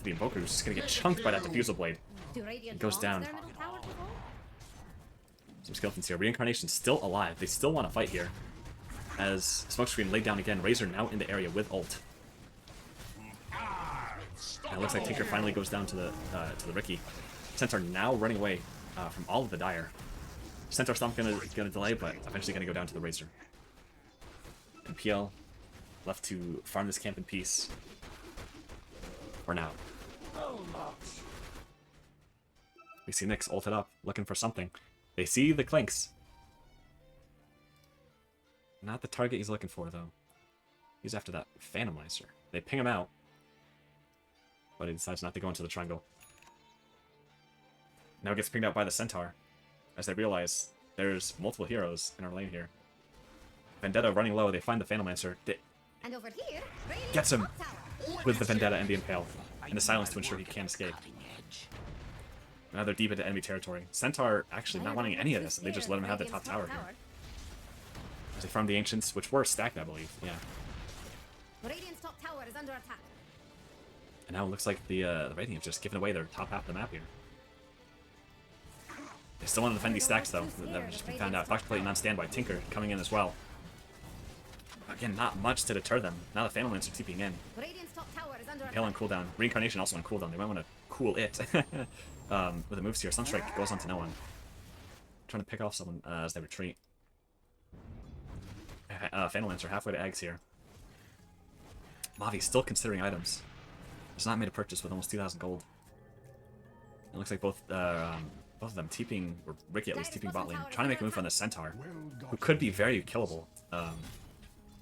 Invoker, who's just gonna get chunked by that diffusal blade. It goes down. Some skeletons here. Reincarnation's still alive. They still want to fight here. As Smokescreen laid down again. Razor now in the area with ult. And it looks like Tinker finally goes down to the Ricky. Centaur now running away from all of the Dire. Centaur Stomp gonna delay, but eventually gonna go down to the Razor. And PL left to farm this camp in peace. For now. We see Nyx ulted up, looking for something. They see the Clinks. Not the target he's looking for, though. He's after that Phantomizer. They ping him out. But he decides not to go into the triangle. Now he gets pinged out by the Centaur. As they realize there's multiple heroes in our lane here. Vendetta running low, they find the Phantomizer. And over here, Gets him with the Vendetta and the Impale. And the silence to ensure he can't escape. Now they're deep into enemy territory. Centaur actually not wanting any of this, and they just let him have the top tower here. As they farm the Ancients, which were stacked, I believe. Yeah. Radiant's top tower is under attack. And now it looks like the Radiant have just given away their top half of the map here. They still want to defend these stacks, though. That have just been found out. Doctor Plate on standby. Tinker coming in as well. Again, not much to deter them. Now the Phantom Lancer TPing in. Radiant's top tower is under Pale on cooldown. Reincarnation also on cooldown. They might want to cool it. With the moves here. Sunstrike goes on to no one. Trying to pick off someone as they retreat. Phantom Lancer halfway to eggs here. Mavi still considering items. Has not made a purchase with almost 2,000 gold. It looks like both of them TPing, or Ricky at least TPing bot lane, trying to make a move on the Centaur, who could be very killable.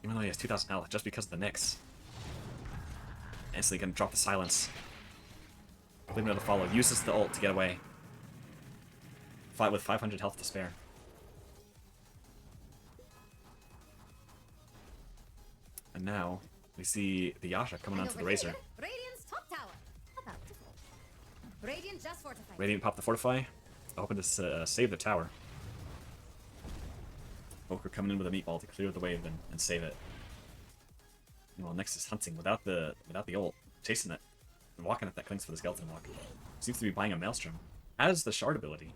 Even though he has 2,000 health, just because of the Nyx. Instantly gonna drop the silence. Leave him to follow. Uses the ult to get away. Fight with 500 health to spare. And now we see the Yasha coming onto the Razor. Radiant's top tower. About to fall. Radiant just fortified. Radiant pop the Fortify, hoping to save the tower. Invoker coming in with a meatball to clear the wave and save it. Well, next is hunting without the ult, chasing it, and walking at that clinks for the skeleton walk. Seems to be buying a maelstrom. Has the shard ability.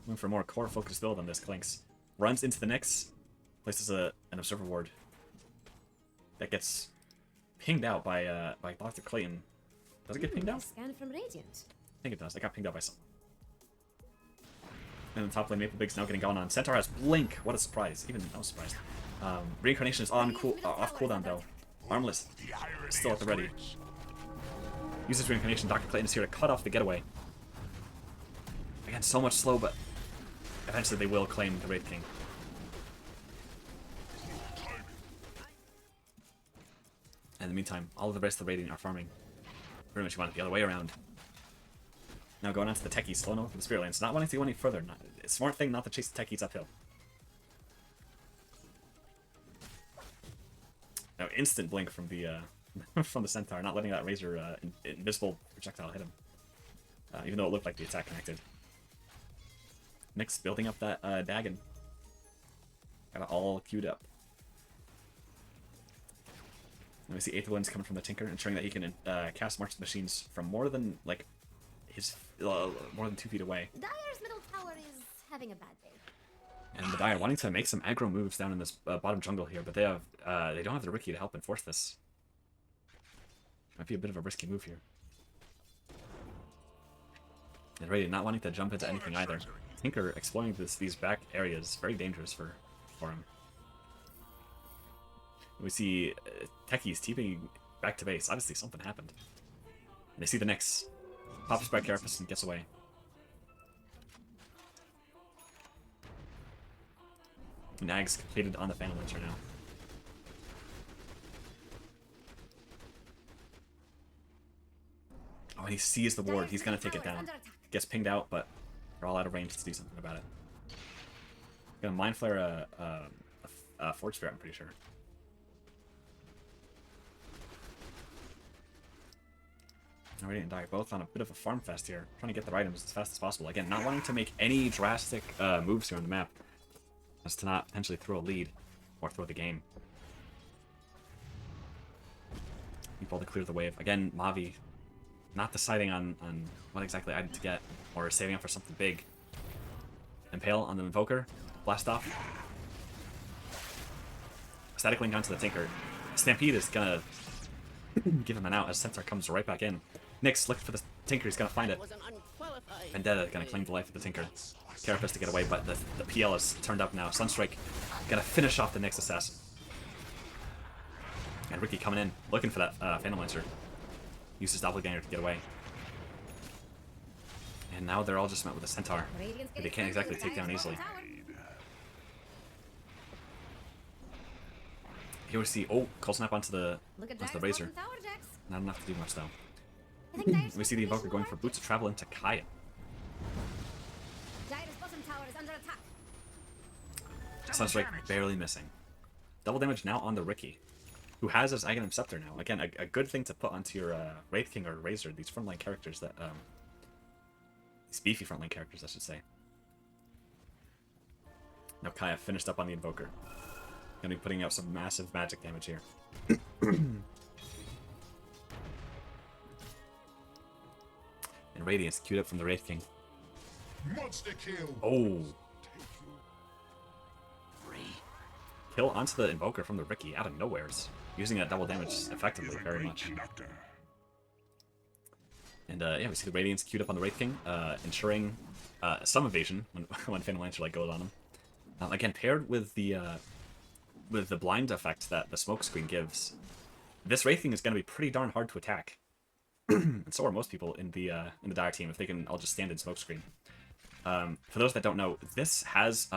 Looking for a more core focused build on this clinks. Runs into the Nyx, places an observer ward. That gets pinged out by Dr. Clayton. Does it get pinged out? Scan from Radiant. I think it does. It got pinged out by someone. And in the top lane, Maple Big's now getting gone on. Centaur has Blink. What a surprise. Even I was surprised. Reincarnation is off cooldown though. Armless. Still at the ready. Uses Reincarnation. Dr. Clayton is here to cut off the getaway. Again, so much slow, but eventually they will claim the Wraith King. And in the meantime, all of the rest of the Radiant are farming. Pretty much you want it the other way around. Now going on to the techies, slowing over for the Spirit Lands. Not wanting to go any further. Smart thing not to chase the techies uphill. Now instant blink from the from the Centaur, not letting that Razor invisible projectile hit him. Even though it looked like the attack connected. Nyx building up that Dagon. Got it all queued up. And we see Eighth Wind's coming from the Tinker, ensuring that he can cast March of the Machines from more than like his more than 2 feet away. Dyer's middle tower is having a bad day. And the Dire wanting to make some aggro moves down in this bottom jungle here, but they don't have the Riki to help enforce this. Might be a bit of a risky move here. And Radiant not wanting to jump into anything either. Tinker exploring these back areas, very dangerous for him. We see techies TPing back to base. Obviously something happened. And they see the Nyx. Pops by Carapace and gets away. Nag's completed on the Phantom Lancer now. Oh, and he sees the ward. He's gonna take it down. Gets pinged out, but they're all out of range to do something about it. Gonna Mind Flare a Forge Spirit, I'm pretty sure. Radiant and Dire both on a bit of a farm fest here, trying to get their items as fast as possible. Again, not wanting to make any drastic moves here on the map, as to not potentially throw a lead or throw the game. People to clear the wave. Again, Mavi not deciding on what exactly item to get, or saving up for something big. Impale on the Invoker, blast off. Static Link onto the Tinker. Stampede is gonna give him an out as Centaur comes right back in. Nyx looking for the Tinker, he's gonna find it. Vendetta gonna claim the life of the Tinker. Carapace to get away, but the PL is turned up now. Sunstrike gonna finish off the Nyx assassin. And Riki coming in, looking for that Phantom Lancer. Uses Doppelganger to get away. And now they're all just met with a Centaur, who they can't exactly take down easily. Here we see, Cold Snap onto the Razor. Not enough to do much though. We see the Invoker going for Boots of Travel into Kaya. Sunstrike barely missing. Double damage now on the Riki, who has his Aghanim Scepter now. Again, a good thing to put onto your Wraith King or Razor, these frontline characters that, these beefy frontline characters, I should say. Now Kaya finished up on the Invoker. Gonna be putting out some massive magic damage here. And Radiance queued up from the Wraith King. Monster kill. Oh! Kill onto the Invoker from the Riki out of nowheres. Using that double damage effectively very much. And yeah, we see the Radiance queued up on the Wraith King, ensuring some evasion when Phantom Lancer goes on him. Again, paired with the blind effect that the smoke screen gives, this Wraith King is going to be pretty darn hard to attack. And so are most people in the Dire team if they can all just stand in smoke screen. For those that don't know, this has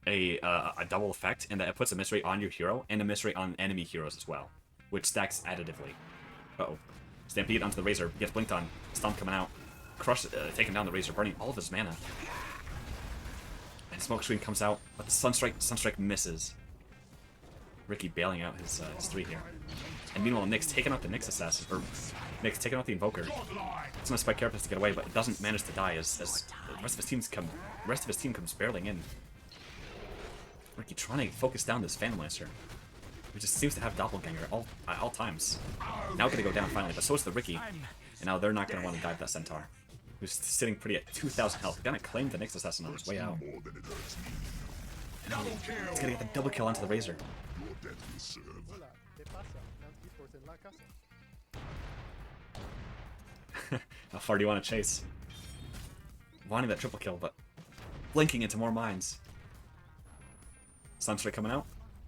a double effect in that it puts a miss rate on your hero and a miss rate on enemy heroes as well, which stacks additively. Uh-oh. Stampede onto the Razor, gets blinked on, Stomp coming out, Crush taking down the Razor, burning all of his mana. And Smoke Screen comes out, but the Sunstrike misses. Riki bailing out his 3 here. And meanwhile, Nyx taking out the Nyx assassin, or Nyx taking out the Invoker. It's gonna spike Carapace to get away, but it doesn't manage to die as the rest of his team comes barreling in. Riki trying to focus down this Phantom Lancer, who just seems to have Doppelganger at all times. Now gonna go down finally, but so is the Riki. And now they're not gonna want to dive that Centaur, who's sitting pretty at 2,000 health. Gonna claim the next assassin on his way out. He's gonna get the double kill onto the Razor. How far do you want to chase? Wanting that triple kill, but blinking into more mines. Sunstrike coming out.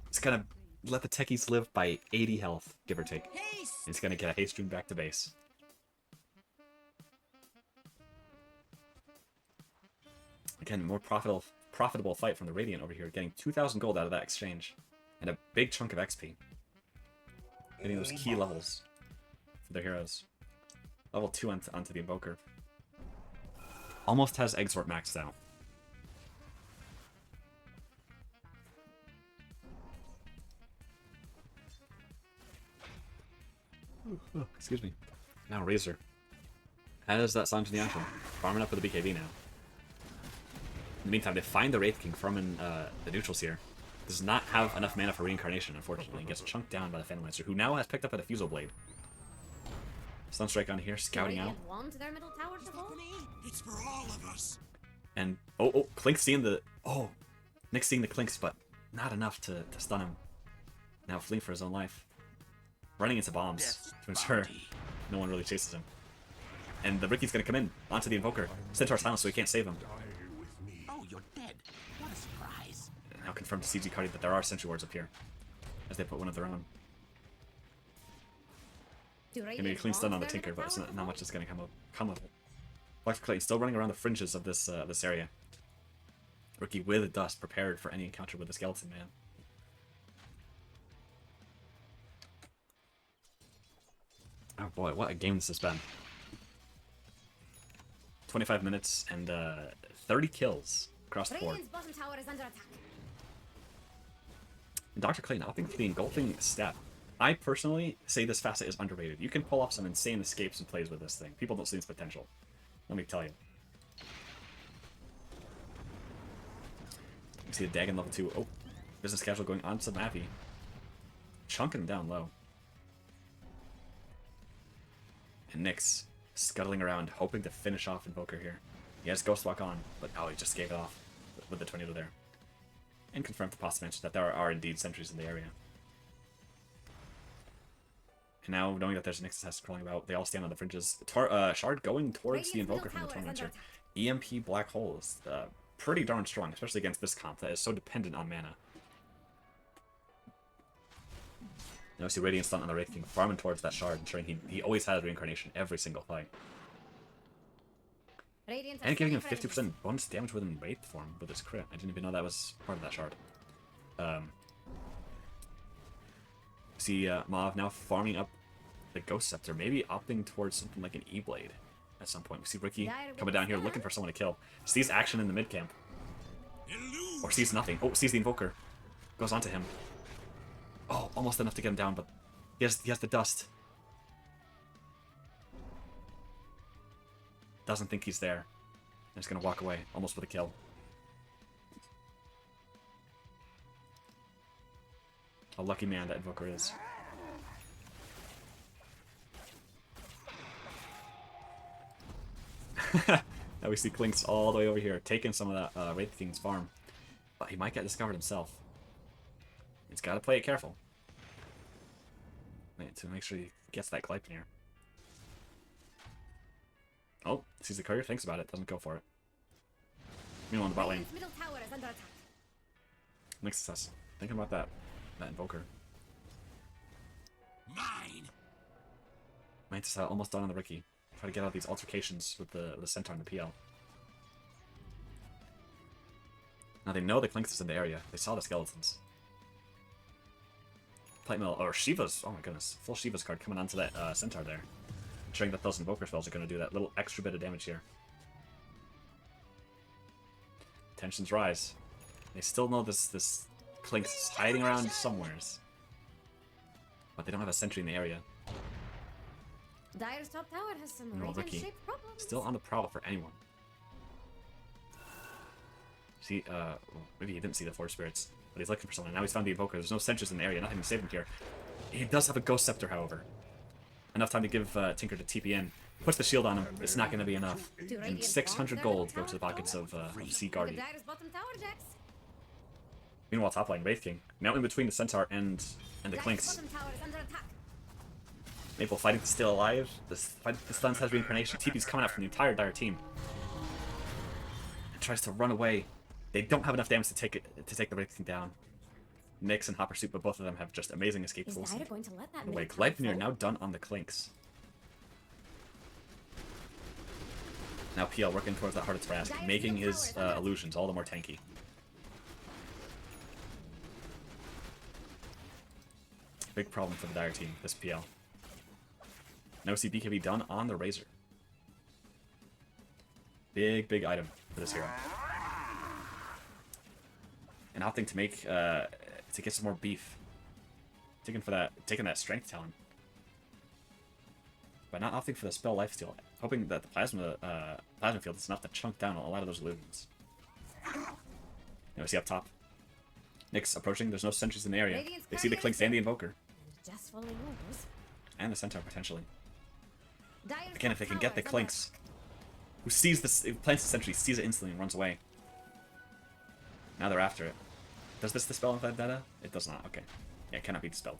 It's gonna let the techies live by 80 health, give or take. It's gonna get a haste rune back to base. Again, more profitable fight from the Radiant over here, getting 2,000 gold out of that exchange. And a big chunk of XP. Getting those key levels for their heroes. Level 2 onto the Invoker. Almost has Exort maxed out. Oh, excuse me. Now Razor. Has that Silence in the Anthem. Farming up with the BKB now. In the meantime, they find the Wraith King from the neutrals here. Does not have enough mana for reincarnation, unfortunately. He gets chunked down by the Phantom Lancer, who now has picked up a Diffusal Blade. Sunstrike on here, scouting out. It's for all of us. And Clink's seeing the Nick's seeing the Clinks, but not enough to stun him. Now fleeing for his own life. Running into bombs to ensure no one really chases him. And the Riki's gonna come in onto the Invoker. Centaur silence, so he can't save him. Oh, you're dead. What a surprise. And now confirmed to CG Cardi that there are Sentry Wards up here, as they put one of their own. Maybe a clean stun on the Tinker, but it's not much is gonna come of it. Black Clay still running around the fringes of this this area. Riki with dust, prepared for any encounter with the Skeleton Man. Oh boy, what a game this has been. 25 minutes and 30 kills across the board. And Dr. Clayton opting for the engulfing step. I personally say this facet is underrated. You can pull off some insane escapes and plays with this thing. People don't see its potential. Let me tell you. You see the Dagon level 2. Oh, business casual going on to Mappy. Chunking him down low. And Nyx scuttling around, hoping to finish off Invoker here. He has Ghostwalk on, but he just gave it off with the tornado there. And confirmed to Pasta Mansion that there are indeed sentries in the area. And now, knowing that there's an Nyx crawling about, they all stand on the fringes. Shard going towards the Invoker from the Tormentor. EMP Black Hole is pretty darn strong, especially against this comp that is so dependent on mana. Now we see Radiant Stun on the Wraith King, farming towards that Shard, ensuring he always has reincarnation every single fight. And giving him 50% bonus damage within Wraith form with his crit. I didn't even know that was part of that Shard. See Mav now farming up the Ghost Scepter, maybe opting towards something like an E-Blade at some point. We see Riki coming down here looking for someone to kill. Sees action in the mid-camp. Or sees nothing. Oh, sees the Invoker. Goes onto him. Oh, almost enough to get him down, but he has the dust. Doesn't think he's there. And he's gonna walk away, almost with a kill. A lucky man that Invoker is. Now we see Clinks all the way over here, taking some of that Wraith King's farm. But he might get discovered himself. He's got to play it careful. To make sure he gets that Gleipnir. Oh, sees the courier, thinks about it, doesn't go for it. Meanwhile, in the bot lane. Next success. Thinking about that Invoker. Mine. Mantis almost done on the Riki. Try to get out of these altercations with the Centaur and the PL. Now they know the Clinks is in the area. They saw the skeletons. Plate Mill, or Shiva's, oh my goodness, full Shiva's card coming onto that Centaur there. Ensuring that those Invoker spells are going to do that little extra bit of damage here. Tensions rise. They still know this Clinks is hiding around somewheres. But they don't have a sentry in the area. Dyer's top tower has some No, Riki shaped problems. still on the prowl for anyone. See, maybe he didn't see the Force Spirits. but he's looking for someone. Now he's found the Invoker. There's no sentries in the area. Nothing to save him here. He does have a Ghost Scepter, however. Enough time to give Tinker to TP in. Puts the shield on him. It's not going to be enough. And 600 gold go to the pockets of Sea Guardian. Dire's bottom tower, Jax. Meanwhile, top lane, Wraith King. Now in between the Centaur and the Dire's Clinks. bottom tower is under attack. Maple fighting to still alive. The stuns has reincarnation. TP's coming out from the entire Dire team. And tries to run away. They don't have enough damage to take the Wraith King down. Nyx and Hopper Soup, but both of them have just amazing escape Is tools. Dire going to let that Away. middle tower Glyphonir fall? now done on the Clinks. Now PL working towards that Heart of Trask, making his illusions all the more tanky. Big problem for the Dire team, this PL. Now see BKB done on the Razor. Big item for this hero. And opting to make to get some more beef. Taking that strength talent. But not opting for the spell lifesteal. Hoping that the plasma field is enough to chunk down a lot of those illusions. Now see up top. Nyx approaching, there's no sentries in the area. They see the Clinks and the Invoker. Just following orders. And the Centaur potentially. Dire's Again, if they top can get tower the is under Clinks, who sees this, plants the sentry, sees it instantly and runs away. Now they're after it. Does this dispel Vendetta? It does not. Okay. Yeah, it cannot be dispelled.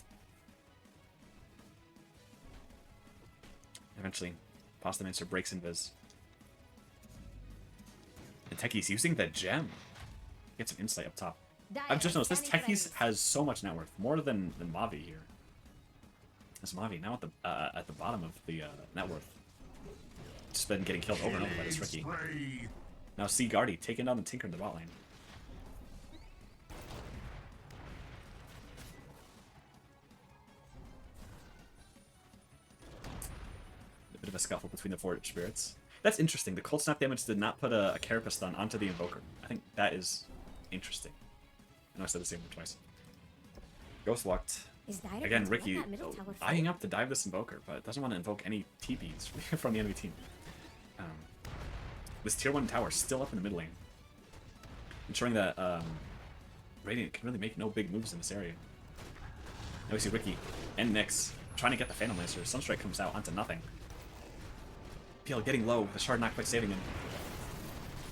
Eventually, Pasta Minister breaks Invis. And Techie's using the gem. Get some insight up top. Dire I've just noticed this scanning Techie's lanes. has so much net worth, more than Mavi here. This Mavi now at the bottom of the net worth. Just been getting killed over and over by this Ricky. Now Sea Guardy taking down the Tinker in the bot lane. A bit of a scuffle between the Forge Spirits. That's interesting. The Cold Snap damage did not put a Carapace stun onto the Invoker. I think that is interesting. I know I said the same word twice. Ghost walked. Is Dire Again, going to let Ricky that middle tower fall? eyeing up to dive this Invoker, but doesn't want to invoke any TPs from the enemy team. This tier 1 tower still up in the mid lane. Ensuring that Radiant can really make no big moves in this area. Now we see Ricky and Nyx trying to get the Phantom Lancer. Sunstrike comes out onto nothing. PL getting low, the Shard not quite saving him.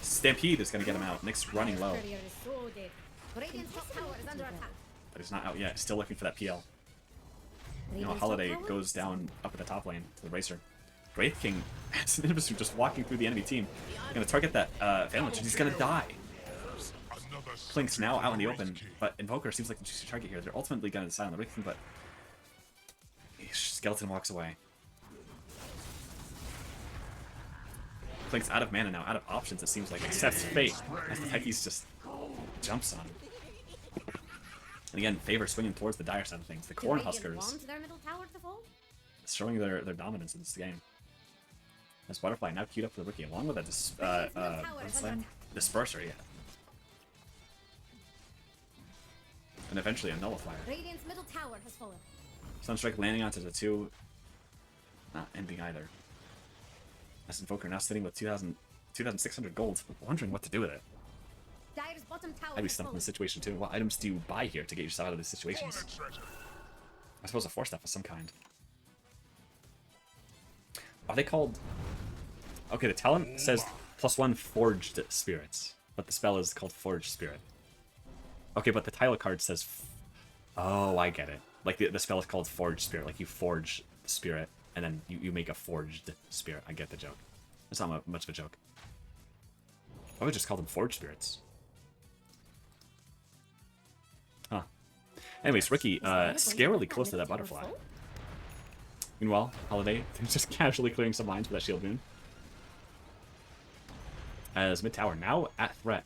Stampede is going to get him out. Nyx running low, Courier is so dead. Radiant's top tower is under attack. but he's not out yet. Still looking for that PL. You know, Radiant's Holiday top tower goes is down up at the top lane to the Racer. Wraith King has an Invis just walking through the enemy team. Going to target that Phantom Lancer. He's going to die. Clink's now out in the open, but Invoker seems like the juicy target here. They're ultimately going to decide on the Wraith King, but Skeleton walks away. Clink's out of mana now, out of options, it seems like, except Fate, as the Techies just jumps on him. And again, Favor swinging towards the Dire side of things. The Do Radiant Cornhuskers want their middle tower to fall? showing their dominance in this game. As Butterfly now queued up for the Rookie, along with that Disperser, yeah. And eventually a Nullifier. Radiant's middle tower has fallen. Sunstrike landing onto the 2. Not ending either. As Invoker now sitting with 2,600 gold, wondering what to do with it. Dire's bottom tower I'd be has stumped in fallen. this situation too. What items do you buy here to get yourself out of these situations? I suppose a 4-step of some kind. Are they called... Okay, the talent says +1 Forged Spirits, but the spell is called Forged Spirit. Okay, but the title card says... Oh, I get it. Like, the spell is called Forged Spirit. Like, you forge the spirit, and then you make a Forged Spirit. I get the joke. It's not much of a joke. I would just call them Forged Spirits. Huh. Anyways, Ricky, scarily close to that Butterfly. Meanwhile, Holiday just casually clearing some lines with that shield moon. As mid tower now at threat.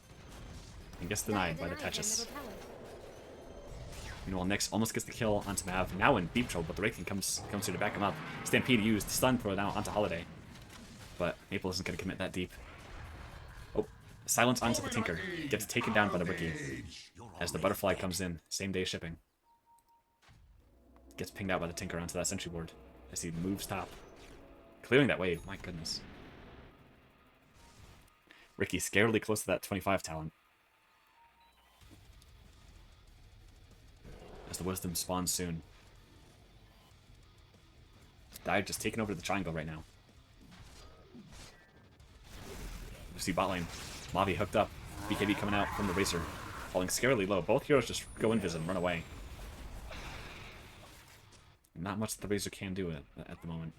And gets denied by the Tetris. Meanwhile, Nyx almost gets the kill onto Mav. Now in deep trouble, but the Wraith King comes here to back him up. Stampede used, stun throw now onto Holiday. But Maple isn't going to commit that deep. Oh, silence onto the Tinker. Gets taken down by the Rookie. As the Butterfly comes in, same day shipping. Gets pinged out by the Tinker onto that sentry board. As he moves top. Clearing that wave, my goodness. Ricky scarily close to that 25 talent. as the Wisdom spawns soon. Dire just taking over the triangle right now. You see bot lane. Mavi hooked up. BKB coming out from the Razor. Falling scarily low. Both heroes just go invis and run away. Not much that the Razor can do at the moment.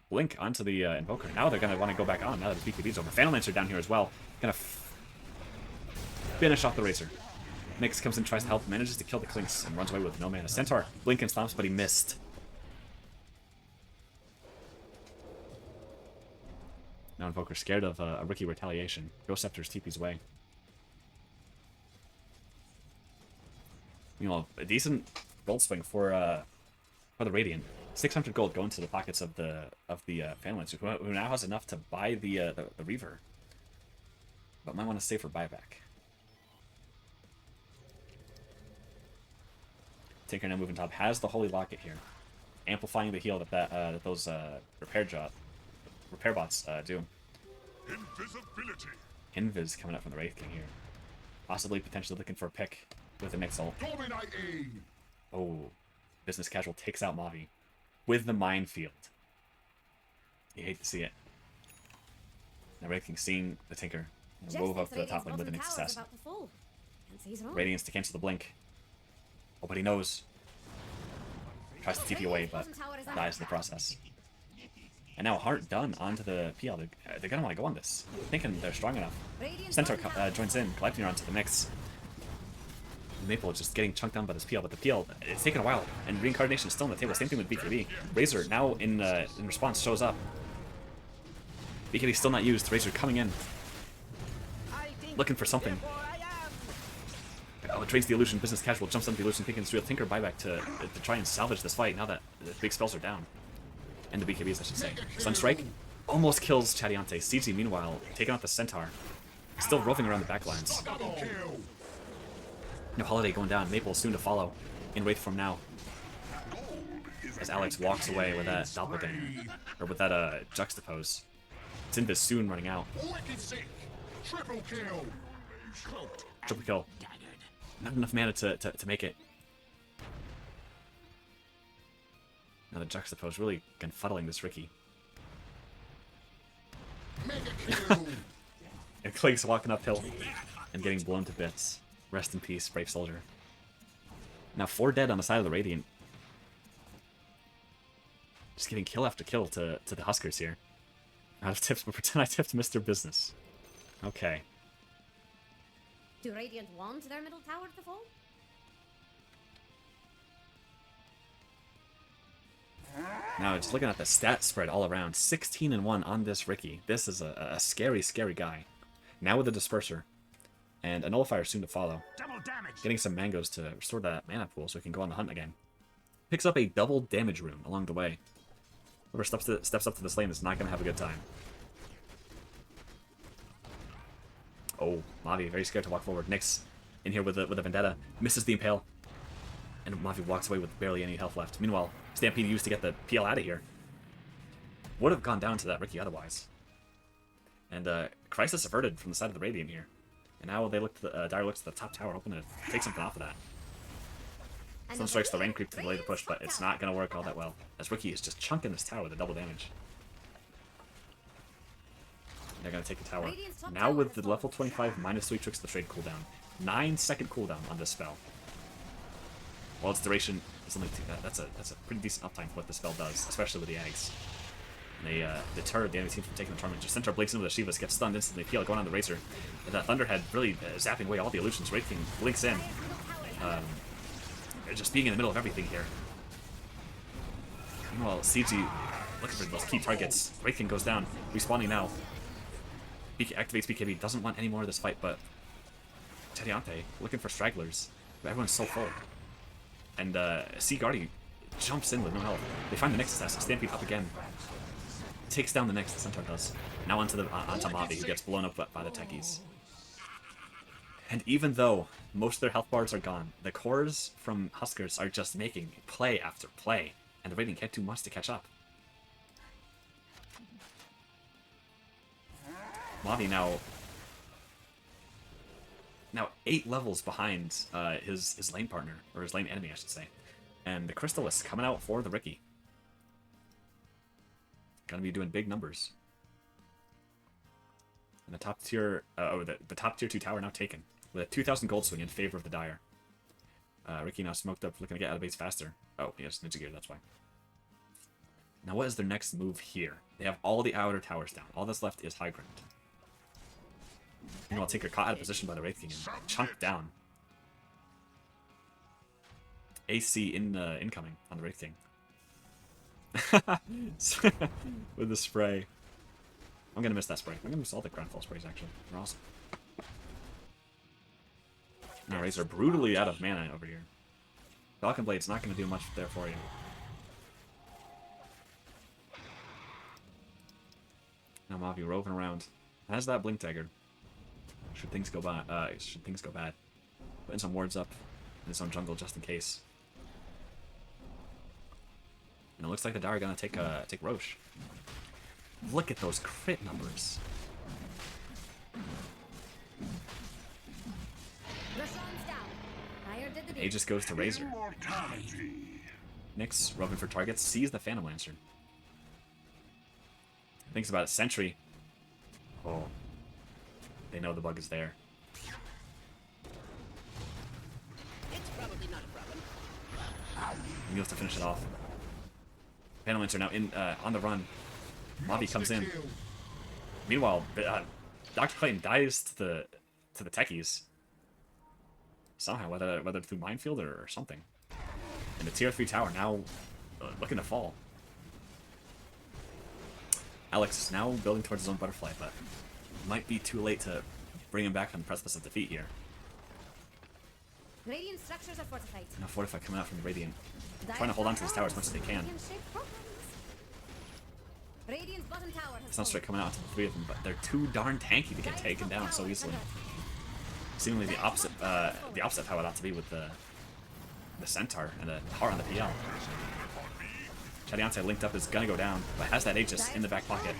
Blink onto the Invoker. Now they're going to want to go back on now that the BKB's over. Phantom Lancer down here as well. Gonna finish off the Razor. Nyx comes in, tries to help, manages to kill the Clinks, and runs away with no mana. Centaur, blink and stomps, but he missed. Now Invoker scared of a Rookie retaliation. Ghost Scepter's TP's way. You know, a decent gold swing for the Radiant. 600 gold going to the pockets of the Phantom Lancer, who now has enough to buy the Reaver, but might want to save for buyback. Tinker now moving top, has the Holy Locket here, amplifying the heal that those repair bots do. Invisibility. Invis coming up from the Wraith King here, possibly potentially looking for a pick with an Ixal. Dominating. Oh, Business Casual takes out Mavi with the minefield. You hate to see it. Now Wraith King seeing the Tinker and wove up the top lane with an success. Radiance to cancel the blink. Oh, but he knows. Tries to TP away, but dies in the process. And now Heart done onto the PL. They're going to want to go on this. Thinking they're strong enough. Centaur joins in, collecting her onto the mix. Maple just getting chunked down by this PL, but the PL, it's taken a while. And Reincarnation is still on the table. Same thing with BKB. Razor now in response shows up. BKB still not used. Razor coming in. Looking for something. Oh, it drains the illusion. Business Casual jumps on the illusion, thinking it's real. Tinker buyback to try and salvage this fight now that the big spells are down. And the BKBs, I should say. Sunstrike almost kills Chattin. CG, meanwhile, taking out the Centaur. Still roving around the backlines. No Holiday going down. Maple soon to follow. In Wraith form now. As Alex walks away with that doppelganger. Or with that juxtapose. Sinvis soon running out. Triple kill. Triple kill. Not enough mana to make it. Now the juxtapose really confuddling this Ricky. And Clink's walking uphill and getting blown to bits. Rest in peace, brave soldier. Now 4 dead on the side of the Radiant. Just giving kill after kill to the Huskers here. Out of tips, but pretend I tipped Mr. Business. Okay. Do Radiant want their middle tower to fall? Now, just looking at the stat spread all around, 16-1 on this Ricky. This is a scary, scary guy. Now with the Disperser. And a Nullifier soon to follow. Getting some mangoes to restore that mana pool so he can go on the hunt again. Picks up a double damage rune along the way. Whoever steps up to this lane is not going to have a good time. Oh, Mavi, very scared to walk forward. Nyx in here with a Vendetta. Misses the Impale. And Mavi walks away with barely any health left. Meanwhile, Stampede used to get the PL out of here. Would have gone down to that Ricky otherwise. And Crisis averted from the side of the Radiant here. And now they look to the Dire looks to the top tower, hoping to take something off of that. Sun strikes the Rain Creep to delay the push, but it's not going to work all that well. As Ricky is just chunking this tower with a double damage. They're going to take the tower. Now with the level 25 -3 tricks the trade cooldown. 9-second cooldown on this spell. While its duration is only 2, that's a pretty decent uptime for what this spell does, especially with the Ags. And they deter the enemy team from taking the tournament. Just Centaur blinks into the Shivas, gets stunned instantly. PL going on the Razor. And that Thunderhead really zapping away all the illusions. Wraith King blinks in. Just being in the middle of everything here. Meanwhile, CG looking for those key targets. Wraith King goes down. Respawning now. Activates BKB. Doesn't want any more of this fight, but Chattin looking for stragglers. But everyone's so full. And Seaguardy jumps in with no health. They find the Nexus S. Stampede up again. Takes down the Nyx, the Centaur does. Now onto Mavi, who gets blown up by the techies. And even though most of their health bars are gone, the cores from Huskers are just making play after play, and the Radiant can't do much to catch up. Mavi now now 8 levels behind his lane partner, or his lane enemy, I should say. And the Crystal is coming out for the Ricky. Gonna be doing big numbers. And the top tier, the top tier 2 tower now taken with a 2,000 gold swing in favor of the Dire. Ricky now smoked up, looking to get out of base faster. Oh, he has Ninja Gear, that's why. Now what is their next move here? They have all the outer towers down. All that's left is high ground. Meanwhile, Tinker caught out of position by the Wraith King and chunked down. AC incoming on the Wraith King. With the spray. I'm gonna miss that spray. I'm gonna miss all the ground fall sprays, actually. They're awesome. Now, Rays are brutally out of mana over here. Falcon Blade's not gonna do much there for you. Now Mavi roving around. Has that Blink Dagger. Should things go bad. Putting some wards up in his own jungle just in case. And it looks like the Dire are gonna take Roche. Look at those crit numbers. Aegis goes to Razor. Nyx, roving for targets, sees the Phantom Lancer. Thinks about it. Sentry. Oh. They know the bug is there. It's probably not a problem. He has to finish it off. Phantom Lancer now in on the run. Mavi comes in. Meanwhile, Dr. Clayton dies to the techies. Somehow, whether through minefield or something. And the tier 3 tower now looking to fall. Alex is now building towards his own butterfly, but might be too late to bring him back on the precipice of defeat here. Radiant structures are fortified. Now Fortify coming out from the Radiant. Trying to hold on to this tower as much as they can. Radiant's bottom tower has Sunstrike coming out to the 3 of them, but they're too darn tanky to get taken down so easily. Seemingly the opposite of how it ought to be with the Centaur and the Heart on the PL. Chattin linked up is gonna go down, but has that Aegis in the back pocket.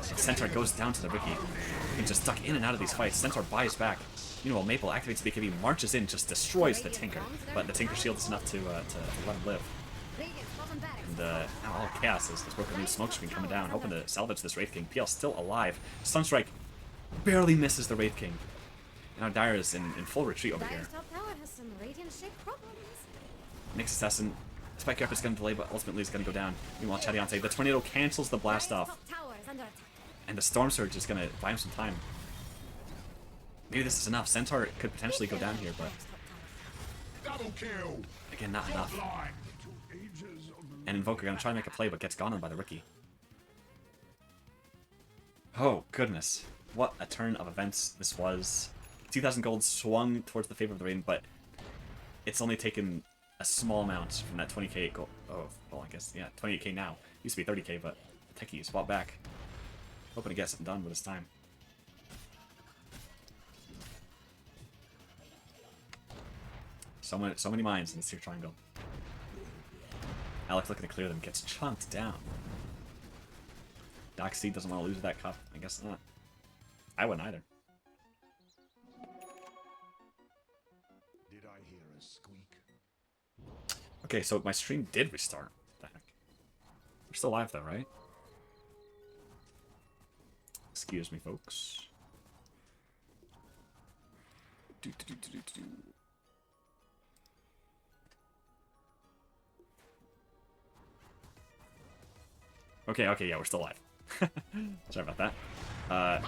The Centaur goes down to the Ricky. He's just stuck in and out of these fights. Centaur buys back. Meanwhile, Maple activates BKB, marches in, just destroys the Tinker. But the Tinker shield is enough to let him live. And now all chaos is this broken loose smoke screen coming down, hoping to salvage this Wraith King. PL still alive. Sunstrike barely misses the Wraith King. Now Dire is in full retreat over here. Nyx Assassin, Spike Carapace is going to delay, but ultimately is going to go down. Meanwhile, Chattin, the Tornado cancels the blast off. And the Storm Surge is going to buy him some time. Maybe this is enough. Centaur could potentially go down here, but again, not enough. And Invoker going to try to make a play, but gets gone on by the Rookie. Oh, goodness. What a turn of events this was. 2,000 gold swung towards the favor of the Raiden, but it's only taken a small amount from that 20k gold. Oh, well, I guess, yeah, 28k now. Used to be 30k, but Techie bought back. Hoping to get something done with his time. So many mines in this tier triangle. Alex looking to clear them, gets chunked down. Doxy doesn't want to lose that cup. I guess not. I wouldn't either. Did I hear a squeak? Okay, so my stream did restart. What the heck? We're still live though, right? Excuse me, folks. Okay, yeah, we're still live. Sorry about that.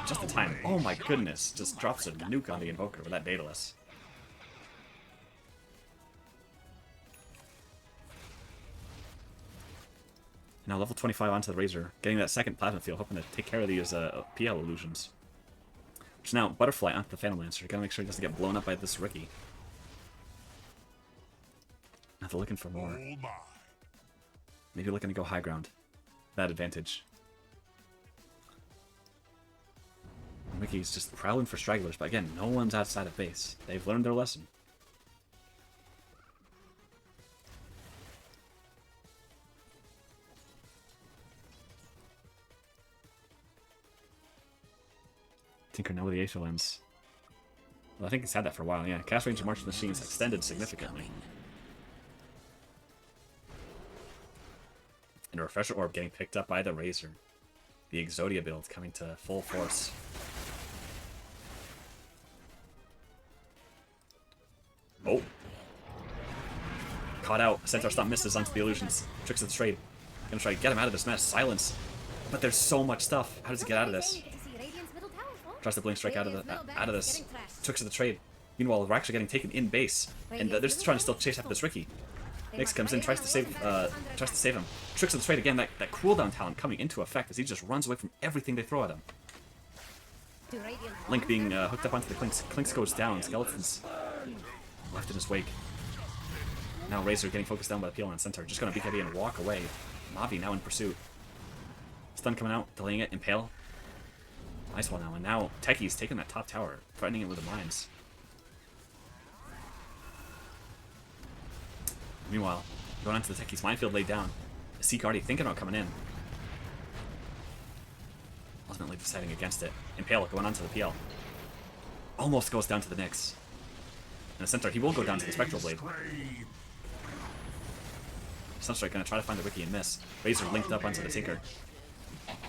Just the time. Oh my goodness, just drops a nuke on the Invoker with that Daedalus. Now level 25 onto the Razor, getting that second Plasma Field, hoping to take care of these PL illusions. Which now, Butterfly onto the Phantom Lancer, gotta make sure he doesn't get blown up by this Rookie. Now they're looking for more. Maybe looking to go high ground. That advantage. Mickey's just prowling for stragglers, but again, no one's outside of base. They've learned their lesson. Tinker now with the Aether Lens. Well, I think it's had that for a while, yeah. Cast range of Marching Machines extended significantly. And a Refresher Orb getting picked up by the Razor. The Exodia build coming to full force. Oh. Caught out. Centaur Stomp misses onto the illusions. Tricks of the Trade. Gonna try to get him out of this mess. Silence. But there's so much stuff. How does he get out of this? Tries to blink strike out of this. Tricks of the Trade. Meanwhile, we're actually getting taken in base. And they're just trying to still chase after this Ricky. Nyx comes in, tries to save him. Tricks of the Trade again, that cooldown talent coming into effect as he just runs away from everything they throw at him. Link being hooked up onto the Clinks. Clinks goes down. Skeletons left in his wake. Now Razor getting focused down by the Peel on Centaur. Just gonna BKB and walk away. Mavi now in pursuit. Stun coming out, delaying it, Impale. Nice one now, and now Techie's taking that top tower, threatening it with the mines. Meanwhile, going onto the Techie's minefield laid down. Seek already thinking about coming in. Ultimately deciding against it. Impale going onto the PL. Almost goes down to the Nyx. And the Centaur, he will go down to the Spectral Blade. Sunstrike gonna try to find the Wiki and miss. Razor linked up onto the Tinker.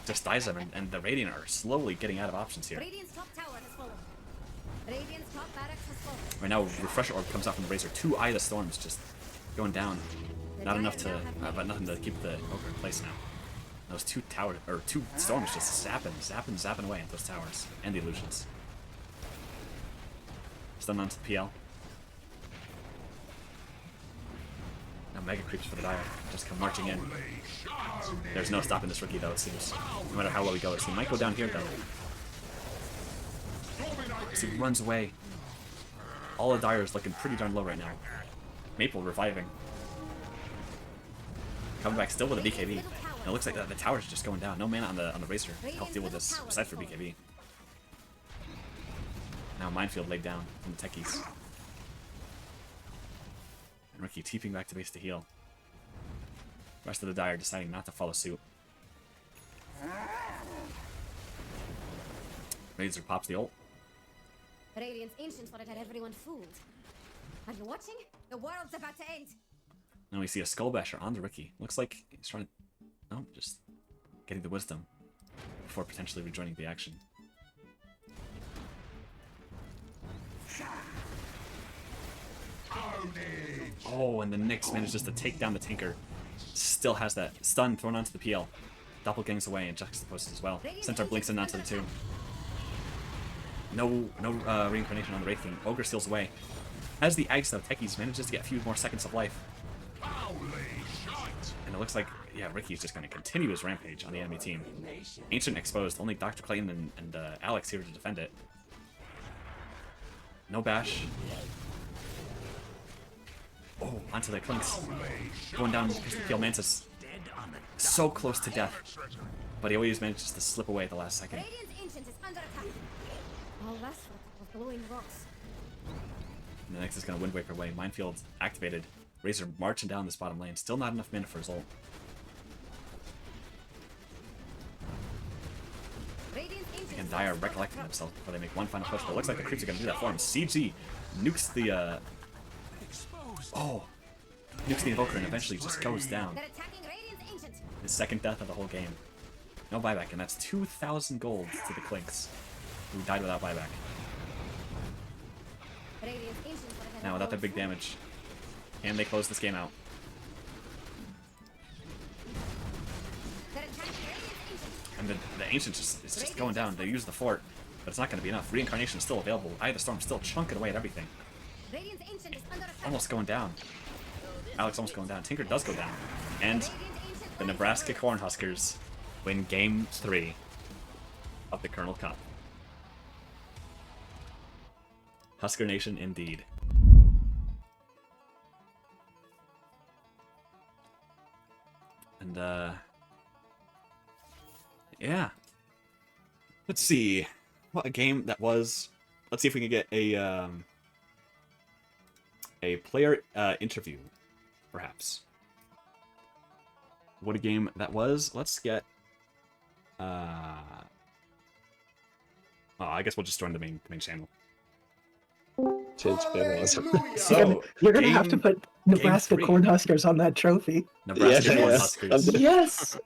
Just dies him, and the Radiant are slowly getting out of options here. Radiant's top tower has fallen. Radiant's top barracks has fallen. Right now, Refresher Orb comes out from the Razor. 2 Eye of the Storms just going down. Not enough to, but nothing to keep the Ogre in place now. Those 2 storms just zapping away at those towers and the illusions. Stun onto the PL. Now Mega Creeps for the Dire just come marching in. There's no stopping this Rookie though, it seems. No matter how low we go, he might go down here though. As he runs away. All the Dire is looking pretty darn low right now. Maple reviving. Coming back still with a BKB. And it looks like the tower's just going down. No mana on the Razor to help deal with this, aside for BKB. Now Minefield laid down from the Techies. And Ricky TPing back to base to heal. Rest of the Dire deciding not to follow suit. Razor pops the ult. Radiant's ancients wanted to have everyone fooled. Are you watching? The world's about to end. Now we see a Skull Basher on the Ricky. Looks like he's trying to... No, just getting the wisdom before potentially rejoining the action. Oh, and the Nyx manages to take down the Tinker. Still has that stun thrown onto the PL. Doppelgangs away and juxtaposed as well. Centaur blinks in onto the 2. No reincarnation on the Wraith King. Ogre steals away. As the Ags though, Techies manages to get a few more seconds of life. And it looks like, yeah, Ricky's just going to continue his rampage on the enemy team. Ancient exposed, only Dr. Clayton and Alex here to defend it. No bash. Oh, onto the Clinks. Going down because the Kill Mantis. So close to death. But he always manages to slip away at the last second. Radiant's ancient is under attack. All this for a couple of glowing rocks. And the next is going to Wind Waker away. Minefield activated. Razor marching down this bottom lane. Still not enough mana for his ult. And Dire recollecting themselves before they make one final push. But it looks like the creeps are going to do that for him. CG nukes the... Oh! Nukes the Invoker and eventually just goes down. They're attacking Radiant's ancient. His second death of the whole game. No buyback, and that's 2,000 gold to the Clinks, who died without buyback. Radiant's ancient wanted to have Now, without that big everyone damage, and they close this game out. fooled. They're attacking Radiant's ancient. And the Ancient is just going down. They use the fort, but it's not going to be enough. Reincarnation is still available. Eye of the Storm still chunking away at everything. Radiant's ancient is under attack. Almost going down. Alex almost going down. Tinker does go down. And the Nebraska Cornhuskers win Game 3 of the Kernel Kup. Husker Nation indeed. And, yeah. Let's see. What a game that was. Let's see if we can get a player interview, perhaps. What a game that was. Let's get Oh, I guess we'll just join the main channel. It's been one. So You're gonna have to game- put Nebraska three. Cornhuskers on that trophy. Nebraska Yeah, Cornhuskers. Yes.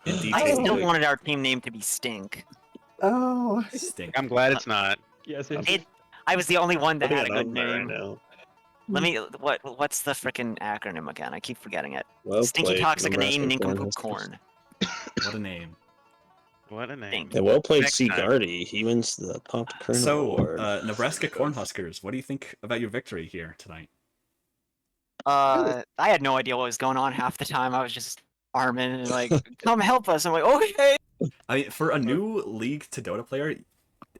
Indeed, I tasty. still wanted our team name to be Stink. Oh. Stink. I'm glad it's not. Yes, I was the only one that Putting had a it good on there name. right now. Let me. What's the frickin' acronym again? I keep forgetting it. Well Stinky played, Toxic and Nebraska Aim Nincompoop Cornhuskers. Corn. What a name. What a name. Stink. And well played, Next C. time. Gardy. He wins the Pop Kernel So, Award. Nebraska Cornhuskers, what do you think about your victory here tonight? I had no idea what was going on half the time. I was just arming and like, come help us. I'm like, okay. I mean, for a new League to Dota player,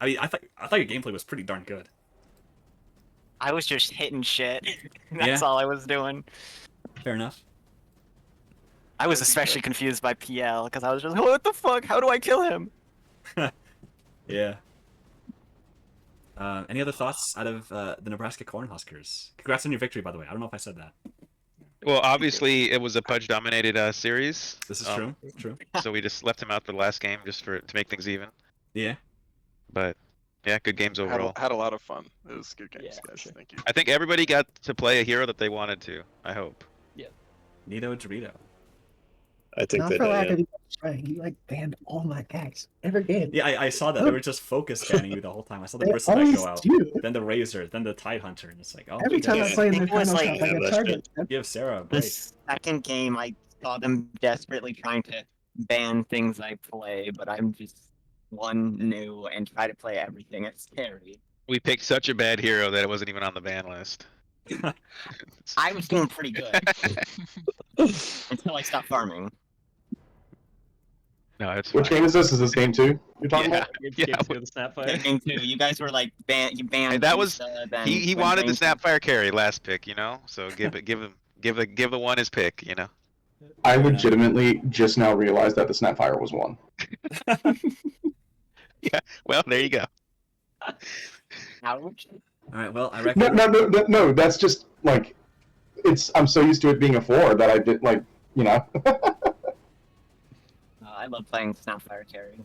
I mean, I thought your gameplay was pretty darn good. I was just hitting shit. That's Yeah. all I was doing. Fair enough. I was especially confused by PL because I was just, what the fuck? How do I kill him? Yeah. Any other thoughts out of the Nebraska Cornhuskers? Congrats on your victory, by the way. I don't know if I said that. Well, obviously it was a Pudge-dominated series. This is true. True. So we just left him out the last game just to make things even. Yeah. But yeah, good games overall. Had a lot of fun. It was good games, Yeah, for guys. sure. Thank you. I think everybody got to play a hero that they wanted to. I hope. Nito Dorito. I think Not they for lack did. of trying. You like banned all my attacks every game. Yeah, I saw that. They were just focus scanning you the whole time. I saw the They Bristleback always go out. do. Then the Razor, then the Tide Hunter, and it's like, oh, Every you time I guys play in I the think it was final like- shop, I Yeah, get that's targeted. give Sarah a The break. second game, I saw them desperately trying to ban things I play, but I'm just one new and try to play everything. It's scary. We picked such a bad hero that it wasn't even on the ban list. I was doing pretty good until I stopped farming. No, it's Which fine. game is this? Is this game 2 you're talking Yeah. about? Yeah, Game 2 of the Snapfire. Game two, you guys were like you banned. And that was- Pizza, then He when wanted the Rain- Snapfire carry last pick, you know. So give the one his pick, you know. I legitimately just now realized that the Snapfire was 1. Well, there you go. Ouch. All right, well, I reckon. No, that's just like I'm so used to it being a 4 that I did I love playing Snapfire carry.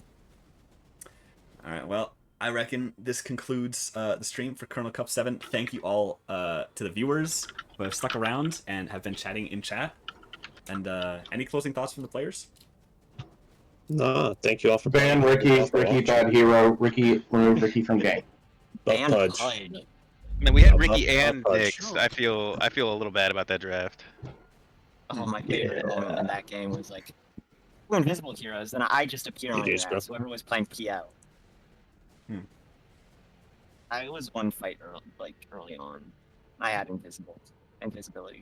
All right, well, I reckon this concludes the stream for Kernel Kup 7. Thank you all to the viewers who have stuck around and have been chatting in chat. And any closing thoughts from the players? No, thank you all for ban playing. Ricky, Ricky bad hero, Ricky remove Ricky from game. Butt Ban Pudge. Pudge. I mean, we had I'll- Ricky I'll and Pudge. Nix. I feel a little bad about that draft. Oh, my favorite Yeah. moment in that game was like, we're invisible heroes, and I just appear on GG's, your bro. ass. Whoever was playing PL. Hmm. I was one fight early on. I had invisibility.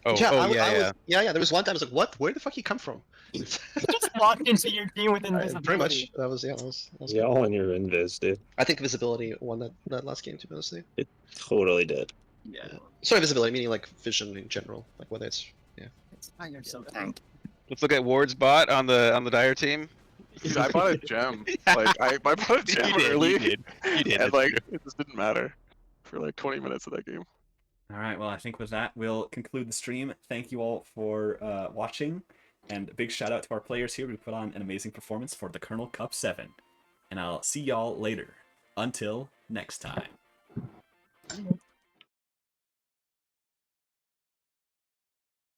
Oh, yeah. Yeah. There was one time I was like, what? Where the fuck he come from? He just walked into your team with invisibility. Pretty much. That was That was Yeah, all in your invis, dude. I think visibility won that last game, to be honest with you. Totally did. Yeah. Sorry, visibility meaning like vision in general, like whether it's It's why you're so tanked. Let's look at Ward's bot on the Dire team. I bought a gem. Like I bought a gem early, You did. and like it just didn't matter for like 20 minutes of that game. All right, well, I think with that, we'll conclude the stream. Thank you all for watching. And a big shout out to our players here who put on an amazing performance for the Kernel Kup 7. And I'll see y'all later. Until next time.